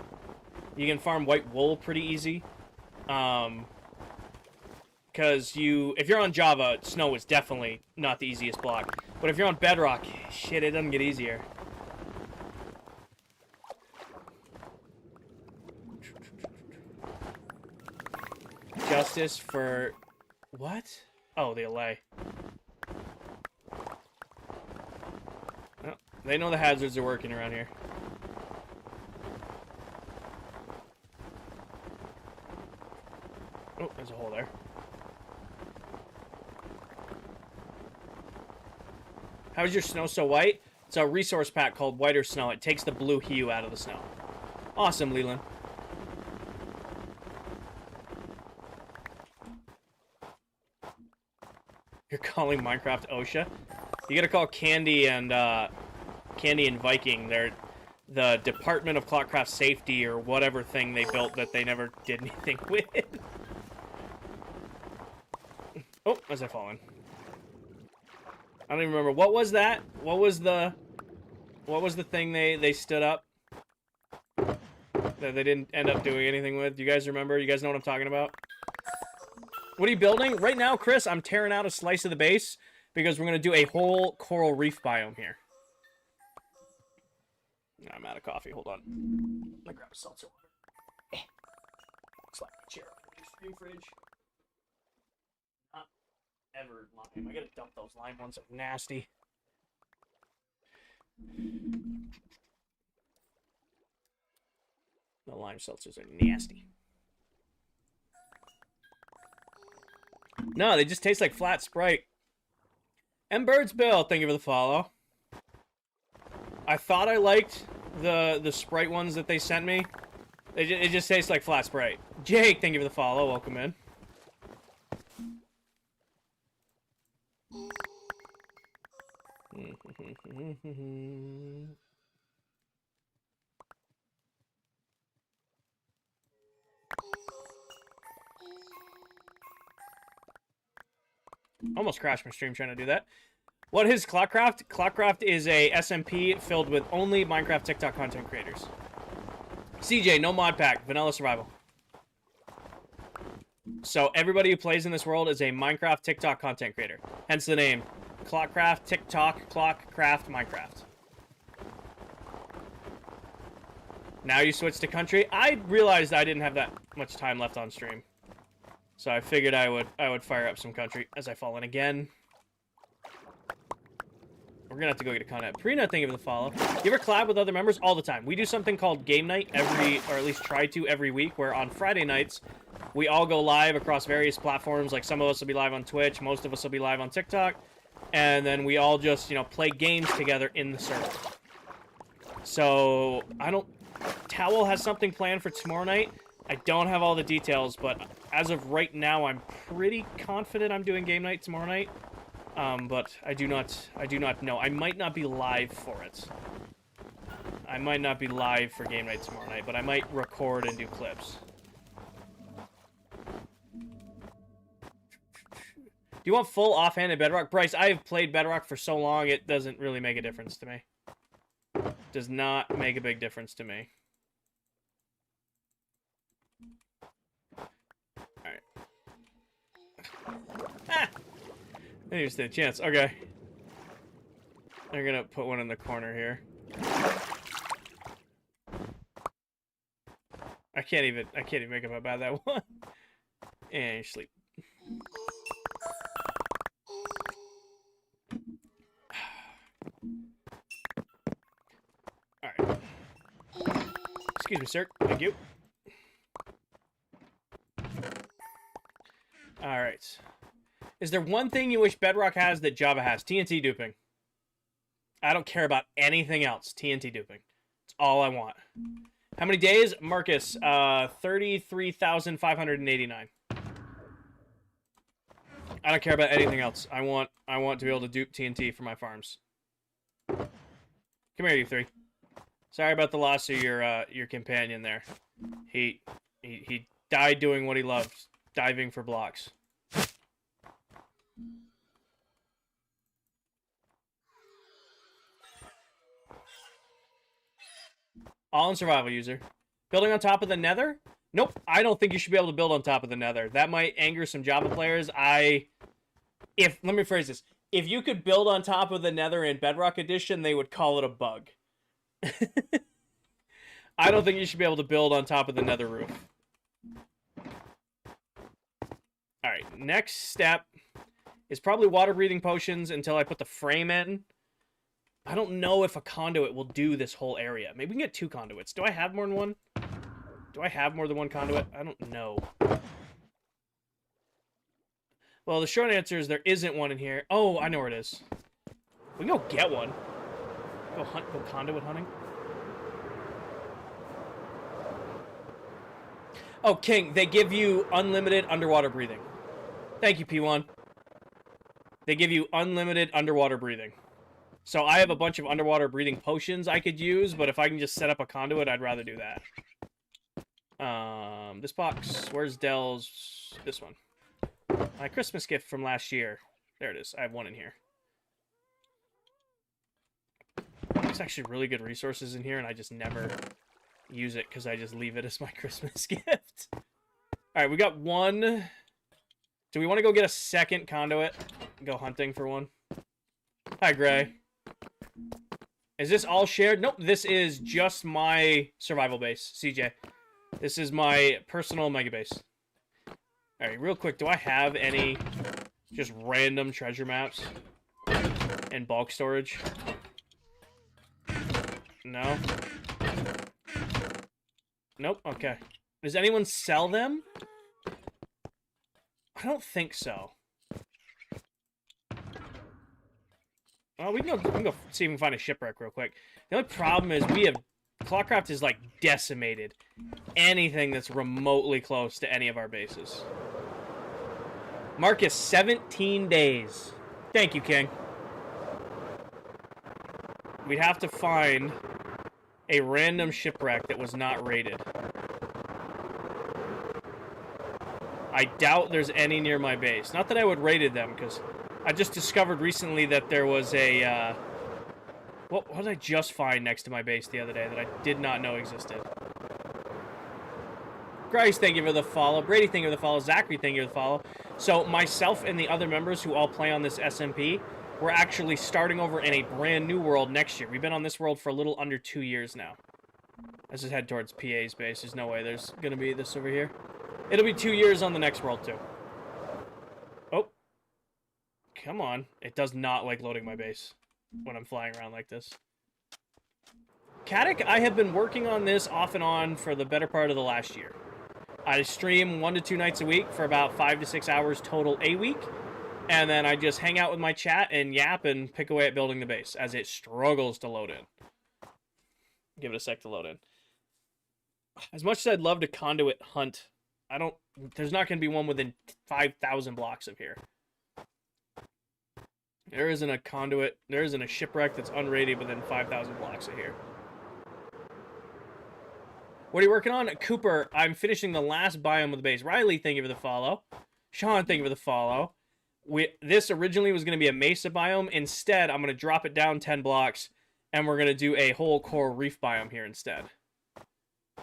You can farm white wool pretty easy. Because if you're on Java, snow is definitely not the easiest block. But if you're on Bedrock, shit, it doesn't get easier. Justice for... What? Oh, the LA. Well, they know the hazards are working around here. Oh, there's a hole there. How is your snow so white? It's a resource pack called Whiter Snow. It takes the blue hue out of the snow. Awesome, Leland. You're calling Minecraft OSHA? You gotta call Candy and Viking. They're the Department of ClockCraft Safety or whatever thing they built that they never did anything with. Oh, as I fall in. I don't even remember. What was that? What was the thing they stood up that they didn't end up doing anything with? Do you guys remember? You guys know what I'm talking about? What are you building? Right now, Chris, I'm tearing out a slice of the base because we're going to do a whole coral reef biome here. I'm out of coffee. Hold on. Let me grab a seltzer water. Slide my chair up in the stream fridge. Not ever lime. I gotta dump those lime ones. They're nasty. The lime seltzers are nasty. No, they just taste like flat Sprite. And Bird's Bill, thank you for the follow. I thought I liked the Sprite ones that they sent me. It just tastes like flat Sprite. Jake, thank you for the follow. Welcome in. Almost crashed my stream trying to do that. What is ClockCraft? ClockCraft is a SMP filled with only Minecraft TikTok content creators. CJ, no mod pack, vanilla survival. So everybody who plays in this world is a Minecraft TikTok content creator. Hence the name. ClockCraft, TikTok, ClockCraft, Minecraft. Now you switch to country. I realized I didn't have that much time left on stream. So I figured I would fire up some country as I fall in again. We're gonna have to go get a content. Prina, thank you for the follow. You ever collab with other members? All the time. We do something called game night or at least try to every week, where on Friday nights, we all go live across various platforms. Like some of us will be live on Twitch, most of us will be live on TikTok, and then we all just, you know, play games together in the server. So, Towel has something planned for tomorrow night. I don't have all the details, but as of right now, I'm pretty confident I'm doing game night tomorrow night. But I do not know. I might not be live for it. I might not be live for game night tomorrow night, but I might record and do clips. Do you want full offhanded Bedrock? Bryce, I have played Bedrock for so long, it doesn't really make a difference to me. Does not make a big difference to me. Alright. Ah! I didn't even stand a chance. Okay. They're gonna put one in the corner here. I can't even make up how bad that was. And you sleep. Alright. Excuse me, sir. Thank you. Alright. Is there one thing you wish Bedrock has that Java has? TNT duping. I don't care about anything else. TNT duping. It's all I want. How many days? Marcus, 33,589. I don't care about anything else. I want to be able to dupe TNT for my farms. Come here, you three. Sorry about the loss of your companion there. He died doing what he loved, diving for blocks. All in survival user. Building on top of the nether? Nope, I don't think you should be able to build on top of the nether. That might anger some Java players. Let me phrase this. If you could build on top of the nether in Bedrock Edition, they would call it a bug. I don't think you should be able to build on top of the nether roof. Alright, next step is probably water breathing potions until I put the frame in. I don't know if a conduit will do this whole area. Maybe we can get 2 conduits. Do I have more than one? Do I have more than one conduit? I don't know. Well, the short answer is there isn't one in here. Oh, I know where it is. We can go get one. Go conduit hunting. Oh, King, they give you unlimited underwater breathing. Thank you, P1. They give you unlimited underwater breathing. So I have a bunch of underwater breathing potions I could use, but if I can just set up a conduit, I'd rather do that. This box. Where's Dell's? This one. My Christmas gift from last year. There it is. I have one in here. There's actually really good resources in here, and I just never use it because I just leave it as my Christmas gift. Alright, we got one. Do we want to go get a second conduit? Go hunting for one? Hi, Gray. Is this all shared? Nope, this is just my survival base, CJ. This is my personal mega base. Alright, real quick, do I have any just random treasure maps and bulk storage? No? Nope, okay. Does anyone sell them? I don't think so. Oh, we can go see if we can find a shipwreck real quick. The only problem is ClockCraft is like decimated anything that's remotely close to any of our bases. Marcus, 17 days. Thank you, King. We'd have to find a random shipwreck that was not raided. I doubt there's any near my base. Not that I would raided them, because I just discovered recently that there was a, what did I just find next to my base the other day that I did not know existed? Grace, thank you for the follow. Brady, thank you for the follow. Zachary, thank you for the follow. So, myself and the other members who all play on this SMP, we're actually starting over in a brand new world next year. We've been on this world for a little under 2 years now. Let's just head towards PA's base. There's no way there's going to be this over here. It'll be 2 years on the next world, too. Oh. Come on. It does not like loading my base when I'm flying around like this. Caddick, I have been working on this off and on for the better part of the last year. I stream 1 to 2 nights a week for about 5 to 6 hours total a week. And then I just hang out with my chat and yap and pick away at building the base as it struggles to load in. Give it a sec to load in. As much as I'd love to conduit hunt, I don't. There's not going to be one within 5,000 blocks of here. There isn't a conduit. There isn't a shipwreck that's unrated within 5,000 blocks of here. What are you working on? Cooper, I'm finishing the last biome of the base. Riley, thank you for the follow. Sean, thank you for the follow. This originally was going to be a mesa biome. Instead, I'm going to drop it down 10 blocks, and we're going to do a whole coral reef biome here instead.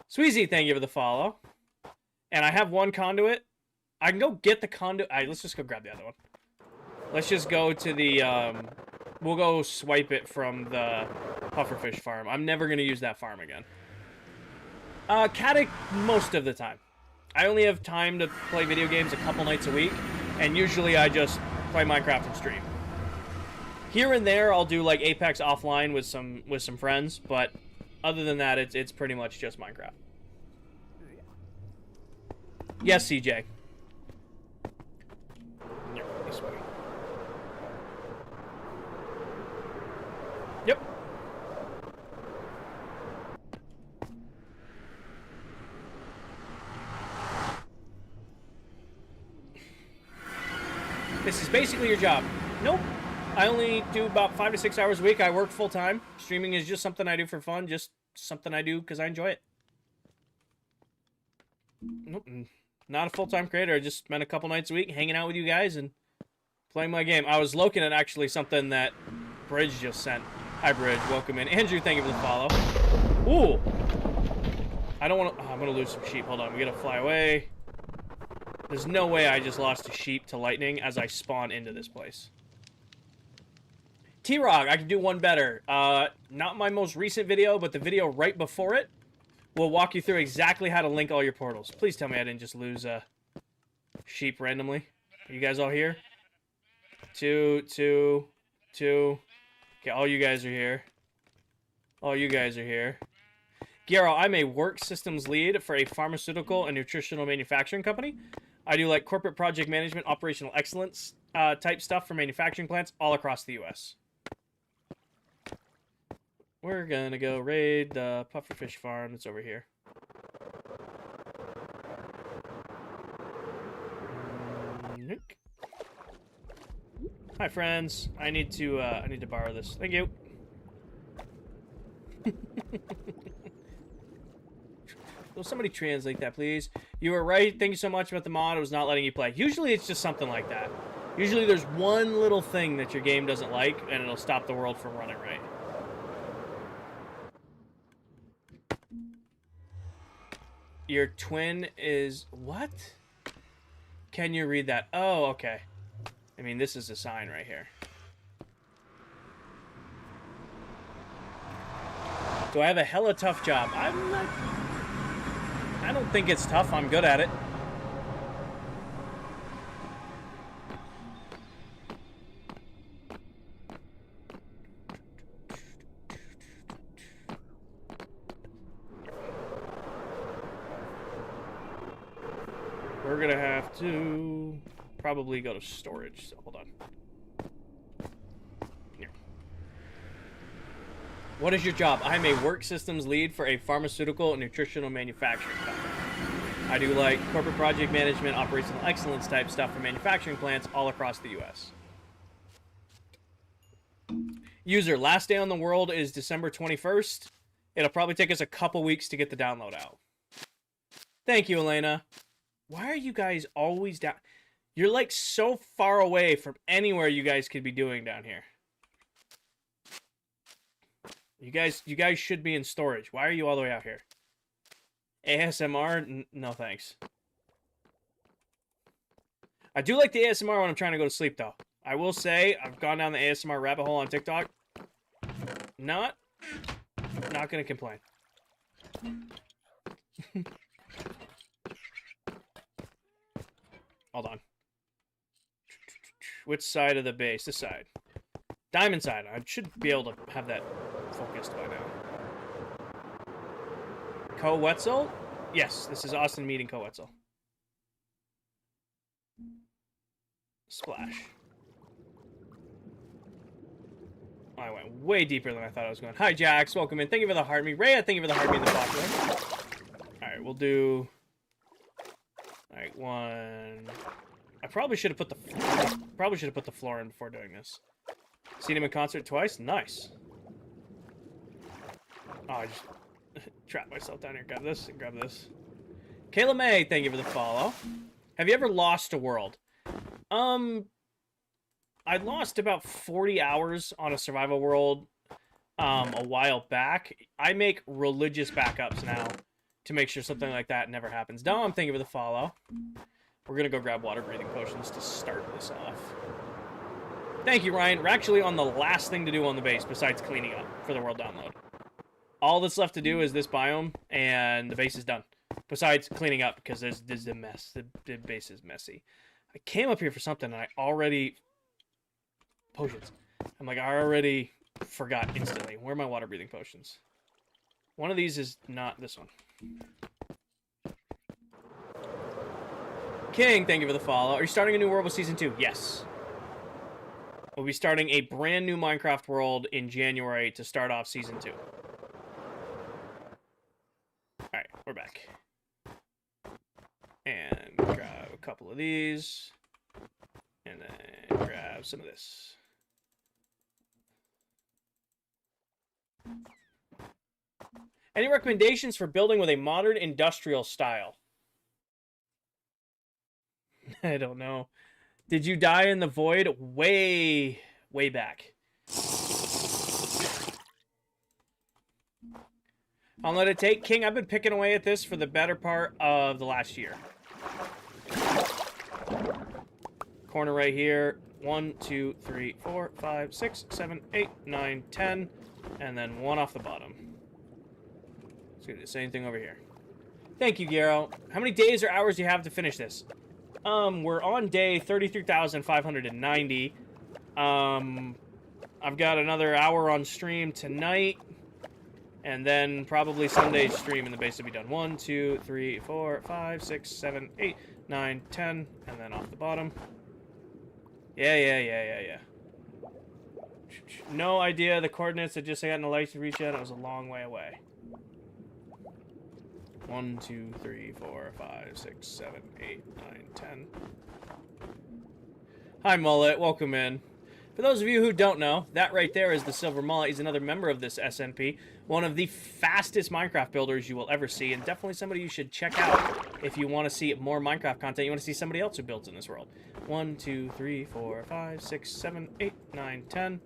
Sweezy, thank you for the follow. And I have one conduit. I can go get the conduit. Let's just go grab the other one. Let's just go to the, we'll go swipe it from the pufferfish farm. I'm never going to use that farm again. Caddick most of the time. I only have time to play video games a couple nights a week, and usually I just play Minecraft and stream. Here and there, I'll do like Apex offline with some friends, but other than that, it's pretty much just Minecraft. Yes, CJ. Yeah, this way. Yep. This is basically your job. Nope. I only do about 5 to 6 hours a week. I work full time. Streaming is just something I do for fun. Just something I do because I enjoy it. Nope. Not a full-time creator. I just spent a couple nights a week hanging out with you guys and playing my game. I was looking at actually something that Bridge just sent. Hi, Bridge. Welcome in. Andrew, thank you for the follow. Ooh. I don't want to... I'm going to lose some sheep. Hold on. We got to fly away. There's no way I just lost a sheep to lightning as I spawn into this place. T-Rock, I can do one better. Not my most recent video, but the video right before it will walk you through exactly how to link all your portals. Please tell me I didn't just lose sheep randomly. Are you guys all here? Two. Okay, all you guys are here. All you guys are here. Garo, I'm a work systems lead for a pharmaceutical and nutritional manufacturing company. I do like corporate project management, operational excellence type stuff for manufacturing plants all across the U.S. We're gonna go raid the pufferfish farm that's over here. Nick. Hi, friends. I need to borrow this. Thank you. Will somebody translate that, please? You were right. Thank you so much about the mod. It was not letting you play. Usually, it's just something like that. Usually, there's one little thing that your game doesn't like, and it'll stop the world from running right. Your twin is... What? Can you read that? Oh, okay. I mean, this is a sign right here. Do I have a hella tough job? I'm not... I don't think it's tough. I'm good at it. We're gonna have to probably go to storage, so hold on. Here. What is your job? I'm a work systems lead for a pharmaceutical and nutritional manufacturing company. I do like corporate project management, operational excellence type stuff for manufacturing plants all across the US. User, last day on the world is December 21st. It'll probably take us a couple weeks to get the download out. Thank you, Elena. Why are you guys always down? You're like so far away from anywhere you guys could be doing down here. You guys should be in storage. Why are you all the way out here? ASMR? No thanks. I do like the ASMR when I'm trying to go to sleep, though. I will say, I've gone down the ASMR rabbit hole on TikTok. Not gonna complain. Hold on. Which side of the base? This side. Diamond side. I should be able to have that focused by now. Co-Wetzel? Yes, this is Austin meeting Co-Wetzel. Splash. Oh, I went way deeper than I thought I was going. Hi, Jax. Welcome in. Thank you for the heart me. Rhea, thank you for the heart me in the box. Alright. right, we'll do... Alright, one... I probably should have put the floor in before doing this. Seen him in concert twice? Nice. Oh, I just trapped myself down here. Grab this and grab this. Kayla May, thank you for the follow. Have you ever lost a world? I lost about 40 hours on a survival world a while back. I make religious backups now to make sure something like that never happens. Dom, thank you for the follow. We're going to go grab water breathing potions to start this off. Thank you, Ryan. We're actually on the last thing to do on the base besides cleaning up for the world download. All that's left to do is this biome, and the base is done. Besides cleaning up, because there's a mess. The base is messy. I came up here for something, and I already... Potions. I'm like, I already forgot instantly. Where are my water breathing potions? One of these is not this one. King, thank you for the follow. Are you starting a new world with Season 2? Yes. We'll be starting a brand new Minecraft world in January to start off Season 2. Alright, we're back. And grab a couple of these. And then grab some of this. Any recommendations for building with a modern industrial style? I don't know. Did you die in the void? Way back. I'll let it take. King, I've been picking away at this for the better part of the last year. Corner right here. 1, 2, 3, 4, 5, 6, 7, 8, 9, 10. And then one off the bottom. Let's do the same thing over here. Thank you, Garo. How many days or hours do you have to finish this? We're on day 33,590. I've got another hour on stream tonight. And then probably Sunday's stream in the base will be done. 1, 2, 3, 4, 5, 6, 7, 8, 9, 10. And then off the bottom. Yeah. No idea the coordinates. I just got in the light to reach out. It was a long way away. 1, 2, 3, 4, 5, 6, 7, 8, 9, 10. Hi, Mullet. Welcome in. For those of you who don't know, that right there is the Silver Mullet. He's another member of this SNP. One of the fastest Minecraft builders you will ever see, and definitely somebody you should check out if you want to see more Minecraft content. You want to see somebody else who builds in this world. 1, 2, 3, 4, 5, 6, 7, 8, 9, 10.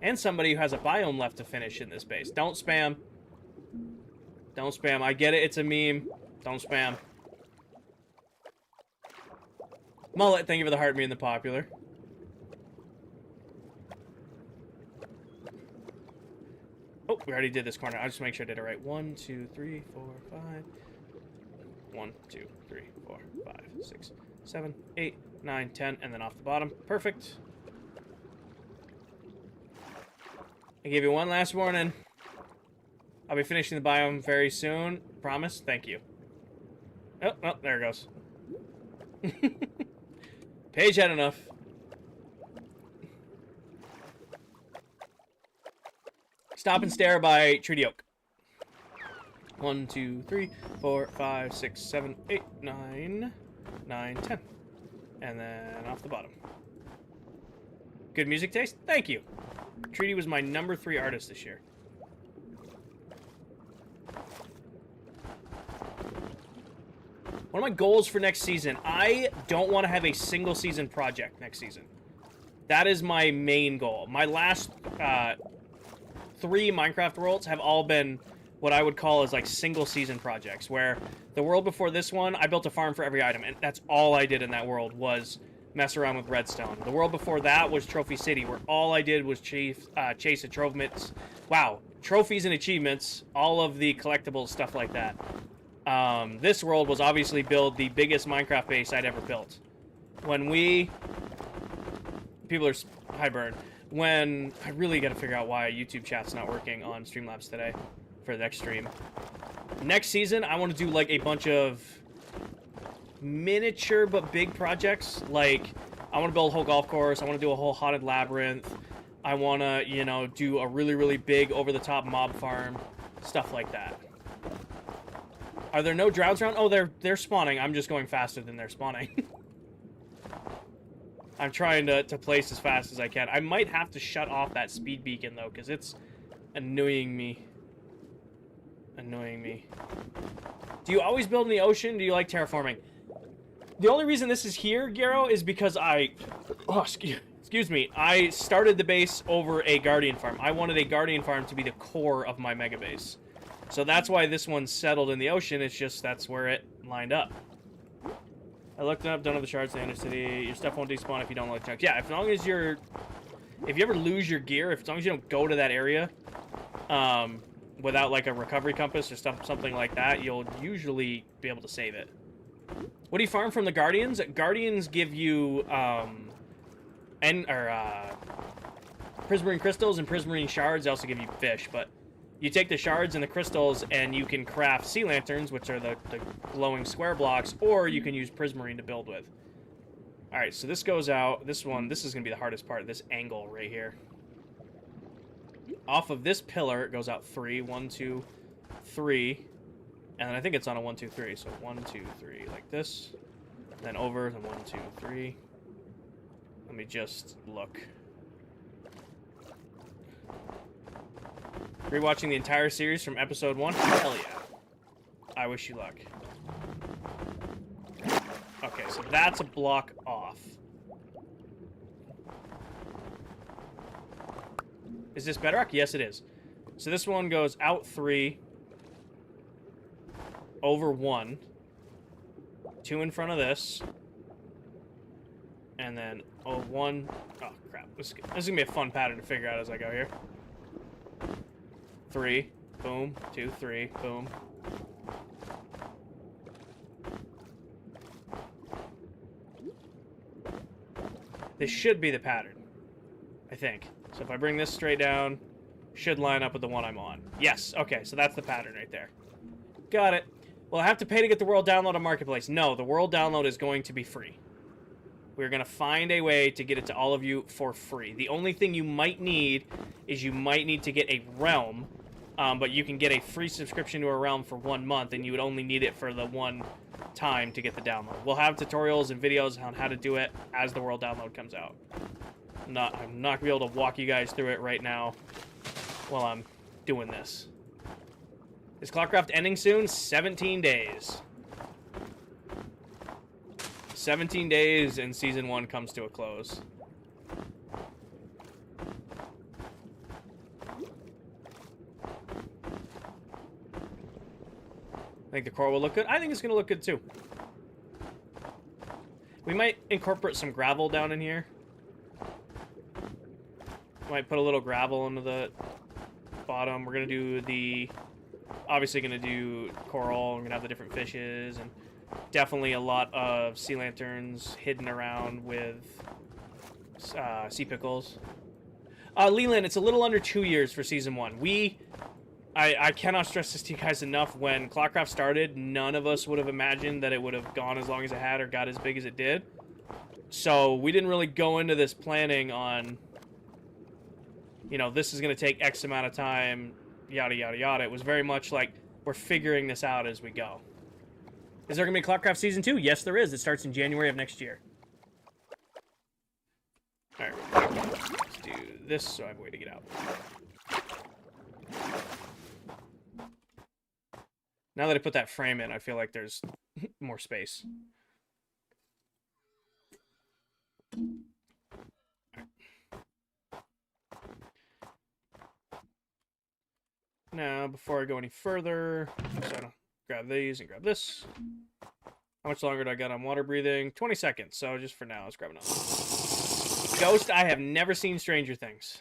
And somebody who has a biome left to finish in this base. Don't spam. Don't spam. I get it. It's a meme. Don't spam. Mullet, thank you for the heart, me and the popular. Oh, we already did this corner. I'll just make sure I did it right. 1, 2, 3, 4, 5. 1, 2, 3, 4, 5, 6, 7, 8, 9, 10, and then off the bottom. Perfect. I gave you one last warning. I'll be finishing the biome very soon. Promise? Thank you. Oh, there it goes. Page had enough. Stop and Stare by Treaty Oak. 1, 2, 3, 4, 5, 6, 7, 8, 9, 9, 10. And then off the bottom. Good music taste? Thank you. Treaty was my number 3 artist this year. One of my goals for next season, I don't want to have a single season project next season. That is my main goal. My last 3 Minecraft worlds have all been what I would call as like single season projects, where the world before this one, I built a farm for every item, and that's all I did in that world was mess around with redstone. The world before that was Trophy City, where all I did was chase achievements. Wow, trophies and achievements, all of the collectibles, stuff like that. This world was obviously build the biggest Minecraft base I'd ever built. When we... People are... Hi, Burn. When... I really gotta figure out why YouTube chat's not working on Streamlabs today for the next stream. Next season, I want to do, like, a bunch of miniature but big projects. Like, I want to build a whole golf course. I want to do a whole haunted labyrinth. I want to, you know, do a really, really big over-the-top mob farm. Stuff like that. Are there no droughts around? Oh, they're spawning. I'm just going faster than they're spawning. I'm trying to place as fast as I can. I might have to shut off that speed beacon, though, because it's annoying me. Annoying me. Do you always build in the ocean? Do you like terraforming? The only reason this is here, Garo, is because excuse me. I started the base over a Guardian farm. I wanted a Guardian farm to be the core of my mega base. So that's why this one's settled in the ocean. It's just that's where it lined up. I looked up, don't have the shards in the city. Your stuff won't despawn if you don't load chunks. Yeah, as long as you're... If you ever lose your gear, as long as you don't go to that area, without, like, a recovery compass or something like that, you'll usually be able to save it. What do you farm from the Guardians? Guardians give you, prismarine crystals and prismarine shards. They also give you fish, but you take the shards and the crystals and you can craft sea lanterns, which are the glowing square blocks, or you can use prismarine to build with. Alright, so this goes out. This is going to be the hardest part, this angle right here. Off of this pillar, it goes out 3. 1, 2, 3. And I think it's on a 1, 2, 3. So 1, 2, 3, like this. Then over, and 1, 2, 3. Let me just look. Rewatching the entire series from episode 1? Hell yeah. I wish you luck. Okay, so that's a block off. Is this bedrock? Yes, it is. So this one goes out 3. Over 1. 2 in front of this. And then 1. Oh, crap. This is going to be a fun pattern to figure out as I go here. 3. Boom. 2, 3. Boom. This should be the pattern, I think. So if I bring this straight down, should line up with the one I'm on. Yes. Okay, so that's the pattern right there. Got it. Will I have to pay to get the world download on Marketplace? No, the world download is going to be free. We're going to find a way to get it to all of you for free. The only thing you might need is you might need to get a realm, but you can get a free subscription to a realm for 1 month, and you would only need it for the one time to get the download. We'll have tutorials and videos on how to do it as the world download comes out. I'm not going to be able to walk you guys through it right now while I'm doing this. Is ClockCraft ending soon? 17 days. 17 days and Season 1 comes to a close. I think the core will look good. I think it's going to look good too. We might incorporate some gravel down in here. Might put a little gravel into the bottom. We're going to do the... Obviously going to do coral. I'm going to have the different fishes. And definitely a lot of sea lanterns hidden around with sea pickles. Leland, it's a little under 2 years for Season 1. I cannot stress this to you guys enough. When ClockCraft started, none of us would have imagined that it would have gone as long as it had or got as big as it did. So we didn't really go into this planning on, you know, this is going to take X amount of time, yada, yada, yada. It was very much like we're figuring this out as we go. Is there going to be ClockCraft Season 2? Yes, there is. It starts in January of next year. All right, let's do this so I have a way to get out. Now that I put that frame in, I feel like there's more space. Right. Now, before I go any further, so I don't grab these and grab this. How much longer do I got on water breathing? 20 seconds, so just for now, let's grab another. Ghost, I have never seen Stranger Things.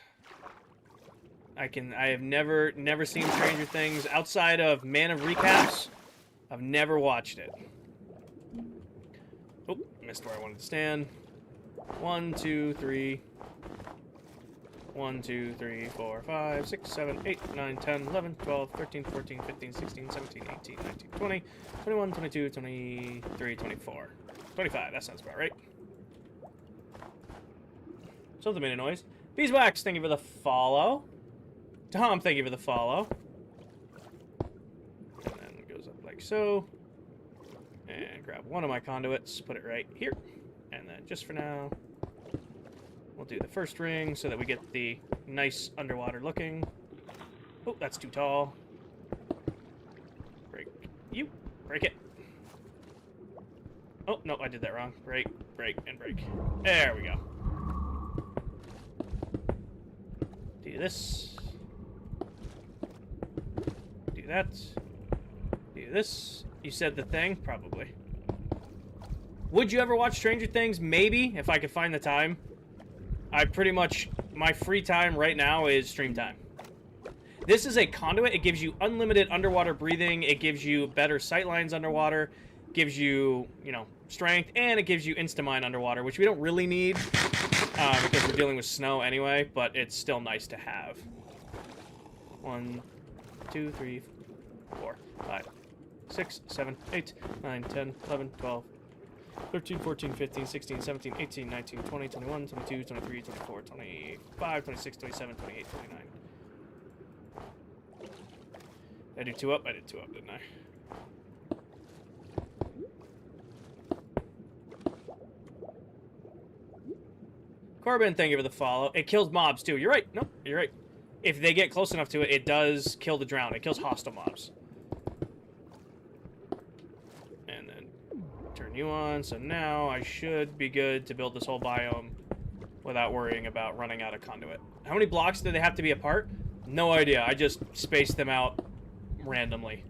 I have never seen Stranger Things outside of Man of Recaps. I've never watched it. Oh, missed where I wanted to stand. 1, 2, 3. 1, 2, 3, 4, 5, 6, 7, 8, 9, 10, 11, 12, 13, 14, 15, 16, 17, 18, 19, 20, 21, 22, 23, 24. 25, that sounds about right. Something made a noise. Beeswax, thank you for the follow. Tom, thank you for the follow. And then it goes up like like so. And grab one of my conduits, put it right here. And then just for now, we'll do the first ring so that we get the nice underwater looking. Oh, that's too tall. Break you. Break it. Oh, no, I did that wrong. Break, break, and break. There we go. Do this. Do that. Do this. You said the thing? Probably. Would you ever watch Stranger Things? Maybe, if I could find the time. I pretty much... My free time right now is stream time. This is a conduit. It gives you unlimited underwater breathing. It gives you better sightlines underwater. Gives you, you know, strength. And it gives you Instamine underwater, which we don't really need. Because we're dealing with snow anyway. But it's still nice to have. 1, 2, 3, 4, 5, 6, 7, 8, 9, 10, 11, 12, 13, 14, 15, 16, 17, 18, 19, 20, 21, 22, 23, 24, 25, 26, 27, 28, 29. Did I do 2 up? I did 2 up, didn't I? Corbin, thank you for the follow. It kills mobs, too. You're right. Nope, you're right. If they get close enough to it, it does kill the drown. It kills hostile mobs. And then turn you on. So now I should be good to build this whole biome without worrying about running out of conduit. How many blocks do they have to be apart? No idea. I just spaced them out randomly.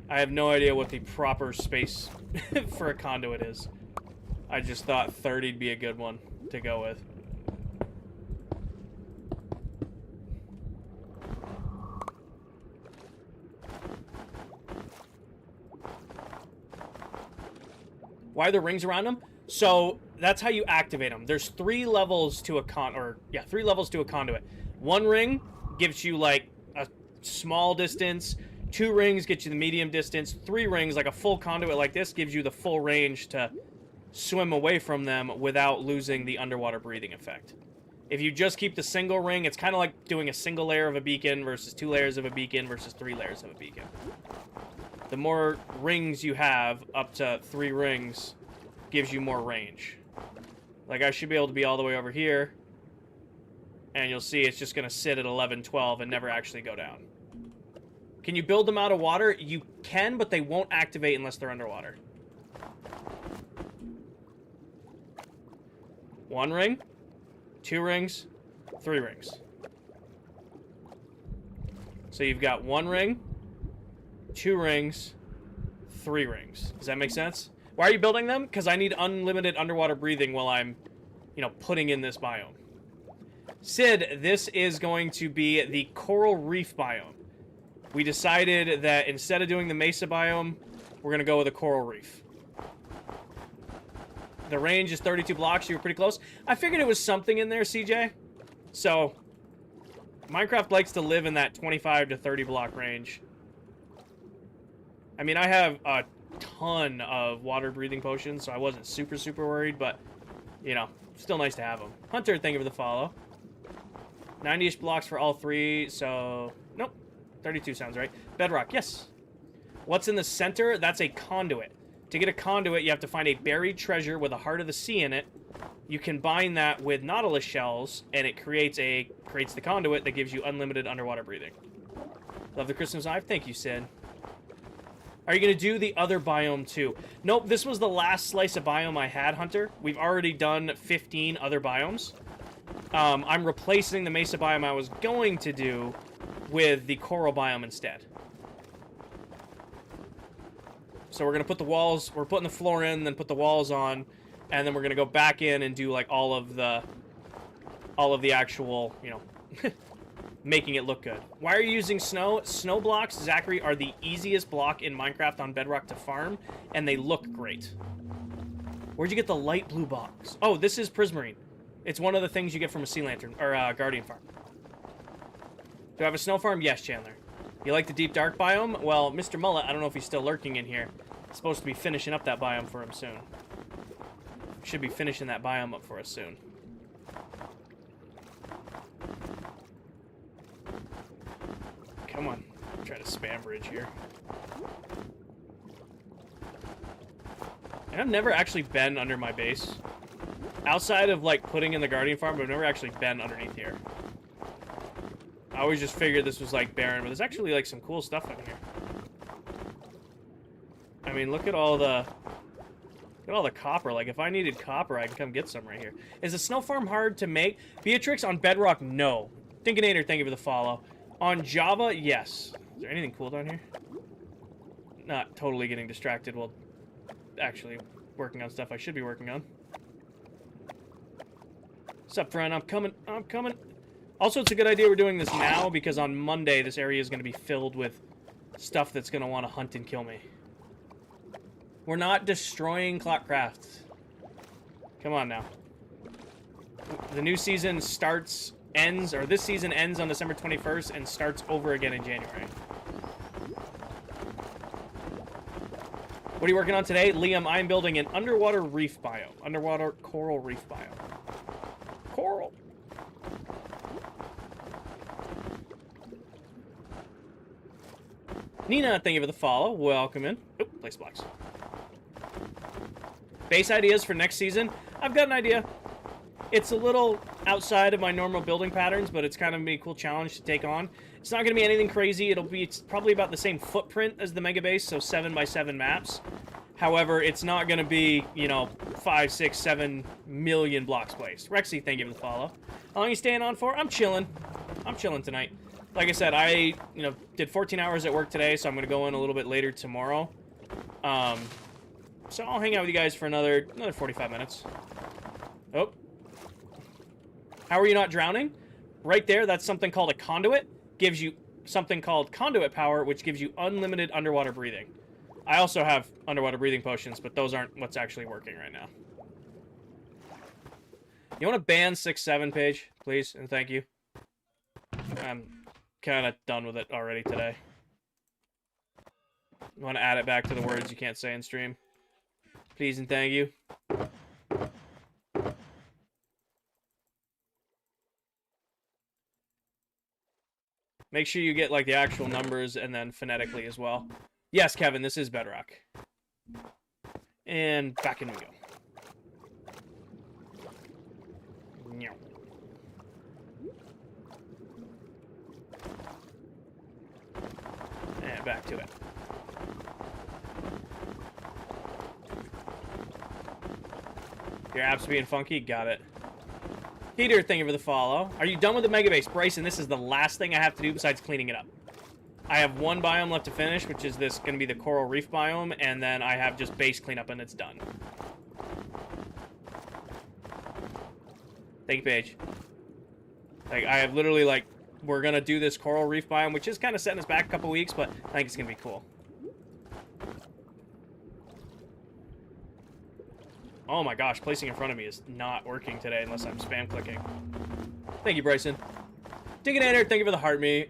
I have no idea what the proper space for a conduit is. I just thought 30'd be a good one to go with. Why are there rings around them? So that's how you activate them. There's 3 levels to a three levels to a conduit. 1 ring gives you like a small distance. 2 rings get you the medium distance. 3 rings, like a full conduit like this, gives you the full range to swim away from them without losing the underwater breathing effect. If you just keep the single ring, it's kind of like doing a single layer of a beacon versus 2 layers of a beacon versus 3 layers of a beacon. The more rings you have, up to 3 rings, gives you more range. Like, I should be able to be all the way over here, and you'll see it's just going to sit at 11, 12, and never actually go down. Can you build them out of water? You can, but they won't activate unless they're underwater. 1 ring, 2 rings, 3 rings. So you've got 1 ring, 2 rings, 3 rings. Does that make sense? Why are you building them? Because I need unlimited underwater breathing while I'm, you know, putting in this biome. Sid, this is going to be the coral reef biome. We decided that instead of doing the mesa biome, we're going to go with a coral reef. The range is 32 blocks. You were pretty close. I figured it was something in there, CJ. So, Minecraft likes to live in that 25 to 30 block range. I mean, I have a ton of water breathing potions, so I wasn't super worried, but, you know, still nice to have them. Hunter, thank you for the follow. 90-ish blocks for all 3, so... Nope. 32 sounds right. Bedrock, yes. What's in the center? That's a conduit. To get a conduit, you have to find a buried treasure with a heart of the sea in it. You combine that with nautilus shells, and it creates the conduit that gives you unlimited underwater breathing. Love the Christmas knife. Thank you, Sid. Are you going to do the other biome too? Nope, this was the last slice of biome I had, Hunter. We've already done 15 other biomes. I'm replacing the mesa biome I was going to do with the coral biome instead. So we're going to put the walls, we're putting the floor in, then put the walls on, and then we're going to go back in and do like all of the actual, you know, making it look good. Why are you using snow? Snow blocks, Zachary, are the easiest block in Minecraft on Bedrock to farm, and they look great. Where'd you get the light blue box? Oh, this is Prismarine. It's one of the things you get from a sea lantern, or guardian farm. Do I have a snow farm? Yes, Chandler. You like the deep dark biome? Well, Mr. Mullet, I don't know if he's still lurking in here. I'm supposed to be finishing up that biome for him soon. Should be finishing that biome up for us soon. Come on. Try to spam bridge here. And I've never actually been under my base. Outside of, like, putting in the Guardian Farm, I've never actually been underneath here. I always just figured this was, like, barren, but there's actually, like, some cool stuff in here. I mean, look at all the... Look at all the copper. Like, if I needed copper, I can come get some right here. Is the snow farm hard to make? Beatrix, on Bedrock, no. Dinkinator, thank you for the follow. On Java, yes. Is there anything cool down here? Not totally getting distracted while actually working on stuff I should be working on. Sup, friend? I'm coming. I'm coming. Also, it's a good idea we're doing this now, because on Monday, this area is going to be filled with stuff that's going to want to hunt and kill me. We're not destroying ClockCraft. Come on now. The new season ends, or this season ends on December 21st and starts over again in January. What are you working on today? Liam, I'm building an underwater reef biome. Underwater coral reef biome. Coral. Nina, thank you for the follow. Welcome in. Oop, place blocks. Base ideas for next season. I've got an idea. It's a little outside of my normal building patterns, but it's kind of a cool challenge to take on. It's not going to be anything crazy. It's probably about the same footprint as the Mega Base, so 7x7 maps. However, it's not going to be, you know, 5, 6, 7 million blocks placed. Rexy, thank you for the follow. How long are you staying on for? I'm chilling. I'm chilling tonight. Like I said, I, did 14 hours at work today, so I'm going to go in a little bit later tomorrow. So I'll hang out with you guys for another 45 minutes. Oh. How are you not drowning? Right there, that's something called a conduit. Gives you something called conduit power, which gives you unlimited underwater breathing. I also have underwater breathing potions, but those aren't what's actually working right now. You want to ban 6-7, Paige, please? And thank you. I'm kind of done with it already today. You want to add it back to the words you can't say in stream? Please and thank you. Make sure you get, like, the actual numbers and then phonetically as well. Yes, Kevin, this is Bedrock. And back in we go. And back to it. Your app's being funky? Got it. Peter, thank you for the follow. Are you done with the Mega Base? Bryson, this is the last thing I have to do besides cleaning it up. I have one biome left to finish, which is this going to be the coral reef biome, and then I have just base cleanup and it's done. Thank you, Paige. Like, I have literally, like, we're going to do this coral reef biome, which is kind of setting us back a couple weeks, but I think it's going to be cool. Oh my gosh, placing in front of me is not working today unless I'm spam clicking. Thank you, Bryson. Digginator, thank you for the heart meat.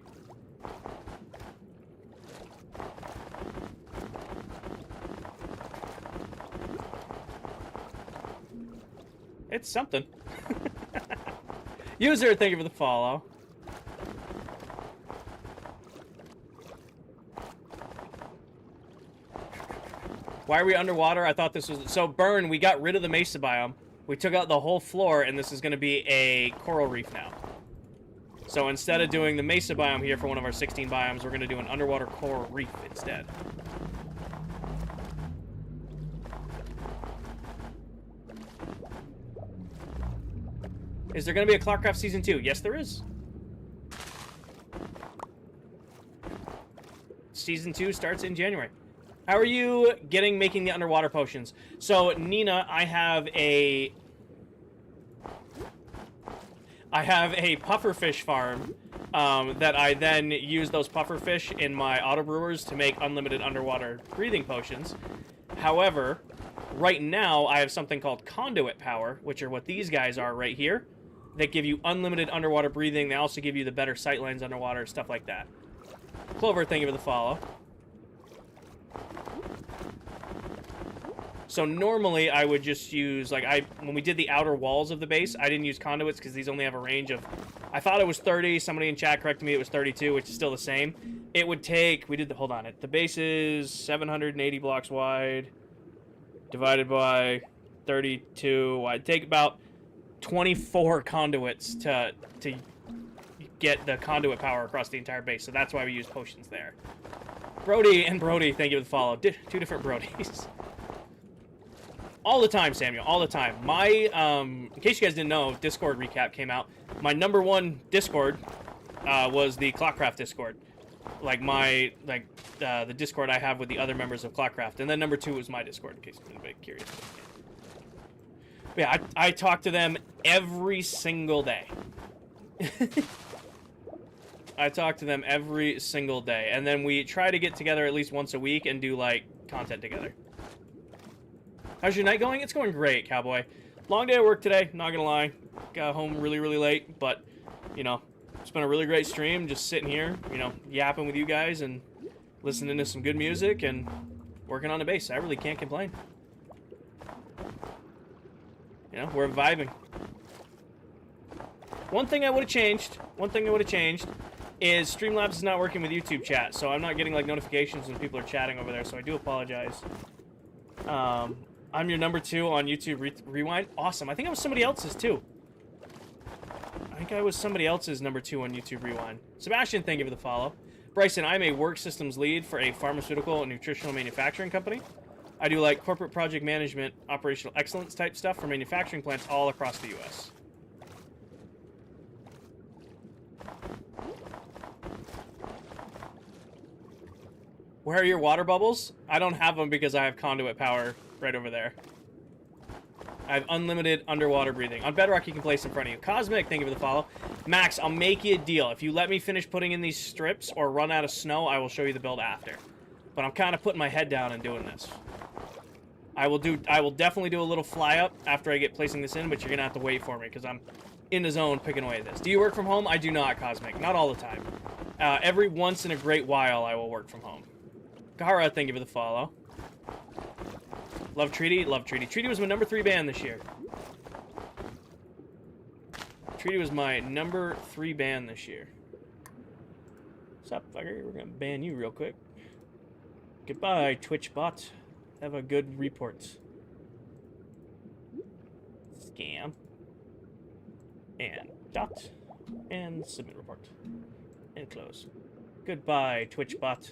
It's something. User, thank you for the follow. Why are we underwater? I thought this was... So, Burn, we got rid of the mesa biome. We took out the whole floor, and this is going to be a coral reef now. So, instead of doing the mesa biome here for one of our 16 biomes, we're going to do an underwater coral reef instead. Is there going to be a ClockCraft Season 2? Yes, there is. Season 2 starts in January. How are you making the underwater potions? So, Nina, I have a pufferfish farm that I then use those pufferfish in my autobrewers to make unlimited underwater breathing potions. However, right now, I have something called conduit power, which are what these guys are right here, that give you unlimited underwater breathing. They also give you the better sightlines underwater, stuff like that. Clover, thank you for the follow. So normally I would just use, like, when we did the outer walls of the base, I didn't use conduits because these only have a range of, I thought it was 30, somebody in chat corrected me, it was 32, which is still the same. It would take, hold on, the base is 780 blocks wide, divided by 32. I'd take about 24 conduits to get the conduit power across the entire base. So that's why we use potions there. Brody and Brody, thank you for the follow. Two different Brodies. All the time, Samuel. All the time. My, in case you guys didn't know, Discord recap came out. My #1 Discord was the ClockCraft Discord. Like the Discord I have with the other members of ClockCraft. And then #2 was my Discord, in case you've been a bit curious. But yeah, I talk to them every single day. I talk to them every single day. And then we try to get together at least once a week and do, like, content together. How's your night going? It's going great, Cowboy. Long day at work today, not gonna lie. Got home really, really late, but, you know, it's been a really great stream. Just sitting here, you know, yapping with you guys and listening to some good music and working on the base. I really can't complain. You know, we're vibing. One thing I would have changed is Streamlabs is not working with YouTube chat, so I'm not getting, like, notifications when people are chatting over there, so I do apologize. I'm your #2 on YouTube Rewind. Awesome. I think I was somebody else's, too. I think I was somebody else's #2 on YouTube Rewind. Sebastian, thank you for the follow. Bryson, I'm a work systems lead for a pharmaceutical and nutritional manufacturing company. I do, like, corporate project management, operational excellence type stuff for manufacturing plants all across the U.S. Where are your water bubbles? I don't have them because I have conduit power right over there. I have unlimited underwater breathing. On Bedrock, you can place in front of you. Cosmic, thank you for the follow. Max, I'll make you a deal. If you let me finish putting in these strips or run out of snow, I will show you the build after. But I'm kind of putting my head down and doing this. I will definitely do a little fly up after I get placing this in, but you're going to have to wait for me because I'm in the zone picking away at this. Do you work from home? I do not, Cosmic. Not all the time. Every once in a great while, I will work from home. Kahara, thank you for the follow. Love Treaty? Love Treaty. Treaty was my #3 band this year. Treaty was my #3 band this year. What's up, fucker? We're gonna ban you real quick. Goodbye, Twitch bot. Have a good report. Scam. And dot. And submit report. And close. Goodbye, Twitch bot.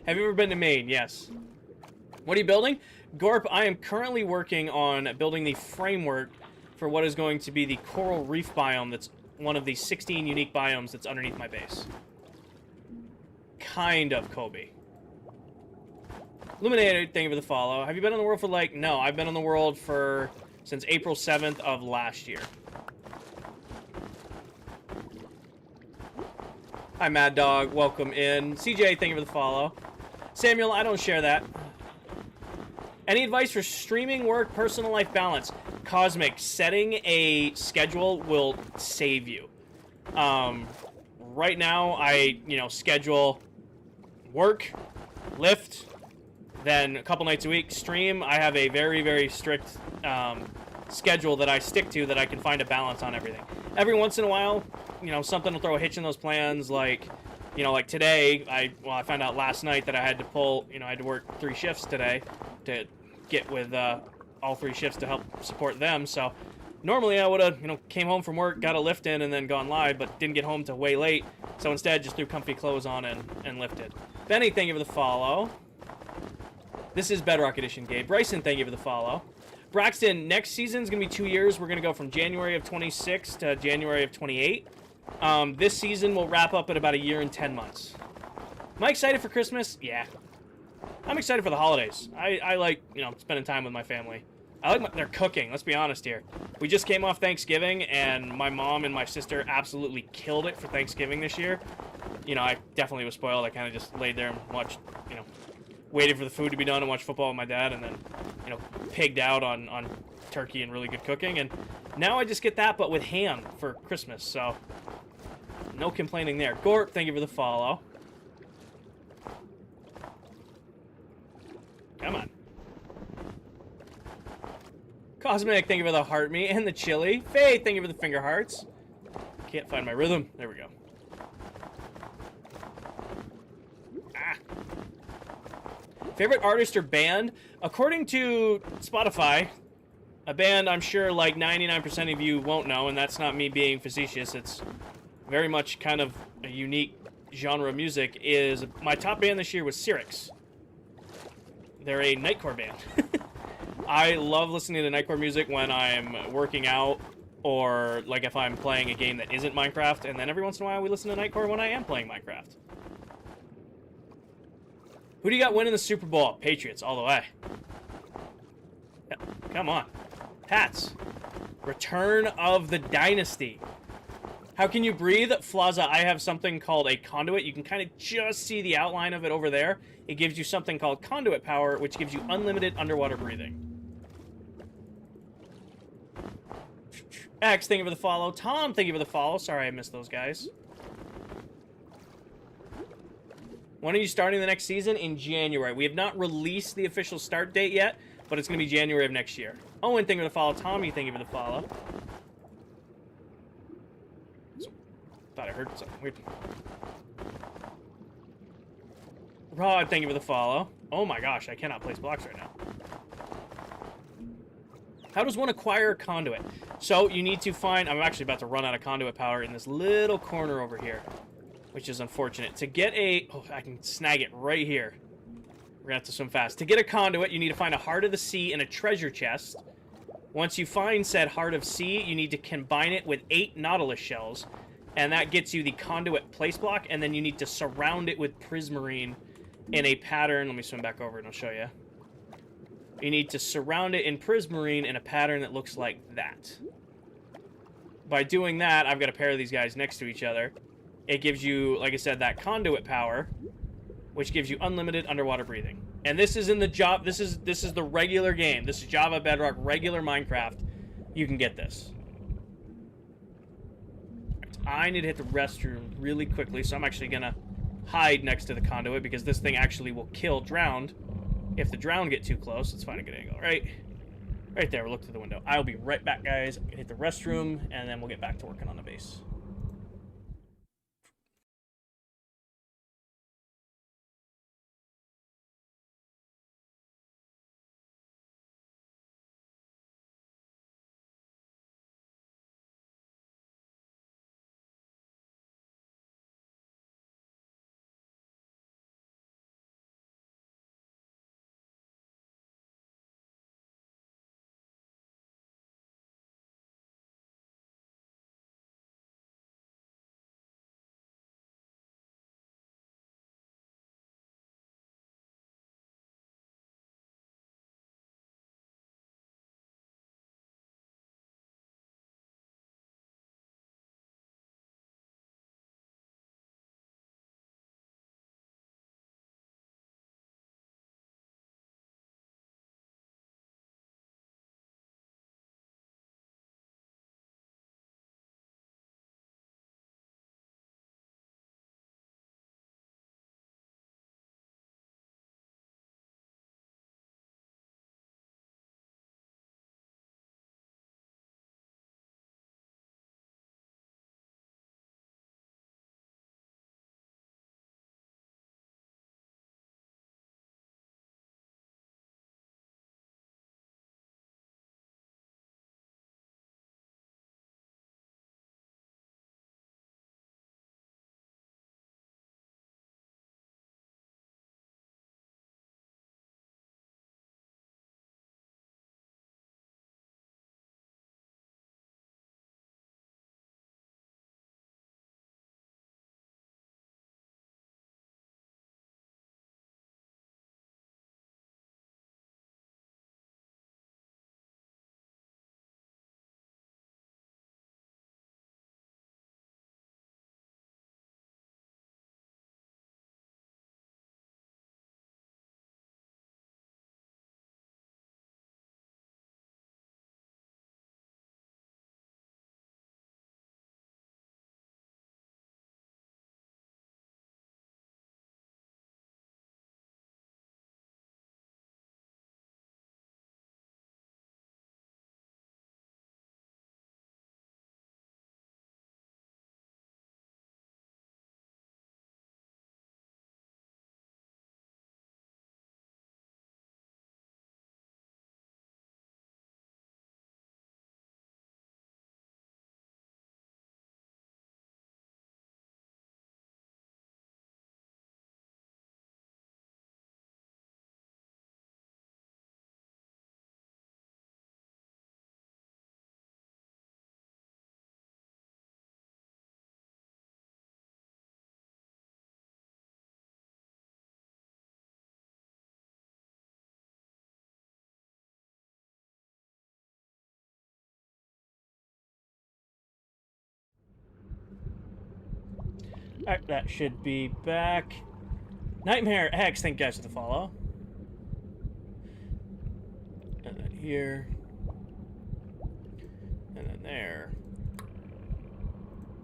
Have you ever been to Maine? Yes. What are you building? Gorp, I am currently working on building the framework for what is going to be the coral reef biome that's one of the 16 unique biomes that's underneath my base. Kind of, Kobe. Illuminated, thank you for the follow. Have you been on the world for, like... No, I've been on the world for... since April 7th of last year. Hi, Mad Dog. Welcome in. CJ, thank you for the follow. Samuel, I don't share that. Any advice for streaming, work, personal life balance? Cosmic, setting a schedule will save you. Right now, I, schedule work, lift, then a couple nights a week stream. I have a very, very strict schedule that I stick to that I can find a balance on everything. Every once in a while, something will throw a hitch in those plans. Like today, I found out last night that I had to pull, I had to work 3 shifts today to get with all 3 shifts to help support them. So normally I would have, came home from work, got a lift in, and then gone live, but didn't get home till way late. So instead, just threw comfy clothes on and lifted. Benny, thank you for the follow. This is Bedrock Edition, Gabe. Bryson, thank you for the follow. Braxton, next season's going to be 2 years. We're going to go from January of 26 to January of 28. This season will wrap up at about 1 year and 10 months. Am I excited for Christmas? Yeah. I'm excited for the holidays. I like, spending time with my family. I like their cooking, let's be honest here. We just came off Thanksgiving, and my mom and my sister absolutely killed it for Thanksgiving this year. I definitely was spoiled. I kind of just laid there and watched, waited for the food to be done and watched football with my dad, and then, pigged out on turkey and really good cooking. And now I just get that, but with ham for Christmas, so no complaining there. Gorp, thank you for the follow. Come on. Cosmic, thank you for the heart me and the chili. Faith, thank you for the finger hearts. Can't find my rhythm. There we go. Favorite artist or band? According to Spotify, a band I'm sure like 99% of you won't know, and that's not me being facetious, it's very much kind of a unique genre of music, is my top band this year was Syrinx. They're a nightcore band. I love listening to nightcore music when I'm working out, or like if I'm playing a game that isn't Minecraft, and then every once in a while we listen to nightcore when I am playing Minecraft. Who do you got winning the Super Bowl? Patriots, all the way. Yeah, come on. Pats. Return of the Dynasty. How can you breathe? Flaza, I have something called a conduit. You can kind of just see the outline of it over there. It gives you something called conduit power, which gives you unlimited underwater breathing. X, thank you for the follow. Tom, thank you for the follow. Sorry I missed those guys. When are you starting the next season? In January. We have not released the official start date yet, but it's going to be January of next year. Owen, thank you for the follow. Tommy, thank you for the follow. Thought I heard something weird. Rod, thank you for the follow. Oh my gosh, I cannot place blocks right now. How does one acquire a conduit? So you need to find... I'm actually about to run out of conduit power in this little corner over here, which is unfortunate. To get a... Oh, I can snag it right here. We're going to have to swim fast. To get a conduit, you need to find a Heart of the Sea and a treasure chest. Once you find said Heart of Sea, you need to combine it with 8 Nautilus shells, and that gets you the conduit place block, and then you need to surround it with prismarine in a pattern. Let me swim back over and I'll show you. You need to surround it in prismarine in a pattern that looks like that. By doing that, I've got a pair of these guys next to each other. It gives you, like I said, that conduit power, which gives you unlimited underwater breathing. And this is in the job. This is the regular game. This is Java, Bedrock, regular Minecraft. You can get this. I need to hit the restroom really quickly, so I'm actually gonna hide next to the conduit because this thing actually will kill drowned. If the drowned get too close, let's find a good angle. Right there, we'll look through the window. I'll be right back, guys. I'm gonna hit the restroom, and then we'll get back to working on the base. Alright, that should be back. Nightmare X, thank you guys for the follow. And then here. And then there.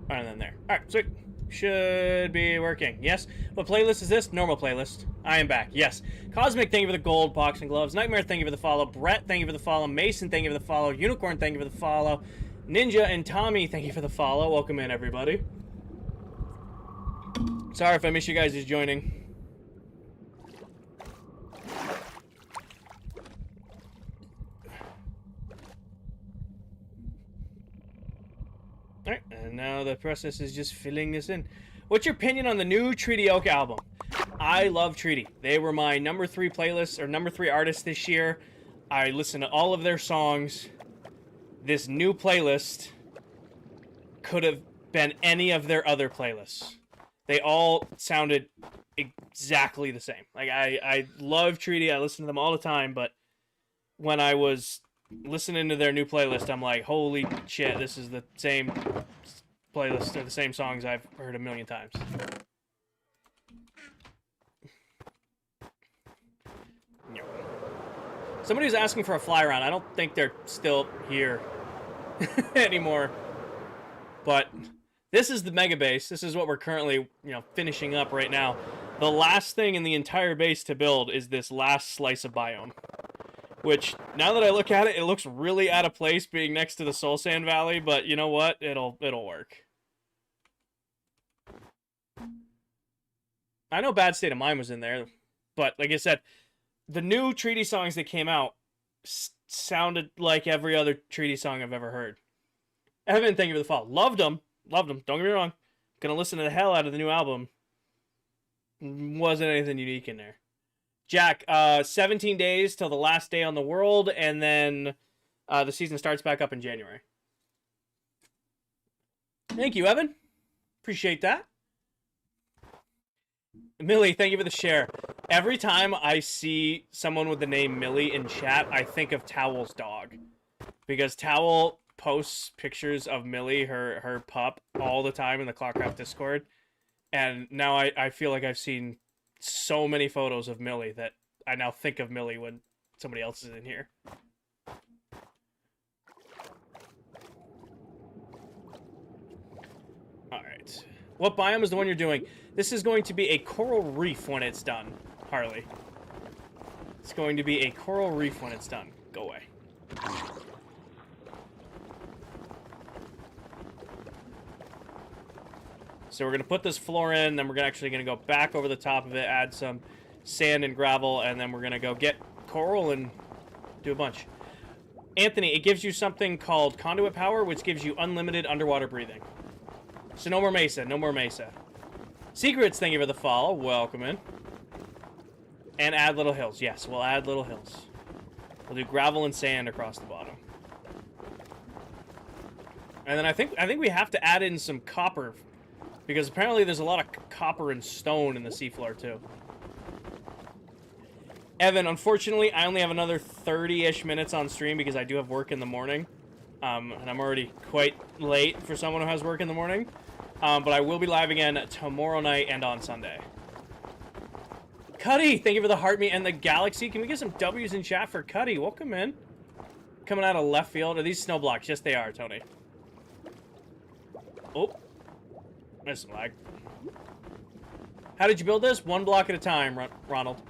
And then there. Alright, sweet. Should be working. Yes. What playlist is this? Normal playlist. I am back. Yes. Cosmic, thank you for the gold boxing gloves. Nightmare, thank you for the follow. Brett, thank you for the follow. Mason, thank you for the follow. Unicorn, thank you for the follow. Ninja and Tommy, thank you for the follow. Welcome in, everybody. Sorry if I miss you guys just joining. Alright, and now the process is just filling this in. What's your opinion on the new Treaty Oak album? I love Treaty. They were my number 3 playlist, or number 3 artist this year. I listened to all of their songs. This new playlist could have been any of their other playlists. They all sounded exactly the same. Like, I love Treaty. I listen to them all the time, but when I was listening to their new playlist, I'm like, holy shit, this is the same playlist, or the same songs I've heard a million times. Somebody was asking for a fly round. I don't think they're still here anymore. But this is the mega base. This is what we're currently, finishing up right now. The last thing in the entire base to build is this last slice of biome. Which, now that I look at it, it looks really out of place being next to the Soul Sand Valley, but you know what? It'll work. I know Bad State of Mind was in there, but like I said, the new Treaty songs that came out sounded like every other Treaty song I've ever heard. Evan, thank you for the follow. Loved them. Loved them. Don't get me wrong. Gonna listen to the hell out of the new album. Wasn't anything unique in there. Jack, 17 days till the last day on the world, and then the season starts back up in January. Thank you, Evan. Appreciate that. Millie, thank you for the share. Every time I see someone with the name Millie in chat, I think of Towel's dog. Because Towel posts pictures of Millie, her pup, all the time in the ClockCraft Discord. And now I feel like I've seen so many photos of Millie that I now think of Millie when somebody else is in here. Alright. What biome is the one you're doing? This is going to be a coral reef when it's done, Harley. It's going to be a coral reef when it's done. Go away. So we're going to put this floor in, then we're actually going to go back over the top of it, add some sand and gravel, and then we're going to go get coral and do a bunch. Anthony, it gives you something called conduit power, which gives you unlimited underwater breathing. So no more mesa, no more mesa. Secrets, thank you for the follow. Welcome in. And add little hills. Yes, we'll add little hills. We'll do gravel and sand across the bottom. And then I think we have to add in some copper, because apparently there's a lot of copper and stone in the seafloor too. Evan, unfortunately, I only have another 30-ish minutes on stream because I do have work in the morning. And I'm already quite late for someone who has work in the morning. But I will be live again tomorrow night and on Sunday. Cuddy, thank you for the heart meat and the galaxy. Can we get some W's in chat for Cuddy? Welcome in. Coming out of left field. Are these snow blocks? Yes, they are, Tony. Oh. There's some lag. How did you build this? One block at a time, Ronald.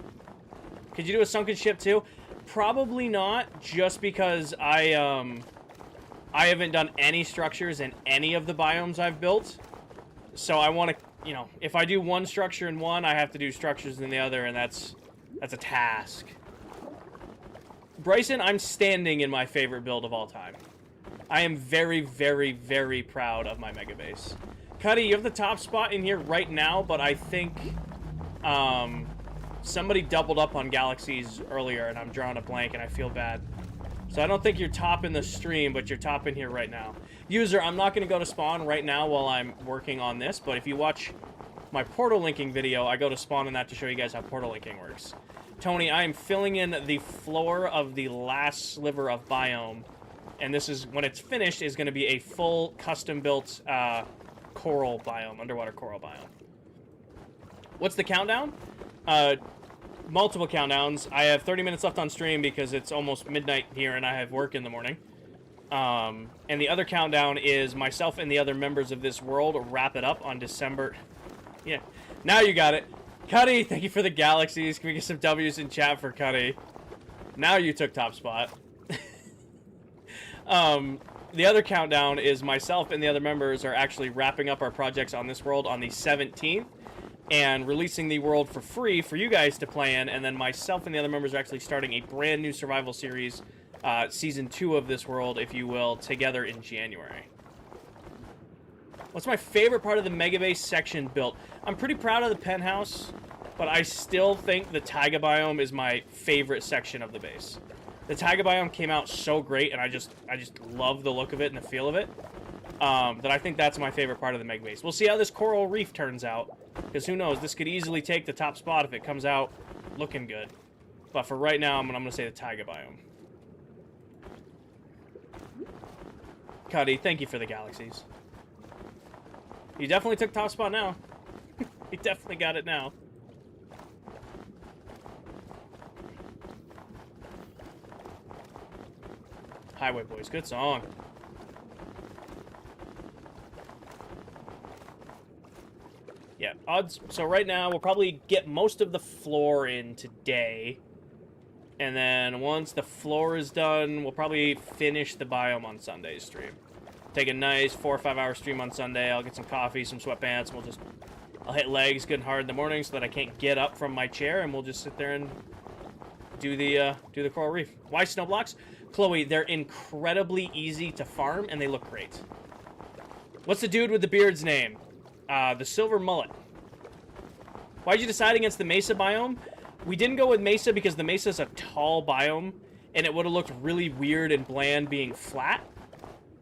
Could you do a sunken ship too? Probably not, just because I haven't done any structures in any of the biomes I've built. So I want to, if I do one structure in one, I have to do structures in the other, and that's a task. Bryson, I'm standing in my favorite build of all time. I am very, very, very proud of my mega base. Cuddy, you have the top spot in here right now, but I think somebody doubled up on galaxies earlier, and I'm drawing a blank, and I feel bad. So I don't think you're top in the stream, but you're top in here right now. User, I'm not going to go to spawn right now while I'm working on this, but if you watch my portal linking video, I go to spawn in that to show you guys how portal linking works. Tony, I am filling in the floor of the last sliver of biome, and this is, when it's finished, is going to be a full custom-built coral biome, underwater coral biome. What's the countdown? Multiple countdowns. I have 30 minutes left on stream because it's almost midnight here and I have work in the morning. And the other countdown is myself and the other members of this world wrap it up on December. Yeah, now you got it. Cuddy, thank you for the galaxies. Can we get some W's in chat for Cuddy? Now you took top spot. The other countdown is myself and the other members are actually wrapping up our projects on this world on the 17th and releasing the world for free for you guys to play in, and then myself and the other members are actually starting a brand new survival series, season 2 of this world, if you will, together in January. What's my favorite part of the Megabase section built? I'm pretty proud of the penthouse, but I still think the taiga biome is my favorite section of the base. The taiga biome came out so great, and I just love the look of it and the feel of it, that I think that's my favorite part of the Megabase. We'll see how this coral reef turns out, because who knows, this could easily take the top spot if it comes out looking good. But for right now, I'm gonna say the taiga biome. Cuddy, thank you for the galaxies. You definitely took top spot now. You definitely got it now. Highway Boys, good song. Yeah, odds. So right now, we'll probably get most of the floor in today. And then once the floor is done, we'll probably finish the biome on Sunday's stream. Take a nice 4 or 5 hour stream on Sunday. I'll get some coffee, some sweatpants, and I'll hit legs good and hard in the morning so that I can't get up from my chair, and we'll just sit there and do the coral reef. Why snow blocks? Chloe, they're incredibly easy to farm, and they look great. What's the dude with the beard's name? The silver mullet. Why'd you decide against the mesa biome? We didn't go with mesa because the mesa is a tall biome, and it would have looked really weird and bland being flat.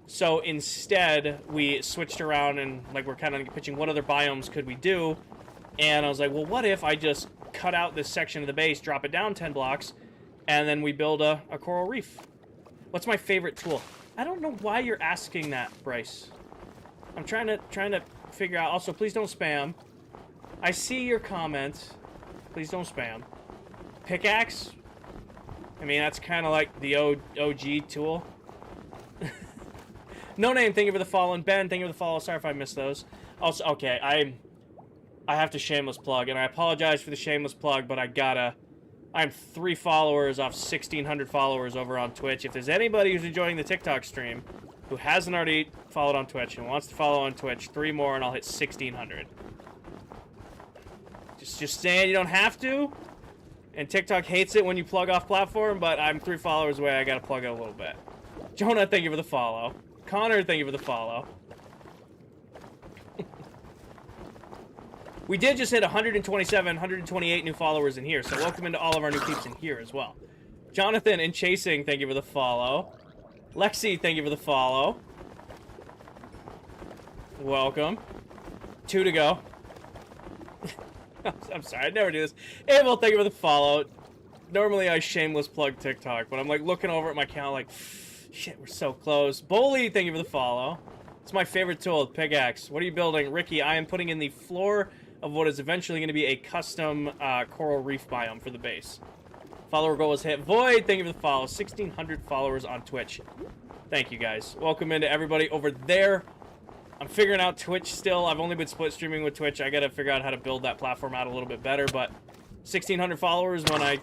So instead, we switched around and we're kind of pitching what other biomes could we do. And I was like, well, what if I just cut out this section of the base, drop it down 10 blocks, and then we build a coral reef. What's my favorite tool? I don't know why you're asking that, Bryce. I'm trying to figure out. Also, please don't spam. I see your comment. Please don't spam. Pickaxe? I mean, that's kind of like the OG tool. No name, thank you for the follow. And Ben, thank you for the follow. Sorry if I missed those. Also, okay, I have to shameless plug, and I apologize for the shameless plug, but I'm 3 followers off 1,600 followers over on Twitch. If there's anybody who's enjoying the TikTok stream who hasn't already followed on Twitch and wants to follow on Twitch, 3 more and I'll hit 1,600. Just saying, you don't have to. And TikTok hates it when you plug off platform, but I'm 3 followers away. I gotta plug it a little bit. Jonah, thank you for the follow. Connor, thank you for the follow. We did just hit 127, 128 new followers in here, so welcome into all of our new peeps in here as well. Jonathan and Chasing, thank you for the follow. Lexi, thank you for the follow. Welcome. 2 to go. I'm sorry, I never do this. Abel, thank you for the follow. Normally I shameless plug TikTok, but I'm looking over at my account shit, we're so close. Bully, thank you for the follow. It's my favorite tool, pickaxe. What are you building? Ricky, I am putting in the floor of what is eventually going to be a custom coral reef biome for the base. Follower goal was hit. Void, thank you for the follow. 1,600 followers on Twitch. Thank you, guys. Welcome into everybody over there. I'm figuring out Twitch still. I've only been split streaming with Twitch. I got to figure out how to build that platform out a little bit better, but 1,600 followers when I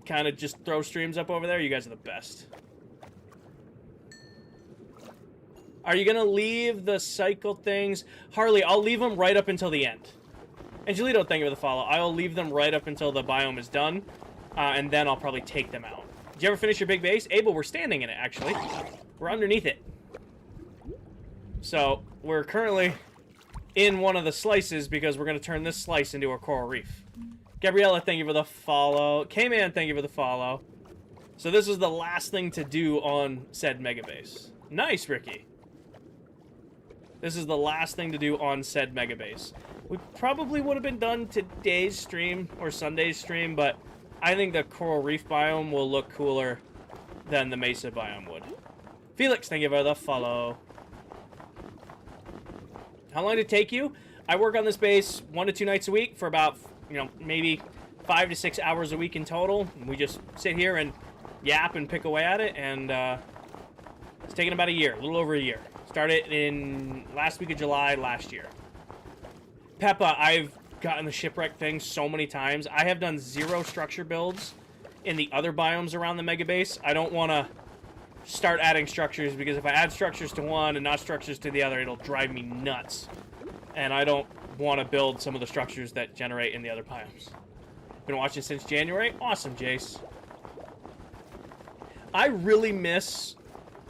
kind of just throw streams up over there, you guys are the best. Are you going to leave the cycle things? Harley, I'll leave them right up until the end. Angelito, thank you for the follow. I'll leave them right up until the biome is done, and then I'll probably take them out. Did you ever finish your big base? Abel, we're standing in it, actually. We're underneath it. So, we're currently in one of the slices because we're going to turn this slice into a coral reef. Gabriella, thank you for the follow. K-Man, thank you for the follow. So this is the last thing to do on said mega base. Nice, Ricky. This is the last thing to do on said mega base. We probably would have been done today's stream or Sunday's stream, but I think the coral reef biome will look cooler than the mesa biome would. Felix, thank you for the follow. How long did it take you? I work on this base 1 to 2 nights a week for about, maybe 5 to 6 hours a week in total. We just sit here and yap and pick away at it, and it's taken about a year, a little over a year. Started in last week of July last year. Peppa, I've gotten the shipwreck thing so many times. I have done 0 structure builds in the other biomes around the mega base. I don't want to start adding structures, because if I add structures to one and not structures to the other, it'll drive me nuts. And I don't want to build some of the structures that generate in the other biomes. Been watching since January. Awesome, Jace. I really miss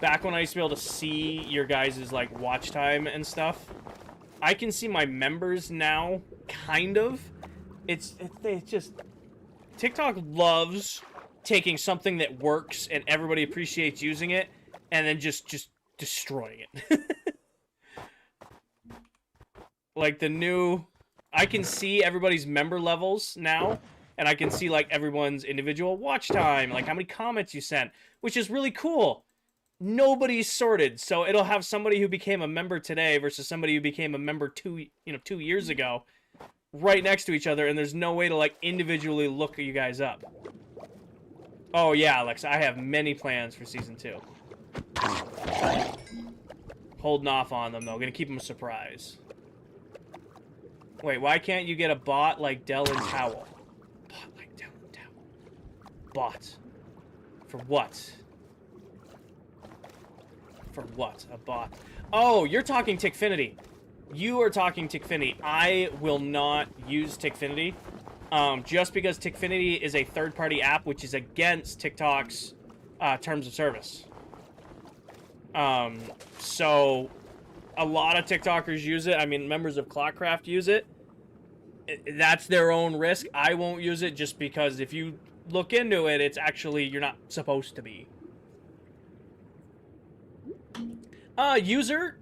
back when I used to be able to see your guys' like watch time and stuff. I can see my members now, kind of. It's just TikTok loves taking something that works and everybody appreciates using it, and then just destroying it. Like the new, I can see everybody's member levels now, and I can see like everyone's individual watch time, like how many comments you sent, which is really cool. Nobody's sorted, so it'll have somebody who became a member today versus somebody who became a member 2 years ago right next to each other, and there's no way to like individually look you guys up. Oh yeah, Alex, I have many plans for season 2. Holding off on them though, gonna keep them a surprise. Wait, why can't you get a bot like Dell and Towel? Bot like Dell and Towel. Bot. For what? For what? A bot. Oh, you're talking Tickfinity. You are talking Tickfinity. I will not use Tickfinity. Just because Tickfinity is a third-party app, which is against TikTok's terms of service. So a lot of TikTokers use it. I mean, members of ClockCraft use it. That's their own risk. I won't use it just because if you look into it, it's actually, you're not supposed to be. User,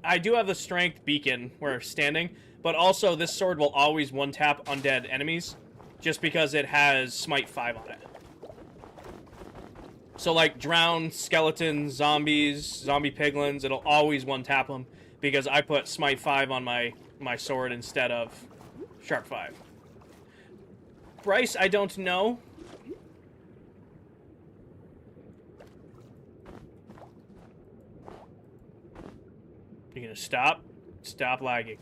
I do have the strength beacon where I'm standing, but also this sword will always one-tap undead enemies just because it has Smite 5 on it. So like drowned skeletons, zombies, zombie piglins, it'll always one-tap them because I put Smite 5 on my sword instead of Sharp 5. Bryce, I don't know. You're gonna stop? Stop lagging.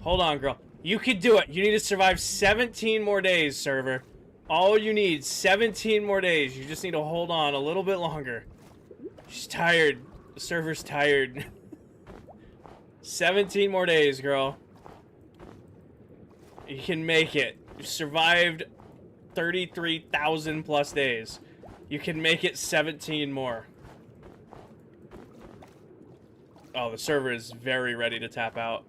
Hold on, girl. You can do it. You need to survive 17 more days, server. All you need, 17 more days. You just need to hold on a little bit longer. She's tired. The server's tired. 17 more days, girl. You can make it. You've survived 33,000 plus days. You can make it 17 more. Oh, the server is very ready to tap out.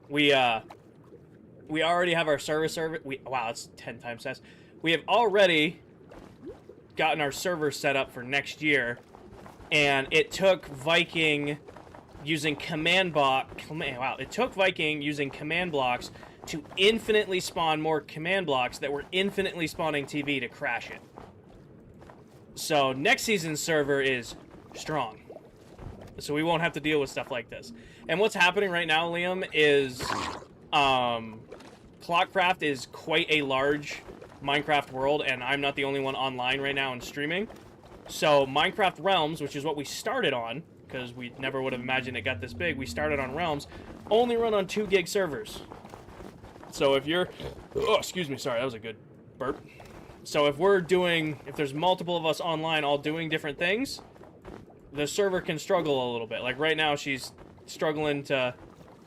We already have our server. Wow, it's 10 times fast. We have already gotten our server set up for next year, and it took Viking using command blocks to infinitely spawn more command blocks that were infinitely spawning TV to crash it. So next season's server is strong. So we won't have to deal with stuff like this. And what's happening right now, Liam, is ClockCraft is quite a large Minecraft world, and I'm not the only one online right now and streaming. So Minecraft Realms, which is what we started on, because we never would have imagined it got this big, we started on Realms, only run on 2 gig servers. So if you're... Oh, excuse me, sorry, that was a good burp. So if there's multiple of us online all doing different things, the server can struggle a little bit. Like right now, she's struggling to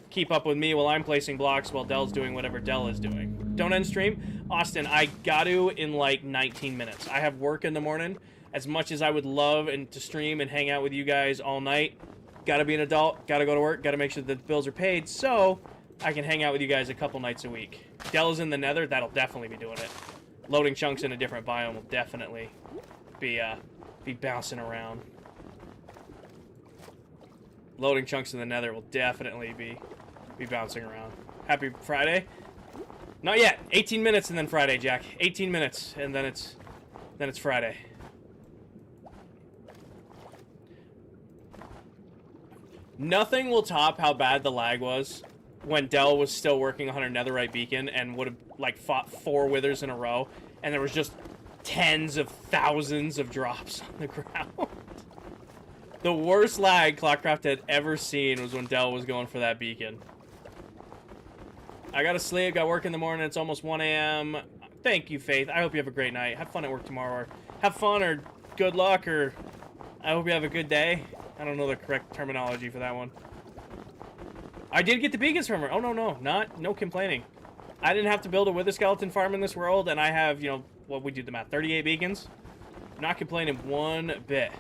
keep up with me while I'm placing blocks while Dell's doing whatever Dell is doing. Don't end stream. Austin, I got to in like 19 minutes. I have work in the morning. As much as I would love to stream and hang out with you guys all night, gotta be an adult, gotta go to work, gotta make sure the bills are paid, so I can hang out with you guys a couple nights a week. Dell's in the nether, that'll definitely be doing it. Loading chunks in a different biome will definitely be bouncing around. Loading chunks in the nether will definitely be bouncing around. Happy Friday? Not yet. 18 minutes and then Friday, Jack. 18 minutes and then it's Friday. Nothing will top how bad the lag was when Dell was still working on her netherite beacon and would have, like, fought 4 withers in a row, and there was just tens of thousands of drops on the ground. The worst lag ClockCraft had ever seen was when Dell was going for that beacon. I gotta sleep, got work in the morning, it's almost 1 a.m. Thank you, Faith. I hope you have a great night. Have fun at work tomorrow, or have fun, or good luck, or I hope you have a good day. I don't know the correct terminology for that one. I did get the beacons from her. Oh, no complaining. I didn't have to build a wither skeleton farm in this world, and I have, you know, what we do the math, 38 beacons. Not complaining one bit.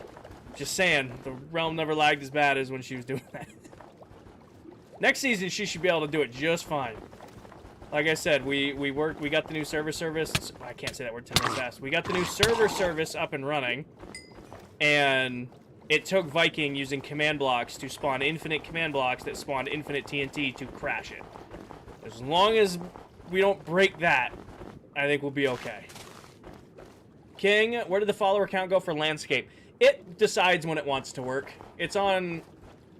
Just saying, the realm never lagged as bad as when she was doing that. Next season, she should be able to do it just fine. Like I said, we got the new server service. I can't say that word 10 minutes fast. We got the new server service up and running, and it took Viking using command blocks to spawn infinite command blocks that spawned infinite TNT to crash it. As long as we don't break that, I think we'll be okay. King, where did the follower count go for landscape? It decides when it wants to work. It's on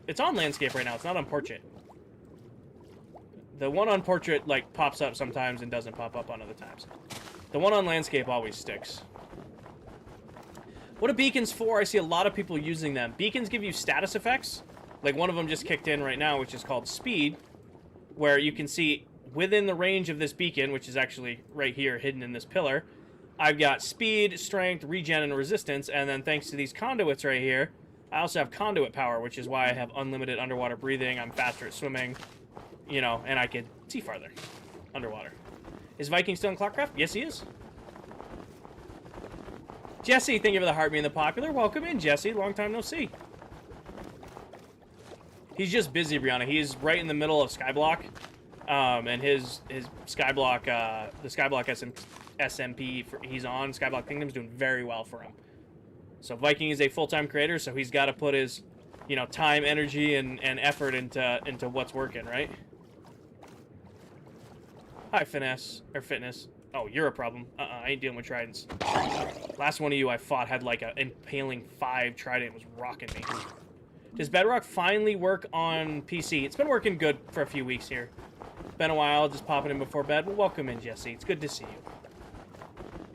landscape right now. It's not on portrait. The one on portrait, like, pops up sometimes and doesn't pop up on other times. The one on landscape always sticks. What are beacons for? I see a lot of people using them. Beacons give you status effects. Like, one of them just kicked in right now, which is called speed, where you can see within the range of this beacon, which is actually right here, hidden in this pillar, I've got speed, strength, regen, and resistance, and then thanks to these conduits right here, I also have conduit power, which is why I have unlimited underwater breathing, I'm faster at swimming, you know, and I can see farther underwater. Is Viking still in ClockCraft? Yes, he is. Jesse, thank you for the heart being the popular. Welcome in, Jesse. Long time no see. He's just busy, Brianna. He's right in the middle of Skyblock, and his Skyblock, the Skyblock SMP he's on, Skyblock Kingdom's doing very well for him. So Viking is a full-time creator, so he's got to put his, you know, time, energy, and effort into what's working, right? Hi, Fitness. Oh, you're a problem. I ain't dealing with tridents. Last one of you I fought had like an impaling 5 trident, was rocking me. Does Bedrock finally work on PC? It's been working good for a few weeks here. Been a while, just popping in before bed. Well, welcome in, Jesse. It's good to see you.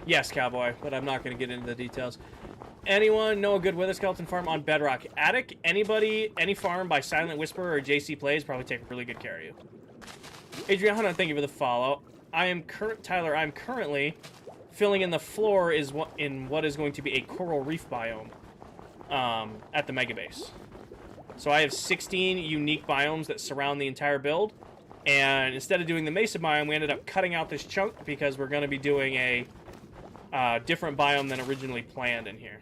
Yes, Cowboy, but I'm not going to get into the details. Anyone know a good wither skeleton farm on Bedrock? Attic, anybody, any farm by Silent Whisperer or JC Plays probably take really good care of you. Adriana, thank you for the follow. Tyler, I'm currently filling in the floor in what is going to be a coral reef biome at the mega base. So I have 16 unique biomes that surround the entire build, and instead of doing the mesa biome, we ended up cutting out this chunk because we're going to be doing a different biome than originally planned in here.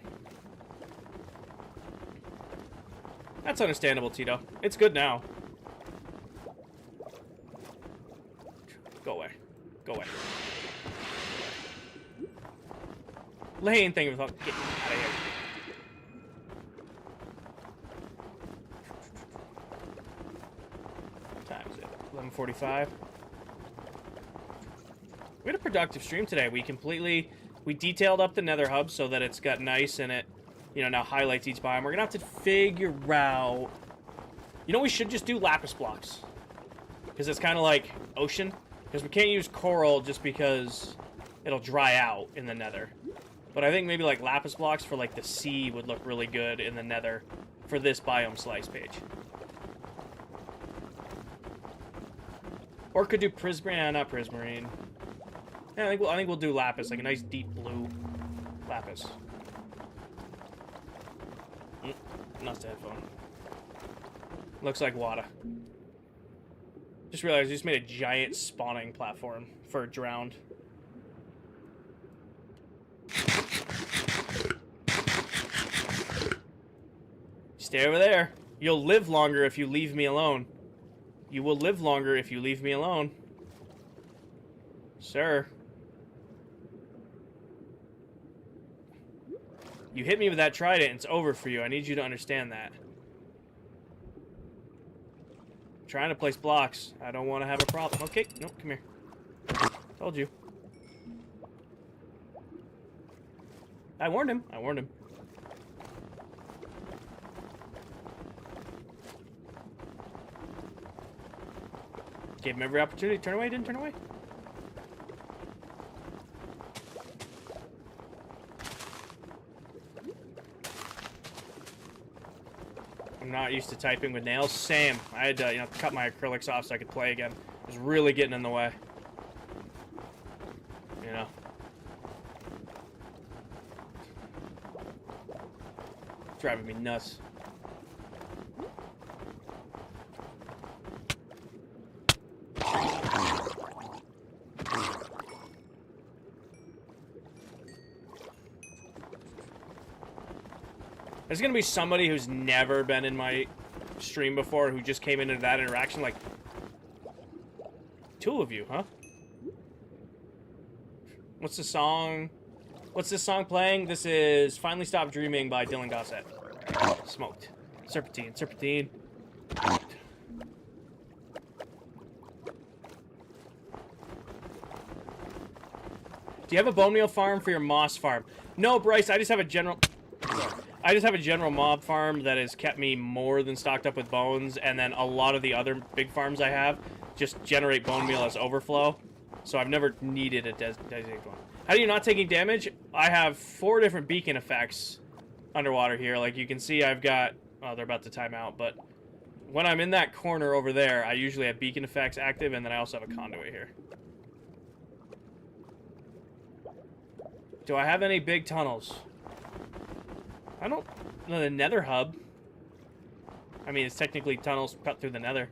That's understandable, Tito. It's good now. Go away. Go away. Lane, thank you for the get out of here. What time is it? 11:45. We had a productive stream today. We detailed up the nether hub so that it's got nice and it, you know, now highlights each biome. We're gonna have to figure out, you know, we should just do lapis blocks, because it's kind of like ocean. Because we can't use coral just because it'll dry out in the nether. But I think maybe like lapis blocks for like the sea would look really good in the nether for this biome slice page. Or could do prismarine, not prismarine. Yeah, I think we'll do lapis, like a nice deep blue lapis. Not the headphone. Looks like water. Just realized I just made a giant spawning platform for drowned. Stay over there. You'll live longer if you leave me alone. You will live longer if you leave me alone. Sir. You hit me with that trident, it's over for you. I need you to understand that. Trying to place blocks. I don't want to have a problem. Okay, no, come here. Told you. I warned him. I warned him. Gave him every opportunity. Turn away, didn't turn away. I'm not used to typing with nails. Same. I had to, cut my acrylics off so I could play again. It was really getting in the way. Driving me nuts. There's gonna be somebody who's never been in my stream before who just came into that interaction like, 2 of you, huh? What's the song? What's this song playing? This is Finally Stop Dreaming by Dylan Gossett. Smoked. Serpentine, serpentine. Do you have a bone meal farm for your moss farm? No, Bryce, I just have a general mob farm that has kept me more than stocked up with bones, and then a lot of the other big farms I have just generate bone meal as overflow. So I've never needed a designated one. How are you not taking damage? I have 4 different beacon effects underwater here. Like you can see, I've got... Oh, they're about to time out, but when I'm in that corner over there, I usually have beacon effects active, and then I also have a conduit here. Do I have any big tunnels? I don't... No, the nether hub. I mean, it's technically tunnels cut through the nether.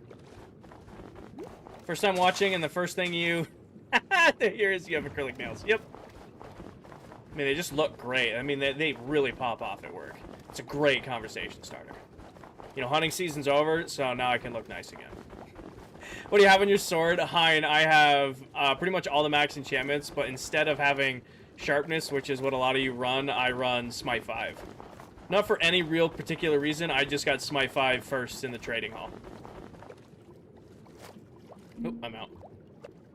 First time watching, and the first thing you... Here is you have acrylic nails. Yep. I mean, they just look great. I mean, they really pop off at work. It's a great conversation starter. Hunting season's over, so now I can look nice again. What do you have on your sword? Hein, I have pretty much all the max enchantments, but instead of having sharpness, which is what a lot of you run, I run Smite 5. Not for any real particular reason, I just got Smite 5 first in the trading hall. Oop, I'm out.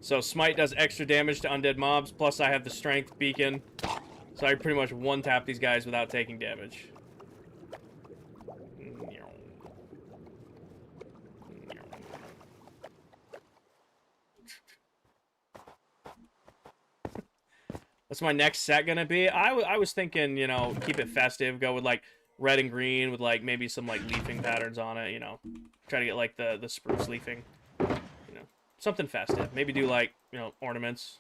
So Smite does extra damage to undead mobs, plus I have the strength beacon. So I pretty much one-tap these guys without taking damage. What's my next set gonna be? I was thinking, keep it festive, go with like red and green with like maybe some like leafing patterns on it, try to get like the spruce leafing, something festive. Maybe do like, ornaments.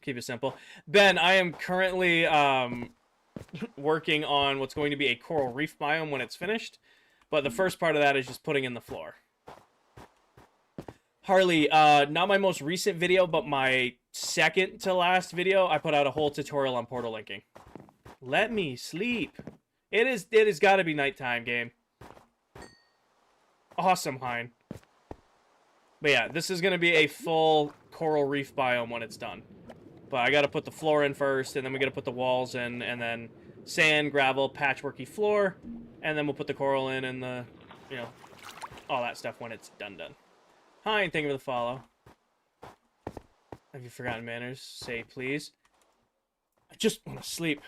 Keep it simple. Ben, I am currently working on what's going to be a coral reef biome when it's finished, but the first part of that is just putting in the floor. Harley, not my most recent video, but my second to last video, I put out a whole tutorial on portal linking. Let me sleep. It has got to be nighttime, game. Awesome, Hein. But yeah, this is going to be a full coral reef biome when it's done. But I got to put the floor in first, and then we got to put the walls in, and then sand, gravel, patchworky floor, and then we'll put the coral in and the, all that stuff when it's done. Hi, thank you for the follow. Have you forgotten manners? Say please. I just want to sleep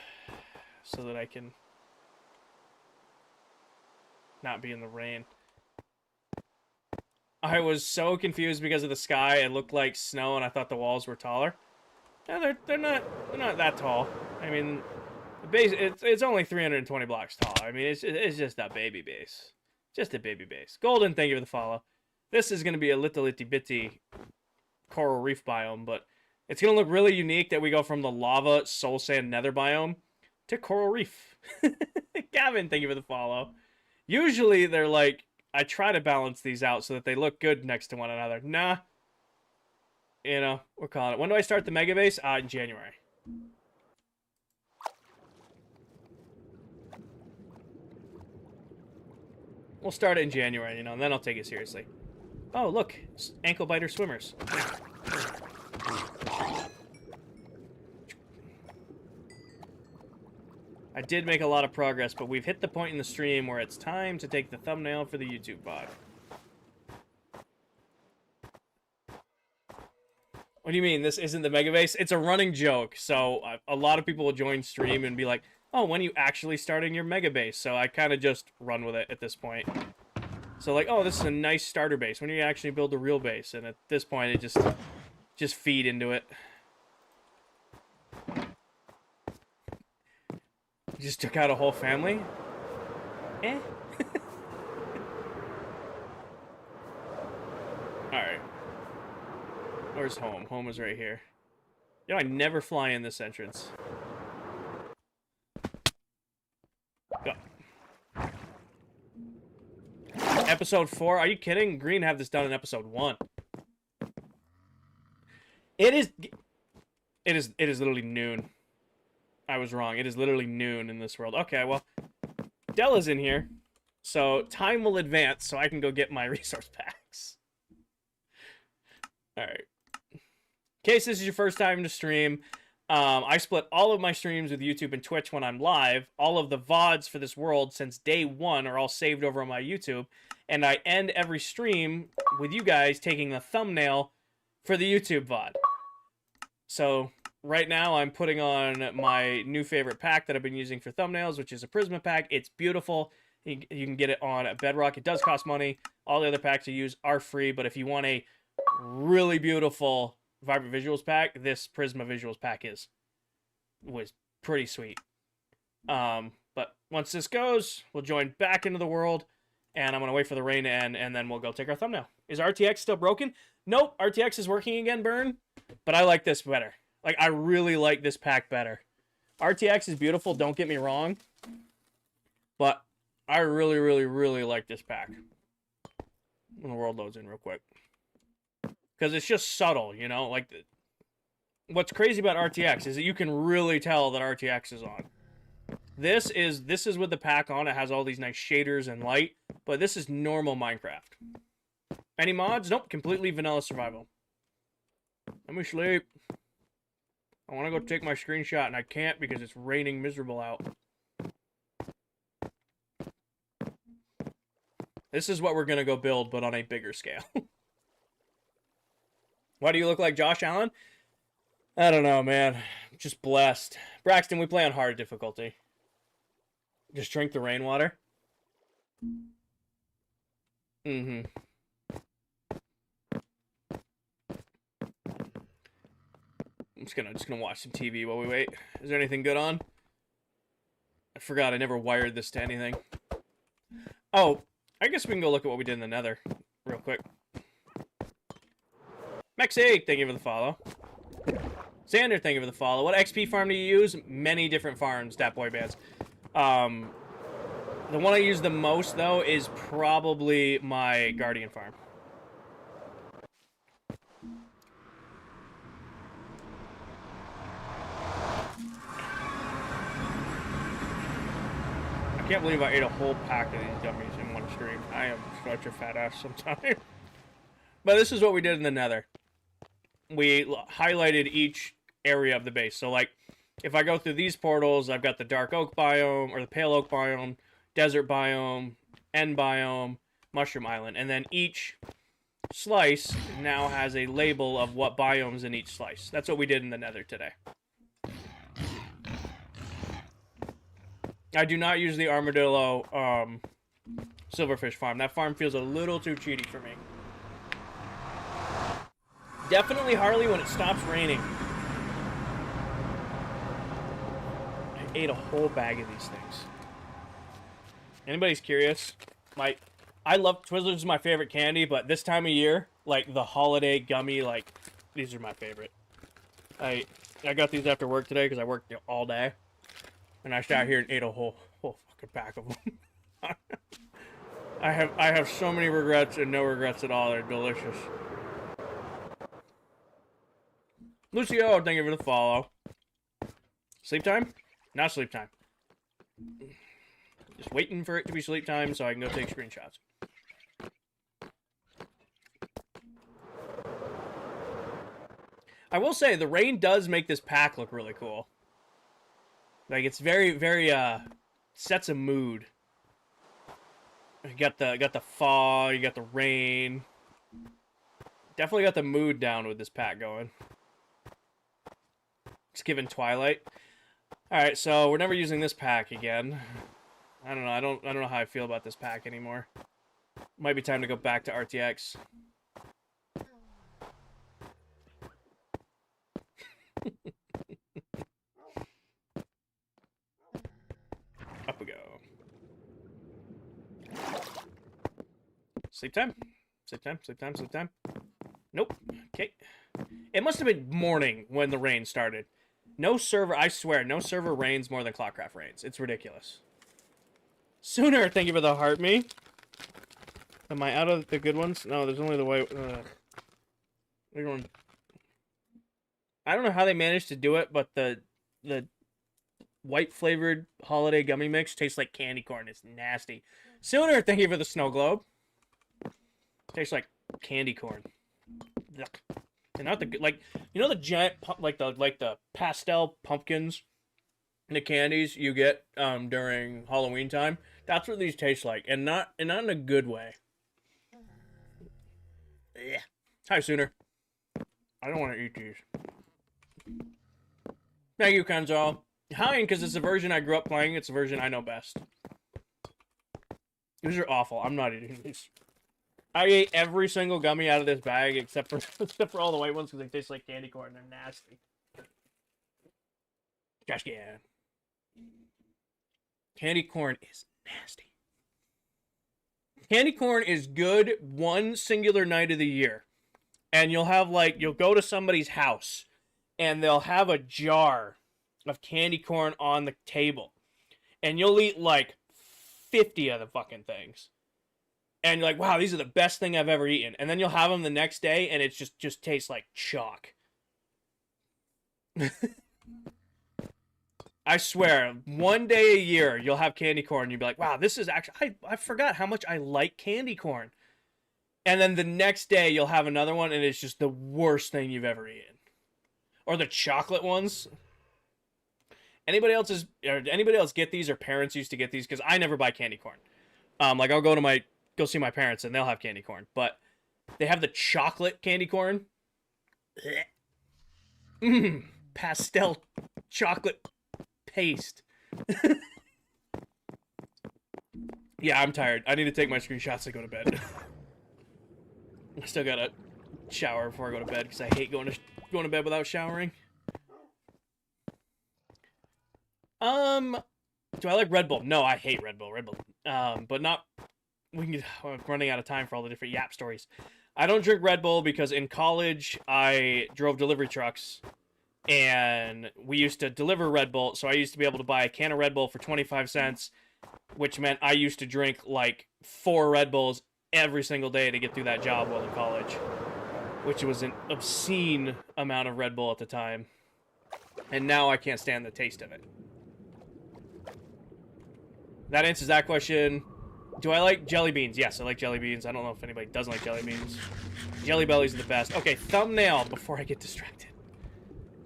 so that I can not be in the rain. I was so confused because of the sky. It looked like snow, and I thought the walls were taller. No, they're not that tall. I mean, the base it's only 320 blocks tall. I mean, it's just a baby base, just a baby base. Golden, thank you for the follow. This is going to be a little itty bitty coral reef biome, but it's going to look really unique that we go from the lava soul sand nether biome to coral reef. Gavin, thank you for the follow. Usually they're like, I try to balance these out so that they look good next to one another. Nah. We're calling it. When do I start the mega base? In January. We'll start it in January, and then I'll take it seriously. Oh, look. Ankle biter swimmers. I did make a lot of progress, but we've hit the point in the stream where it's time to take the thumbnail for the YouTube pod. What do you mean? This isn't the mega base? It's a running joke. So a lot of people will join stream and be like, oh, when are you actually starting your mega base? So I kind of just run with it at this point. So like, oh, this is a nice starter base. When do you actually build a real base? And at this point, it just feed into it. You just took out a whole family? Eh. Alright. Where's home? Home is right here. You know, I never fly in this entrance. Go. Episode 4? Are you kidding? Green have this done in episode 1. It is literally noon. I was wrong. It is literally noon in this world. Okay, well, Della's in here, so time will advance so I can go get my resource packs. Alright. In case this is your first time to stream, I split all of my streams with YouTube and Twitch when I'm live. All of the VODs for this world since day 1 are all saved over on my YouTube. And I end every stream with you guys taking the thumbnail for the YouTube VOD. So right now I'm putting on my new favorite pack that I've been using for thumbnails, which is a Prisma pack. It's beautiful. You can get it on Bedrock. It does cost money. All the other packs you use are free, but if you want a really beautiful Vibrant Visuals pack, this Prisma Visuals pack was pretty sweet. But once this goes, we'll join back into the world, and I'm going to wait for the rain to end, and then we'll go take our thumbnail. Is RTX still broken? Nope, RTX is working again, Burn, but I like this better. Like, I really like this pack better. RTX is beautiful, don't get me wrong, but I really, really, really like this pack. When the world loads in real quick. Because it's just subtle, you know? Like, what's crazy about RTX is that you can really tell that RTX is on. This is with the pack on. It has all these nice shaders and light. But this is normal Minecraft. Any mods? Nope. Completely vanilla survival. Let me sleep. I want to go take my screenshot, and I can't because it's raining miserable out. This is what we're going to go build, but on a bigger scale. Why do you look like Josh Allen? I don't know, man. Just blessed. Braxton, we play on hard difficulty. Just drink the rainwater. Mm-hmm. I'm just gonna watch some TV while we wait. Is there anything good on? I forgot I never wired this to anything. Oh, I guess we can go look at what we did in the Nether real quick. Mexig, thank you for the follow. Xander, thank you for the follow. What XP farm do you use? Many different farms, Dat Boy Bands. The one I use the most, though, is probably my Guardian farm. I can't believe I ate a whole pack of these dummies in one stream. I am such a fat ass sometimes. But this is what we did in the Nether. We highlighted each area of the base. So, like, if I go through these portals, I've got the Dark Oak biome, or the Pale Oak biome, Desert biome, End biome, Mushroom Island. And then each slice now has a label of what biome's in each slice. That's what we did in the Nether today. I do not use the Armadillo Silverfish farm. That farm feels a little too cheaty for me. Definitely Harley when it stops raining. I ate a whole bag of these things. Anybody's curious? I love Twizzlers is my favorite candy, but this time of year, like the holiday gummy, like these are my favorite. I got these after work today because I worked all day, and I sat here and ate a whole fucking pack of them. I have so many regrets and no regrets at all. They're delicious. Lucio, thank you for the follow. Sleep time? Not sleep time. Just waiting for it to be sleep time so I can go take screenshots. I will say, the rain does make this pack look really cool. Like, it's very, very, sets a mood. You got the fog, you got the rain. Definitely got the mood down with this pack going. Just giving Twilight. Alright, so we're never using this pack again. I don't know. I don't know how I feel about this pack anymore. Might be time to go back to RTX. Up we go. Sleep time. Sleep time, sleep time, sleep time. Nope. Okay. It must have been morning when the rain started. No server, I swear, no server rains more than ClockCraft rains. It's ridiculous. Sooner, thank you for the heart me. Am I out of the good ones? No, there's only the white. Everyone. I don't know how they managed to do it, but the white flavored holiday gummy mix tastes like candy corn. It's nasty. Sooner, thank you for the snow globe. Tastes like candy corn. Yuck. And not the like, you know, the giant like the pastel pumpkins, the candies you get during Halloween time. That's what these taste like, and not in a good way. Yeah. Hi, Sooner. I don't want to eat these. Thank you, Kenzo. Hi, because it's a version I grew up playing. It's a version I know best. These are awful. I'm not eating these. I ate every single gummy out of this bag except for all the white ones because they taste like candy corn. They're nasty. Trash can. Candy corn is nasty. Candy corn is good one singular night of the year. And you'll go to somebody's house and they'll have a jar of candy corn on the table. And you'll eat like 50 of the fucking things. And you're like, wow, these are the best thing I've ever eaten. And then you'll have them the next day, and it just tastes like chalk. I swear, one day a year, you'll have candy corn, and you'll be like, wow, this is actually... I forgot how much I like candy corn. And then the next day, you'll have another one, and it's just the worst thing you've ever eaten. Or the chocolate ones. Anybody else get these, or parents used to get these? Because I never buy candy corn. Like, I'll go see my parents and they'll have candy corn, but they have the chocolate candy corn. Pastel chocolate paste. Yeah, I'm tired. I need to take my screenshots to go to bed. I still gotta shower before I go to bed because I hate going to bed without showering. Do I like Red Bull? No, I hate Red Bull. But not... I'm running out of time for all the different yap stories. I don't drink Red Bull because in college I drove delivery trucks and we used to deliver Red Bull, so I used to be able to buy a can of Red Bull for 25 cents, which meant I used to drink like 4 Red Bulls every single day to get through that job while in college, which was an obscene amount of Red Bull at the time. And now I can't stand the taste of it. That answers that question. Do I like jelly beans? Yes, I like jelly beans. I don't know if anybody doesn't like jelly beans. Jelly bellies are the best. Okay, thumbnail before I get distracted.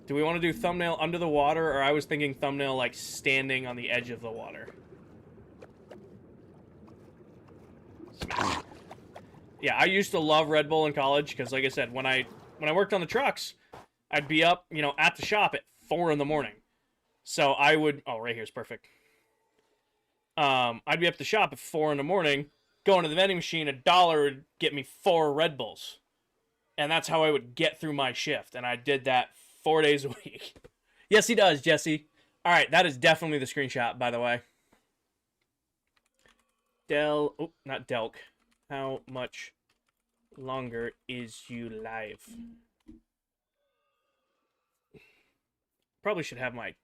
Do we want to do thumbnail under the water, or I was thinking thumbnail like standing on the edge of the water? Smash. Yeah, I used to love Red Bull in college because, like I said, when I worked on the trucks, I'd be up, at the shop at 4 in the morning. So I would... Oh, right here's perfect. I'd be up at the shop at 4 in the morning, going to the vending machine. $1 would get me 4 Red Bulls. And that's how I would get through my shift. And I did that 4 days a week. Yes, he does, Jesse. All right, that is definitely the screenshot, by the way. Not Delk. How much longer is you live? Probably should have my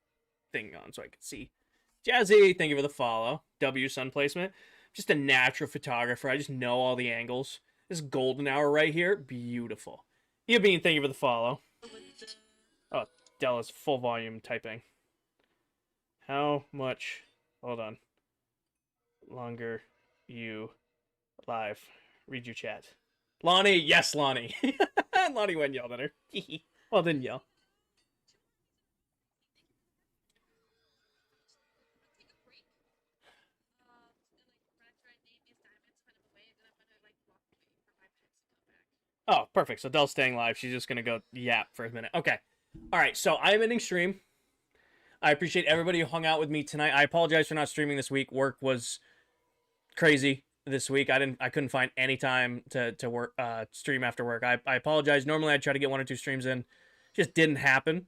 thing on so I can see. Jazzy, thank you for the follow. W sun placement. Just a natural photographer. I just know all the angles. This golden hour right here, beautiful. Bean, thank you for the follow. Oh, Della's full volume typing. How much? Hold on. Longer you live? Read your chat. Lonnie, yes, Lonnie. Lonnie went and yelled at her. Well, didn't yell. Oh, perfect. So Dell's staying live. She's just going to go yap for a minute. Okay. All right. So I'm ending stream. I appreciate everybody who hung out with me tonight. I apologize for not streaming this week. Work was crazy. this week. I couldn't find any time to work stream after work. I apologize. Normally I'd try to get 1 or 2 streams in. Just didn't happen.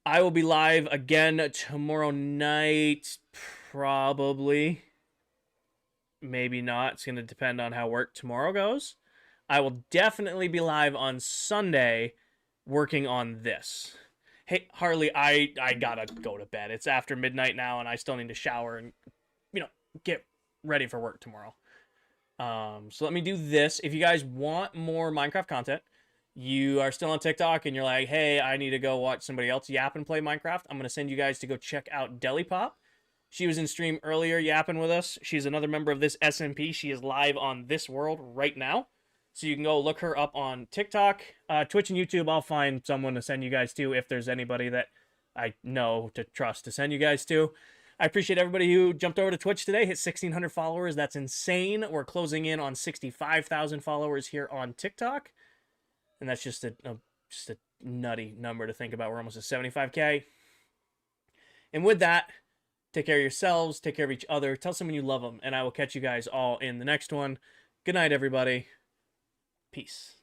I will be live again tomorrow night, probably. Maybe not. It's going to depend on how work tomorrow goes. I will definitely be live on Sunday working on this. Hey, Harley, I gotta go to bed. It's after midnight now, and I still need to shower and, get ready for work tomorrow. So let me do this. If you guys want more Minecraft content, you are still on TikTok and you're like, hey, I need to go watch somebody else yap and play Minecraft, I'm going to send you guys to go check out Delipop. She was in stream earlier yapping with us. She's another member of this SMP. She is live on This World right now. So you can go look her up on TikTok, Twitch, and YouTube. I'll find someone to send you guys to if there's anybody that I know to trust to send you guys to. I appreciate everybody who jumped over to Twitch today, hit 1,600 followers. That's insane. We're closing in on 65,000 followers here on TikTok. And that's just a nutty number to think about. We're almost at 75K. And with that, take care of yourselves, take care of each other, tell someone you love them, and I will catch you guys all in the next one. Good night, everybody. Peace.